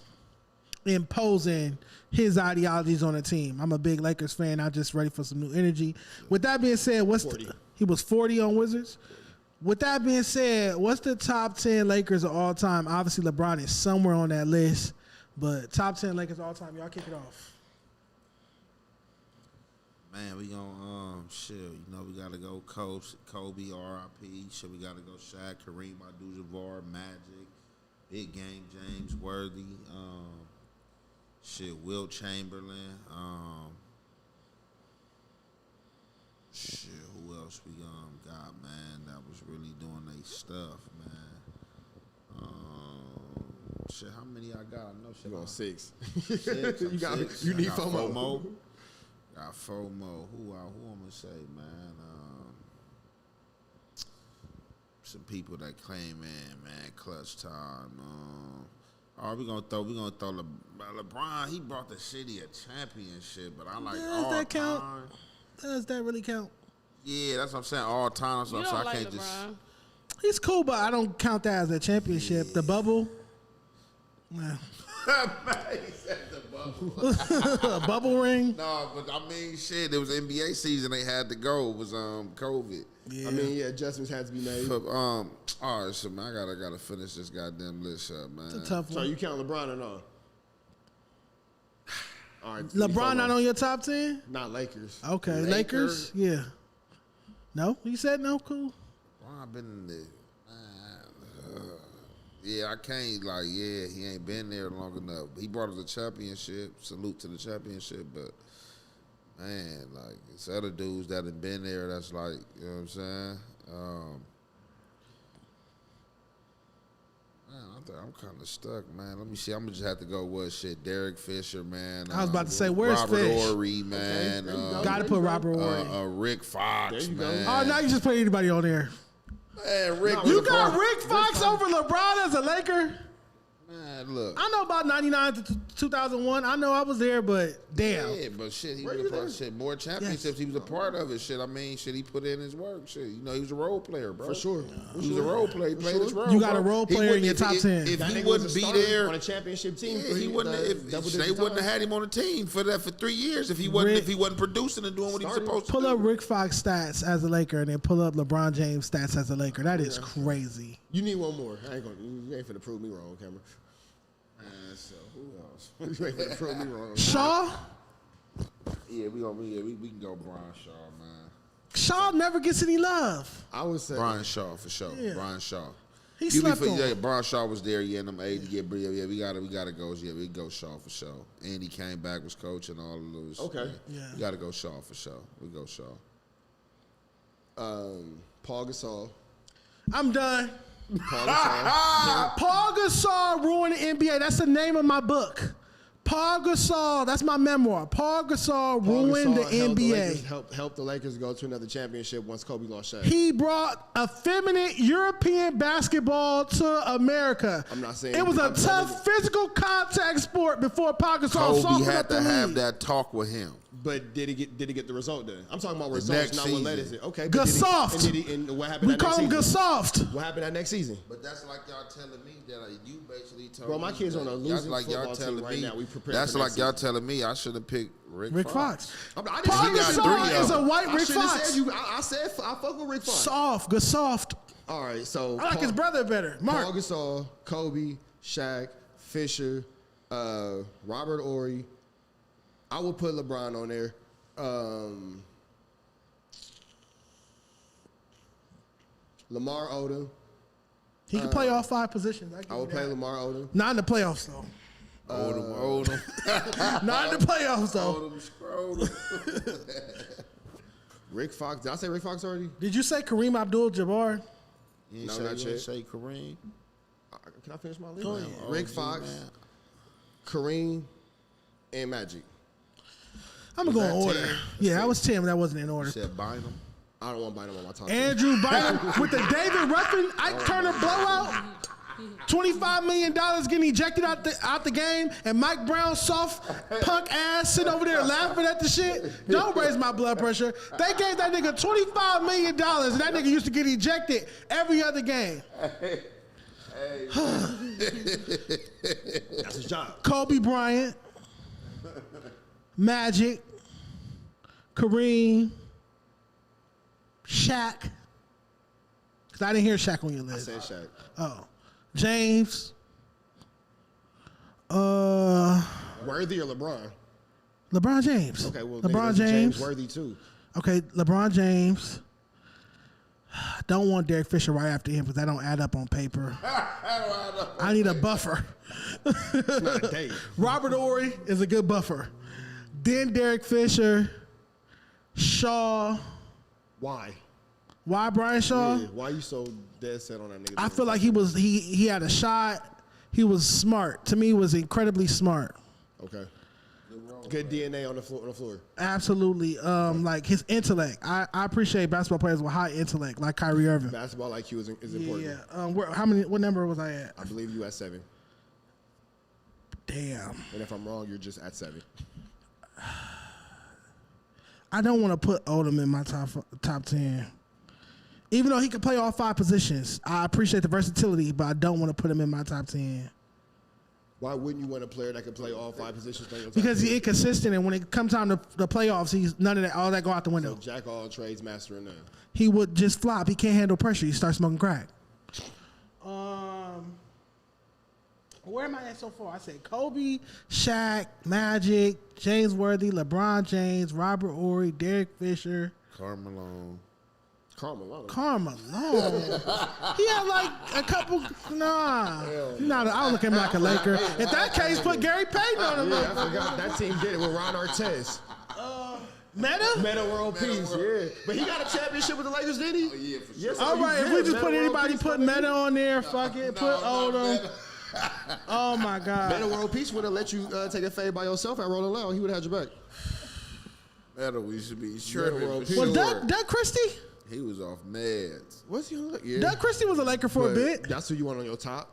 imposing his ideologies on the team. I'm a big Lakers fan. I'm just ready for some new energy. With that being said, he was 40 on Wizards. With that being said, what's the top 10 Lakers of all time? Obviously, LeBron is somewhere on that list, but top 10 Lakers of all time. Y'all kick it off. Man, we gonna shit. You know we gotta go Kobe, R.I.P. Shit, we gotta go Shaq, Kareem Abdul-Jabbar, Magic, Big Game James Worthy. Shit, Wilt Chamberlain. Shit, who else we got, man? That was really doing their stuff, man. Shit, how many I got? I know shit. You on 6. 6. You got six. you need I got 4 more. Got 4 more. Who I'm gonna say, man? Some people that came in, man. Clutch time. All right, we gonna throw LeBron. He brought the city a championship, but I like Does all that count? time. Does that really count? Yeah, that's what I'm saying. All time, so You I don't like can't LeBron. just. He's cool, but I don't count that as a championship. The bubble. Nah. He said the bubble. A bubble ring. No, but I mean, shit. It was NBA season. They had to go. It was COVID. Yeah. I mean, yeah, adjustments had to be made. All right, so man, I gotta finish this goddamn list up, man. It's a tough So one. you count LeBron or no? All right, LeBron not on your top 10? Not Lakers. Okay, Laker. Lakers. Yeah. No, you said no. Cool. Well, I've been in the. Yeah, I can't he ain't been there long enough. He brought us a championship. Salute to the championship, but man, like it's other dudes that have been there. That's like, you know what I'm saying. Man, I'm kind of stuck, man. Let me see. I'm gonna just have to go with shit. Derek Fisher, man. I was about to say, where's Robert Fish? Ory, man. there you go. Got to put Robert Ory. Rick Fox, There you go. man. Oh, now you just put anybody on there. Man, Rick. You was a got part- Rick Fox over LeBron as a Laker? Man, look. I know about 99 to 2001. I know I was there, but damn. Yeah, but shit, he Where was you a part there? of shit. More championships, he was a part of it. Shit, I mean, shit, he put in his work. Shit, you know, he was a role player, bro. For sure. He was a role player. He played his role. You got bro. a role He player in wouldn't- your top 10. If That he nigga wouldn't was a be starter there on a championship team. yeah, he wouldn't. They wouldn't have had him on the team for 3 years if he wasn't producing and doing what he was supposed to Pull do. up Rick Fox stats as a Laker and then pull up LeBron James stats as a Laker. That is crazy. You need one more. You ain't finna prove me wrong, Cameron. So who else? You ain't finna prove me wrong. Shaw? Yeah, we can go Brian Shaw, man. Shaw never gets any love. I would say Brian Shaw for sure. Yeah. Brian Shaw. He You slept be- on. yeah, Brian Shaw was there. Yeah, in them 80. Yeah, we gotta go. Yeah, we go Shaw for sure. And he came back, was coaching all of those. Okay. Yeah. We gotta go Shaw for sure. We go Shaw. Paul Gasol. I'm done. Paul Gasol. Paul Gasol ruined the NBA. That's the name of my book. Paul Gasol, that's my memoir. Paul Gasol Paul ruined Gasol the NBA. Helped the Lakers go to another championship once Kobe lost Shaq. He brought effeminate European basketball to America. I'm not saying- it was a I'm tough saying- physical contact sport before Paul Gasol Kobe softened had up the to have league. that talk with him. But did he get the result then? I'm talking about The results, next not what led us season. in. Okay. but Gasoft. and what happened We that call him next season? Gasoft. What happened that next season? But that's like y'all telling me that you basically told Bro, my me kids that- on a that's losing like y'all football team telling right me. now. We prepared That's for like next y'all season. telling me I should have picked Rick Fox. I Paul didn't He got say three Gasol of is a them. white I Rick shouldn't have Fox. said you. I said I fuck with Rick Fox. Soft, Gasoft. All right, so I like his brother better. Mark. Paul Gasol, Kobe, Shaq, Fisher, Robert Ory. I would put LeBron on there. Lamar Odom. He can play all 5 positions. I would play Lamar Odom. Not in the playoffs, though. Odom. Not in the playoffs, though. Scroll. Rick Fox. Did I say Rick Fox already? Did you say Kareem Abdul-Jabbar? You No, ain't not say, you yet. ain't say Kareem. Can I finish my list? Go ahead. Rick OG, Fox, man. Kareem, and Magic. I'm going to go in Was that order. 10? Yeah, that was 10, but that wasn't in order. You said Bynum. I don't want Bynum on my top 10. Andrew Bynum with the David Ruffin, Ike Turner blowout. $25 million getting ejected out the game, and Mike Brown soft punk ass sitting over there laughing at the shit. Don't raise my blood pressure. They gave that nigga $25 million, and that nigga used to get ejected every other game. That's his job. Kobe Bryant, Magic, Kareem, Shaq. Cause I didn't hear Shaq on your I list. said Shaq. Oh, James. Worthy or LeBron? LeBron James. Okay, well, LeBron nigga, James. Worthy too. Okay, LeBron James. Don't want Derek Fisher right after him because that don't add up on paper. I need a buffer. It's not a date. Robert Ory is a good buffer. Then Derek Fisher, Shaw. Why? Why Brian Shaw? Yeah, why you so dead set on that nigga? I feel like he had a shot. He was smart. To me, he was incredibly smart. Okay. Good DNA on the floor. Absolutely. Like his intellect. I appreciate basketball players with high intellect, like Kyrie Irving. Basketball IQ is important. Yeah. What number was I at? I believe you at 7. Damn. And if I'm wrong, you're just at 7. I don't want to put Odom in my top 10. Even though he can play all 5 positions, I appreciate the versatility, but I don't want to put him in my top 10. Why wouldn't you want a player that can play all 5 positions? Because he's inconsistent, and when it comes time to the playoffs, he's none of that. All that go out the window. So jack all trades, master and none. He would just flop. He can't handle pressure. He starts smoking crack. Where am I at so far? I said Kobe, Shaq, Magic, James Worthy, LeBron James, Robert Ory, Derek Fisher, Carmelo. Carmelo. He had like a couple. Nah. I'll look at him like a Laker. If that case, put Gary Payton on him. Yeah, I forgot that team did it with Ron Artest. Meta World Peace, yeah. But he got a championship with the Lakers, did he? Oh, yeah, for sure. Yes, All right, if we just put anybody, put Meta on there. Fuck it. Put Odom. Oh my God. Meta World Peace would have let you take a fade by yourself at Rolling Loud. He would have had your back. Meta, we should be tripping. World for Peace. Was sure. Doug Christie? He was off meds. What's he on? Yeah. Doug Christie was a Laker for a But bit. That's who you want on your top.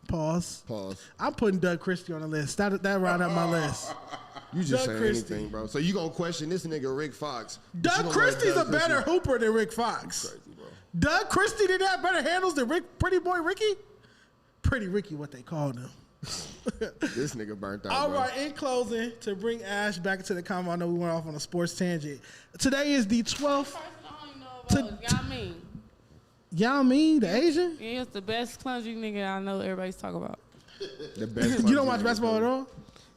Pause. Pause. I'm putting Doug Christie on the list. That round up my list. You just Doug saying Christie. anything, bro. So you gonna question this nigga Rick Fox? but you Doug gonna let Christie's Doug a better Christie- hooper than Rick Fox. Crazy, bro. Doug Christie didn't have better handles than Pretty Boy Ricky? Pretty Ricky, what they called him. This nigga burnt out. All bro. right, in closing, to bring Ash back into the convo, I know we went off on a sports tangent. Today is the 12th. Y'all mean? Y'all mean the Asian? Yeah, it's the best clumsy nigga I know everybody's talking about. The best You don't watch clumsy nigga, basketball at bro. all?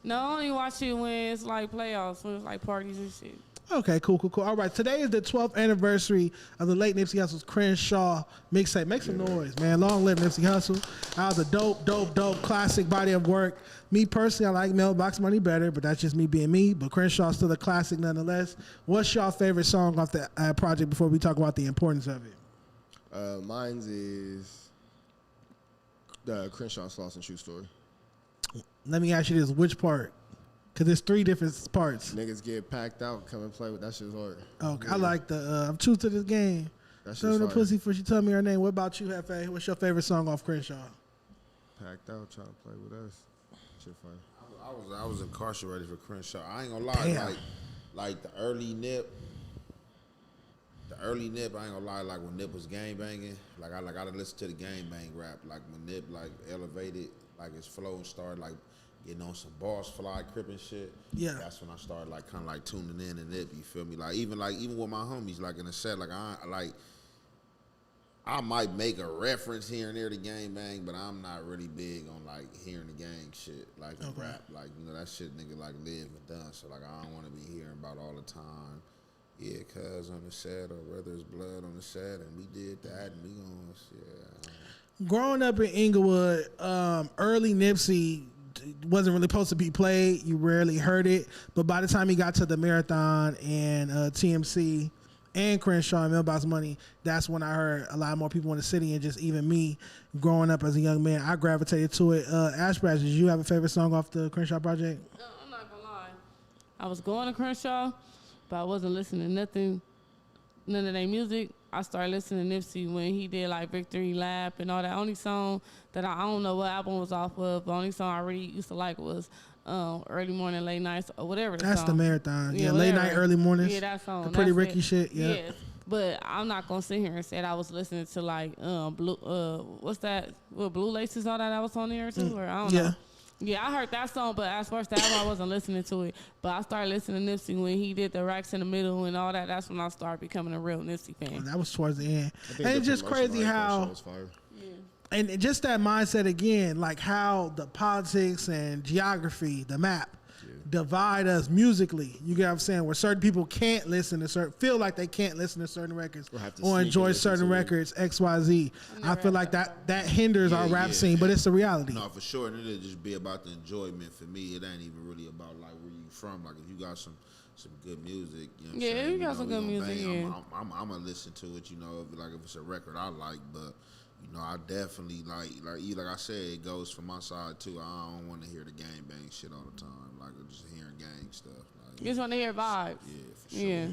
No, I only watch it when it's like playoffs, when it's like parties and shit. Okay, cool. All right, today is the 12th anniversary of the late Nipsey Hussle's Crenshaw mixtape. Make some noise, man. Long live Nipsey Hussle. That was a dope classic body of work. Me personally, I like Mailbox Money better, but that's just me being me. But Crenshaw's still a classic nonetheless. What's your favorite song off the project before we talk about the importance of it? Mine's is the Crenshaw's Lost and True Story. Let me ask you this: which part? Because there's 3 different parts. Niggas get packed out, come and play with that shit's hard. Okay, I like the I'm true to this game. That Tell shit's the fire. pussy before she tell me her name. What about you, Hefe? What's your favorite song off Crenshaw? Packed out, trying to play with us. Shit fire. I was incarcerated for Crenshaw. I ain't gonna lie, Damn. like the early Nip. I ain't gonna lie, like when Nip was gang banging, like I listened to the gang bang rap, like when Nip like elevated, like his flow and started like getting on some boss fly crip and shit. Yeah. That's when I started like kind of like tuning in and Nip. You feel me? Like even with my homies, like in the set, I might make a reference here and there to gang bang, but I'm not really big on like hearing the gang shit like in rap. Like, you know, that shit nigga like live and done. So like I don't wanna be hearing about all the time. Yeah, cuz on the set or whether it's blood on the set and we did that and we gonna shit. Growing up in Inglewood, early Nipsey wasn't really supposed to be played. You rarely heard it. But by the time he got to the Marathon and TMC and Crenshaw and Mailbox Money, that's when I heard a lot more people in the city, and just even me growing up as a young man, I gravitated to it. Ash Brass, did you have a favorite song off the Crenshaw project? No, I'm not gonna lie. I was going to Crenshaw, but I wasn't listening to none of their music. I started listening to Nipsey when he did like Victory Lap and all that. Only song that I don't know what album was off of, but only song I really used to like was Early Morning, Late Nights, or whatever. That's song. the Marathon. Yeah, whatever. late night, early mornings. Yeah, that song. The Pretty That's Ricky it. shit. Yeah. Yes. But I'm not gonna sit here and say that I was listening to like blue what's that with Blue Laces, all that was on there too, or I don't know. Yeah, I heard that song, but as far as the album, I wasn't listening to it. But I started listening to Nipsey when he did the Racks in the Middle and all that. That's when I started becoming a real Nipsey fan. That was towards the end. think And it's the just promotion crazy on that how, show was fire. and just that mindset again, like how the politics and geography, the map, divide us musically. You get what I'm saying? Where certain people can't listen to certain, feel like they can't listen to certain records have to or sneak enjoy and listen certain to it. records, X, Y, Z. I feel like that hinders our rap scene, but it's the reality. No, for sure. And it'll just be about the enjoyment for me. It ain't even really about like where you from. Like if you got some good music, you know what I'm saying? you got some good music, yeah. I'm gonna listen to it, you know, if it's a record I like, but you know, I definitely like I said, it goes from my side too. I don't want to hear the gang bang shit all the time. Like just hearing gang stuff. Like, You just want to hear vibes. yeah, for sure. Yeah.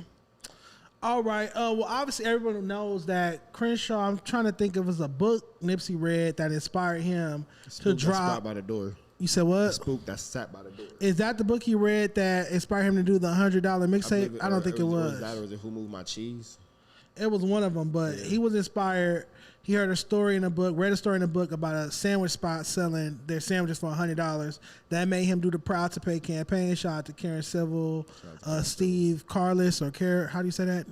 All right. Well, obviously everyone knows that Crenshaw. I'm trying to think of as a book Nipsey read that inspired him to Spook that's drop. sat by the door. You said what? Spook that's sat by the door. Is that the book he read that inspired him to do the $100 mixtape? I don't think it was. Was that or was it Who Moved My Cheese? It was one of them, but he was inspired. He heard a story in a book, read a story in a book about a sandwich spot selling their sandwiches for $100. That made him do the Proud to Pay campaign. Shout out to Karen Civil, Steve Carless, or how do you say that?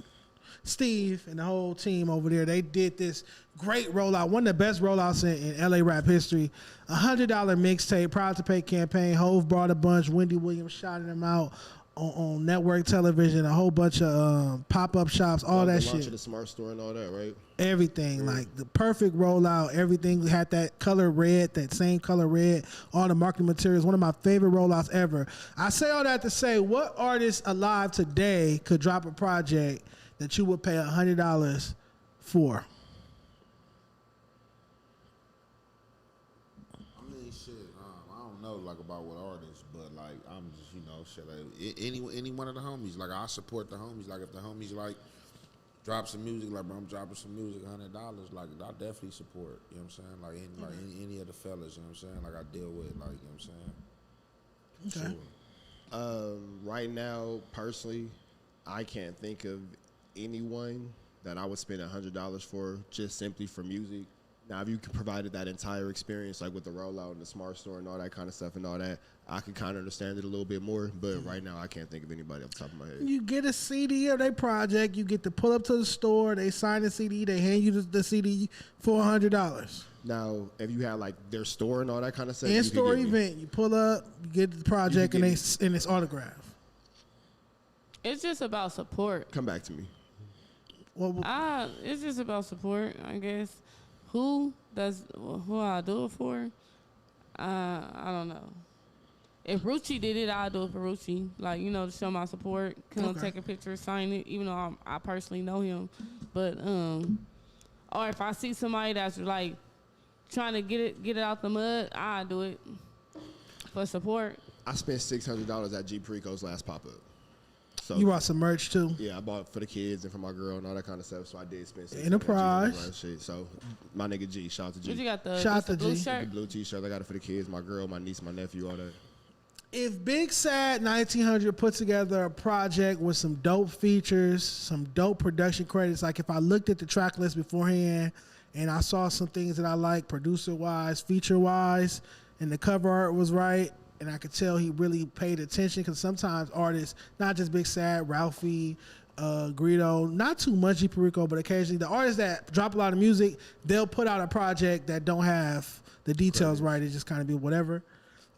Steve and the whole team over there. They did this great rollout, one of the best rollouts in LA rap history. $100 mixtape, Proud to Pay campaign. Hove brought a bunch. Wendy Williams shouted them out on network television, a whole bunch of pop-up shops, all that The shit. launch of the Smart Store and all that, right? Everything, like the perfect rollout. Everything had that color red, that same color red, all the marketing materials. One of my favorite rollouts ever. I say all that to say, what artist alive today could drop a project that you would pay $100 for? I mean, shit. I don't know, like about what artists, but like I'm just, you know, shit. Like, any one of the homies, like I support the homies. Like if the homies like drop some music, like bro, I'm dropping some music, $100. Like I definitely support. You know what I'm saying? Like any of the fellas. You know what I'm saying? Like I deal with, like you know what I'm saying? Okay. Sure. Right now, personally, I can't think of anyone that I would spend $100 for just simply for music. Now, if you provided that entire experience, like with the rollout and the Smart Store and all that kind of stuff and all that, I can kind of understand it a little bit more. But right now, I can't think of anybody off the top of my head. You get a CD of their project. You get to pull up to the store. They sign the CD. They hand you the CD for $100. Now, if you had like their store and all that kind of stuff, In-store event. You pull up, you get the project, and it's autographed. It's just about support. come back to me. It's just about support, I guess. Who I do it for? I don't know. If Rucci did it, I'd do it for Rucci. Like, you know, to show my support. Come take a picture, sign it, even though I personally know him. But or if I see somebody that's like trying to get it out the mud, I do it for support. I spent $600 at G Perico's last pop-up. So You bought some merch too. yeah, I bought for the kids and for my girl and all that kind of stuff. So I did spend $600 Enterprise. on that shit. So my nigga G, shout out to G. But you got the, Shout just out the to blue G. The shirt. blue t-shirt. I got it for the kids, my girl, my niece, my nephew, all that. If Big Sad 1900 put together a project with some dope features, some dope production credits, like if I looked at the track list beforehand and I saw some things that I like producer-wise, feature-wise, and the cover art was right, and I could tell he really paid attention, because sometimes artists, not just Big Sad, Ralphie, Greedo, not too much G Perico, but occasionally the artists that drop a lot of music, they'll put out a project that don't have the details right. It just kind of be whatever.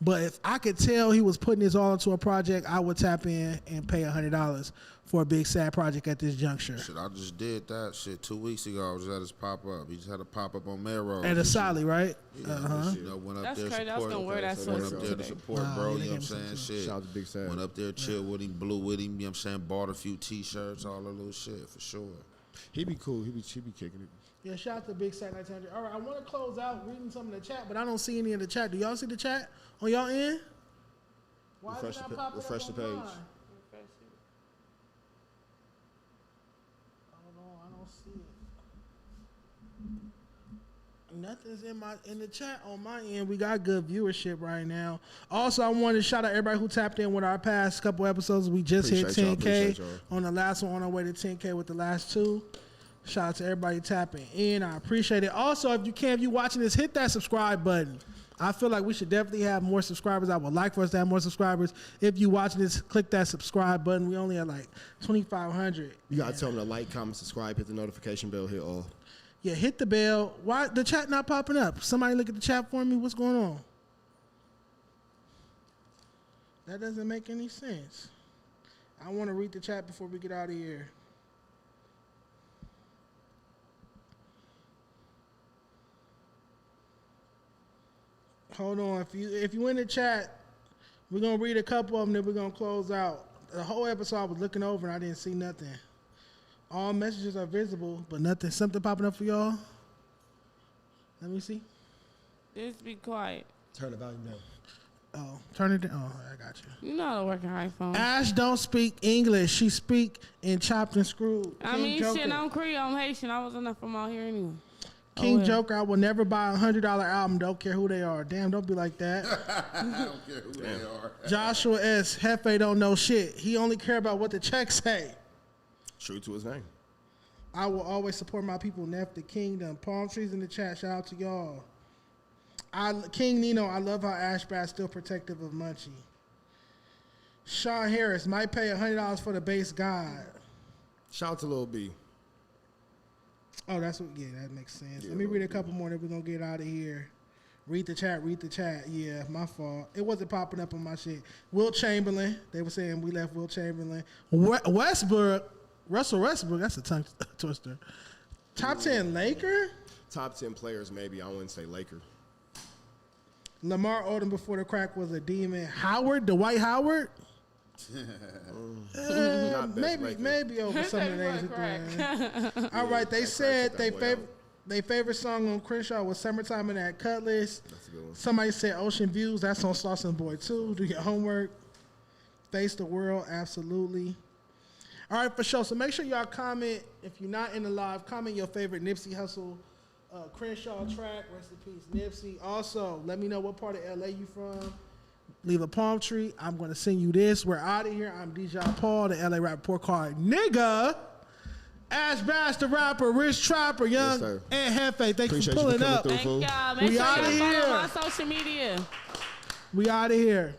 But if I could tell he was putting this all into a project, I would tap in and pay $100 for a Big Sad project at this juncture. Shit, I just did that shit 2 weeks ago. I was at his pop-up. He just had a pop-up on Melrose. At a Solly, right? Yeah, you know, went up That's there crazy. I was support. gonna wear that Went sweatshirt up there to today. support, Nah, bro. you You know what I'm didn't saying? give me Shit. Shout out to Big Sad. Went up there, chill with him, blew with him. You know what I'm saying? Bought a few T-shirts, all that little shit for sure. He be cool. He be kicking it. Yeah, shout out to Big Sad 1900. All right, I want to close out reading some of the chat, but I don't see any of the chat. Do y'all see the chat on y'all end? Why is it not popping Refresh up the on page. mine? Hold on, I don't see Nothing's in the chat on my end. We got good viewership right now. Also, I wanted to shout out everybody who tapped in with our past couple episodes. We just Appreciate hit 10K y'all. on the last one, on our way to 10K with the last two. Shout out to everybody tapping in. I appreciate it. Also, if you're watching this, hit that subscribe button. I feel like we should definitely have more subscribers. I would like for us to have more subscribers. If you watching this, click that subscribe button. We only have like 2,500. You gotta tell them to like, comment, subscribe, hit the notification bell, hit all. Yeah, hit the bell. Why the chat not popping up? Somebody look at the chat for me. What's going on? That doesn't make any sense. I want to read the chat before we get out of here. Hold on. If you in the chat, we're gonna read a couple of them, then we're gonna close out. The whole episode I was looking over and I didn't see nothing. All messages are visible, but nothing. Something popping up for y'all? Let me see. Just be quiet. Turn the volume down. Oh, turn it down. Oh, I got you. You know how to work an iPhone. Ash don't speak English. She speak in chopped and screwed. I King mean, Joker. shit, I'm Creole, I'm Haitian. I was enough from out here anyway. King well. Joker, I will never buy $100 album. Don't care who they are. Damn, don't be like that. I don't care who they are. Joshua S. Jefe don't know shit. He only care about what the checks say. True to his name. I will always support my people, Neff the Kingdom. Palm trees in the chat. Shout out to y'all. King Nino, I love how Ash Bass still protective of Munchie. Shaw Harris might pay $100 for the base god. Shout out to Lil B. Oh, that's what. Yeah, that makes sense. Yeah, Let me read a couple more, then we're gonna get out of here. Read the chat. Read the chat. Yeah, my fault. It wasn't popping up on my shit. Will Chamberlain. They were saying we left Will Chamberlain. Westbrook. Russell Westbrook. That's a tongue twister. Top 10 Laker. Top 10 players, maybe. I wouldn't say Laker. Lamar Odom before the crack was a demon. Howard, Dwight Howard. Not best Maybe, Laker. maybe over some of the names. All right, they said they favorite song on Crenshaw was "Summertime" in that Cutlass. That's a good one. Somebody said "Ocean Views." That's on Sauce and Boy too. Do your homework. Face the world, absolutely. All right, for sure. So make sure y'all comment. If you're not in the live, comment your favorite Nipsey Hussle Crenshaw track. Rest in peace, Nipsey. Also, let me know what part of LA you from. Leave a palm tree. I'm going to send you this. We're out of here. I'm Dejon Paul, the LA Rap Report Card nigga. Ash Bass, the rapper. Rich Trapper, Young Ant Jefe. Thanks Appreciate for pulling you for coming up. through, Thank fool. y'all. Make We sure outta you here. follow my social media. We out of here.